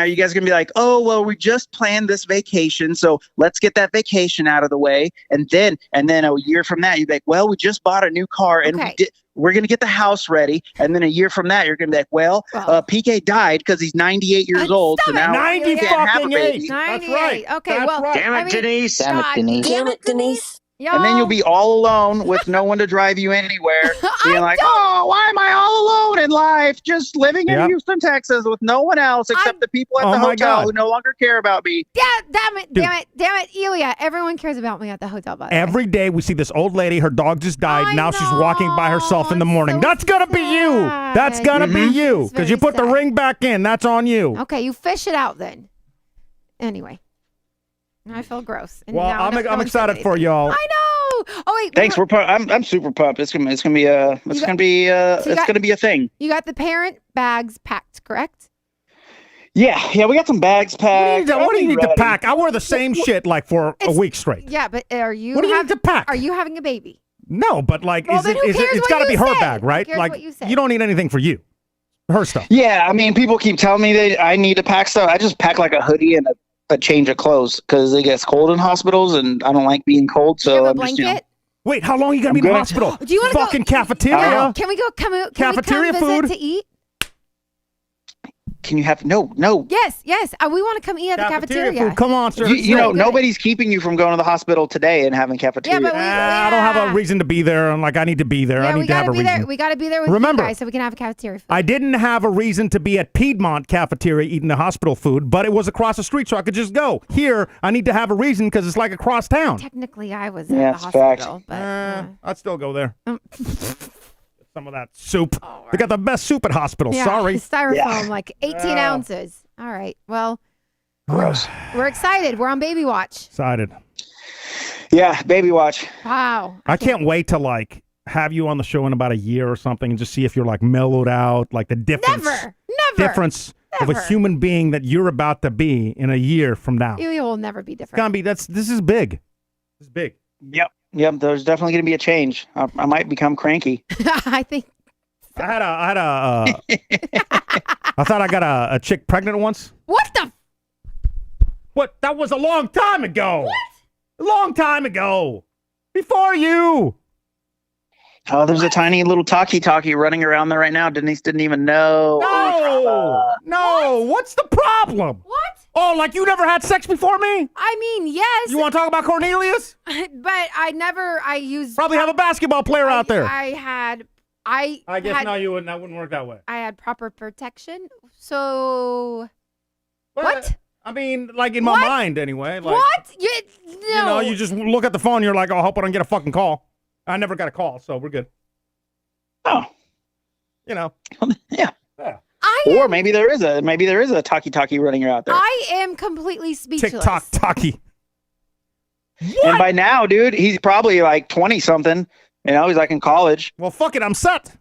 you guys are gonna be like, oh well, we just planned this vacation, so let's get that vacation out of the way, and then a year from that, you're like, well, we just bought a new car, and Okay. we're gonna get the house ready, and then a year from that, you're gonna be like, well, PK died because he's 98 years old, so now 90 we can't have a fucking baby. 8. That's 98. right. Okay, That's well, right. Damn it, I mean, Denise. Damn it, God Denise. damn it, Denise. And then you'll be all alone with no one to drive you anywhere. Being like, oh, why am I all alone in life? Just living in Yep. Houston, Texas with no one else except the people at Oh the my hotel God. who no longer care about me. Yeah, damn it, Elia. Everyone cares about me at the hotel, by the way. Every day we see this old lady, her dog just died. I Now she's walking by herself in the know, morning. it's so That's going to be you. sad. That's going to be you. It's Because you very put the sad. ring back in. That's on you. Okay, you fish it out then. Anyway. I feel gross. And Well, now I'm no one said excited for anything. y'all. I know. Oh wait. Thanks. I'm super pumped. It's gonna be a thing. You got the parent bags packed, correct? Yeah. We got some bags packed. What do you need to Ready. pack? I wear the same shit like for a It's- week straight. Yeah, but are you? What do you need to pack? Are you having a baby? No, but like, Well, then who cares it's what got to you be her say? bag, right? Who cares Like, what you say? you don't need anything for you. Her stuff. Yeah, I mean, people keep telling me that I need to pack stuff. I just pack like a hoodie and a change of clothes because it gets cold in hospitals, and I don't like being cold. Do you So have a I'm just, blanket? Wait, how long are you going to be in the good. hospital? Do you want to Fucking go? cafeteria? Yeah, can we go? Can Cafeteria we come visit food? to eat? Can you have no? Yes. We want to come eat at the cafeteria. food. Come on, sir. You know, good. nobody's keeping you from going to the hospital today and having cafeteria. but I don't have a reason to be there. I'm like, I need to be there. Yeah, I we need to have gotta a be reason. there. We gotta be there with Remember, you guys so we can have a cafeteria food. I didn't have a reason to be at Piedmont cafeteria eating the hospital food, but it was across the street, so I could just go. Here, I need to have a reason because it's like across town. Technically, I was Yeah, at it's the facts. hospital, but I'd still go there. Some of that soup. They got the best soup at hospital. yeah, Sorry. styrofoam, like 18 ounces. All right. Well, Gross. we're excited. We're on baby watch. Excited. Yeah, baby watch. Wow. I can't wait to like have you on the show in about a year or something and just see if you're like mellowed out, like the difference. Never. Difference of a Never. human being that you're about to be in a year from now. Elia will never be It's different. gonna be this is big. This is big. Yep. There's definitely going to be a change. I might become cranky. I think. I had a I thought I got a chick pregnant once. What the? What? That was a long time ago. What? A long time ago. Before you. Oh, there's a tiny little talkie running around there right now. Denise didn't even know. No. What's the problem? What? Oh, like you never had sex before me? I mean, yes. You want to talk about Cornelius? But I used. Probably have a basketball player out there. I had. I guess had, no, you wouldn't. That wouldn't work that way. I had proper protection. So. What? I mean, like in my What? mind, anyway. Like, What? No. You know, you just look at the phone. You're like, oh, I hope I don't get a fucking call. I never got a call, so we're good. Oh. You know. Yeah. Yeah. Or maybe there is a talkie running out there. I am completely speechless. TikTok talkie. And by now, dude, he's probably like 20 something. You know, he's like in college. Well, fuck it. I'm set.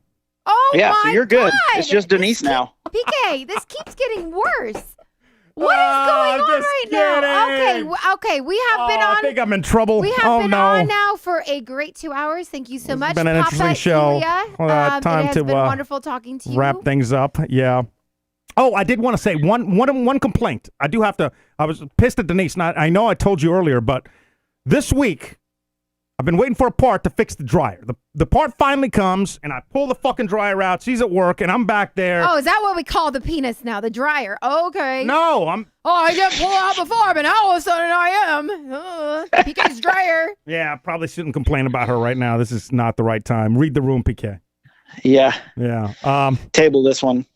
Oh Yeah, my so you're good. God. It's just Denise now. PK, this keeps getting worse. What is going on just right now? kidding. Okay, we have been I on. think I'm in trouble. We have oh, been no. on now for a great 2 hours. Thank you so It's much. been an Papa interesting show. Elia. Time it has to, been wonderful talking to you. Wrap things up. Yeah. Oh, I did want to say one complaint. I do have to. I was pissed at Denise. I know I told you earlier, but this week I've been waiting for a part to fix the dryer. The part finally comes, and I pull the fucking dryer out. She's at work, and I'm back there. Oh, is that what we call the penis now? The dryer. Okay. No, I didn't pull out before, but now all of a sudden I am. PK's dryer. Yeah, I probably shouldn't complain about her right now. This is not the right time. Read the room, PK. Yeah. Yeah. Table this one.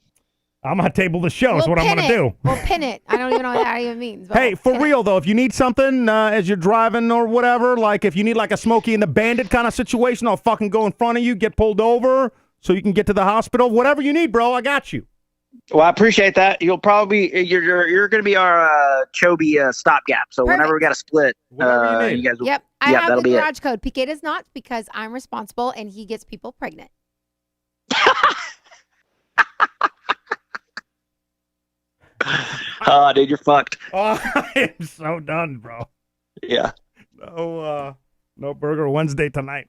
I'm going to table the show is what I'm going to do. We'll pin it. I don't even know what that even means. But Hey, for real, though, if you need something as you're driving or whatever, like if you need like a Smokey and the Bandit kind of situation, I'll fucking go in front of you, get pulled over so you can get to the hospital. Whatever you need, bro, I got you. Well, I appreciate that. You'll probably you're going to be our Chobe stopgap. So Perfect. whenever we got to split, Whatever you need. you guys will. Yep. I have that'll the be garage code. PK does not because I'm responsible and he gets people pregnant. Oh, dude, you're fucked. Oh, I am so done, bro. Yeah. No burger Wednesday tonight.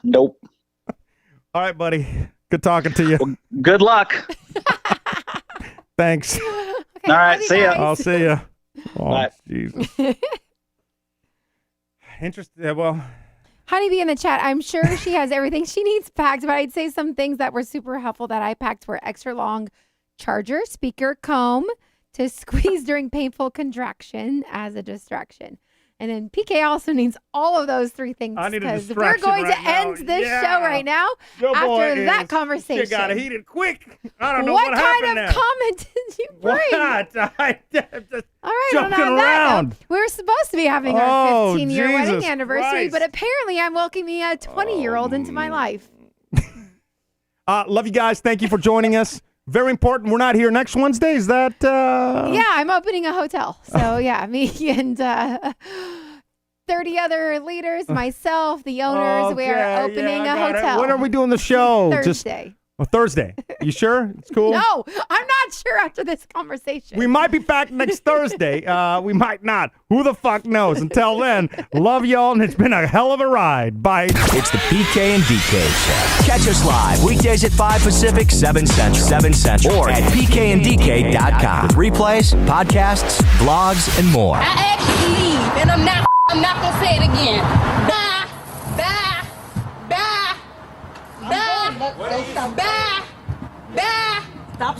Nope. All right, buddy. Good talking to you. Well, good luck. Thanks. Okay, All right, love you see ya. guys. I'll see you. Oh, Bye. Jesus. Interesting. Well, Honeybee in the chat, I'm sure she has everything she needs packed, but I'd say some things that were super helpful that I packed were extra long charger, speaker, comb to squeeze during painful contraction as a distraction. And then PK also needs all of those three things I need a because we're distraction going right to now. end this Yeah. show right now your boy after that is- conversation. Shit got heated quick. I don't know what what kind happened of there. comment did you bring? What? I'm just All right, joking well, on that around. note, we were supposed to be having our Oh, 15-year wedding Jesus anniversary, Christ. but apparently I'm welcoming a 20-year-old into my life. Love you guys. Thank you for joining us. Very important. We're not here next Wednesday. Is that? Yeah, I'm opening a hotel. So, yeah, me and 30 other leaders, myself, the owners, we are Okay, opening yeah, I a got it. hotel. When are we doing the show? Thursday. Thursday. You sure? It's cool? No, I'm not sure after this conversation. We might be back next Thursday. We might not. Who the fuck knows? Until then, love y'all, and it's been a hell of a ride. Bye. It's the PK and DK Show. Catch us live weekdays at 5 Pacific, 7 Central, or at pkanddk.com with replays, podcasts, vlogs, and more. I actually leave, and I'm not gonna say it again. Bye, bye, bye, bye, bye, bye. Stop.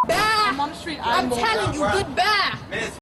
Bye. I'm on the street. I'm telling you, goodbye.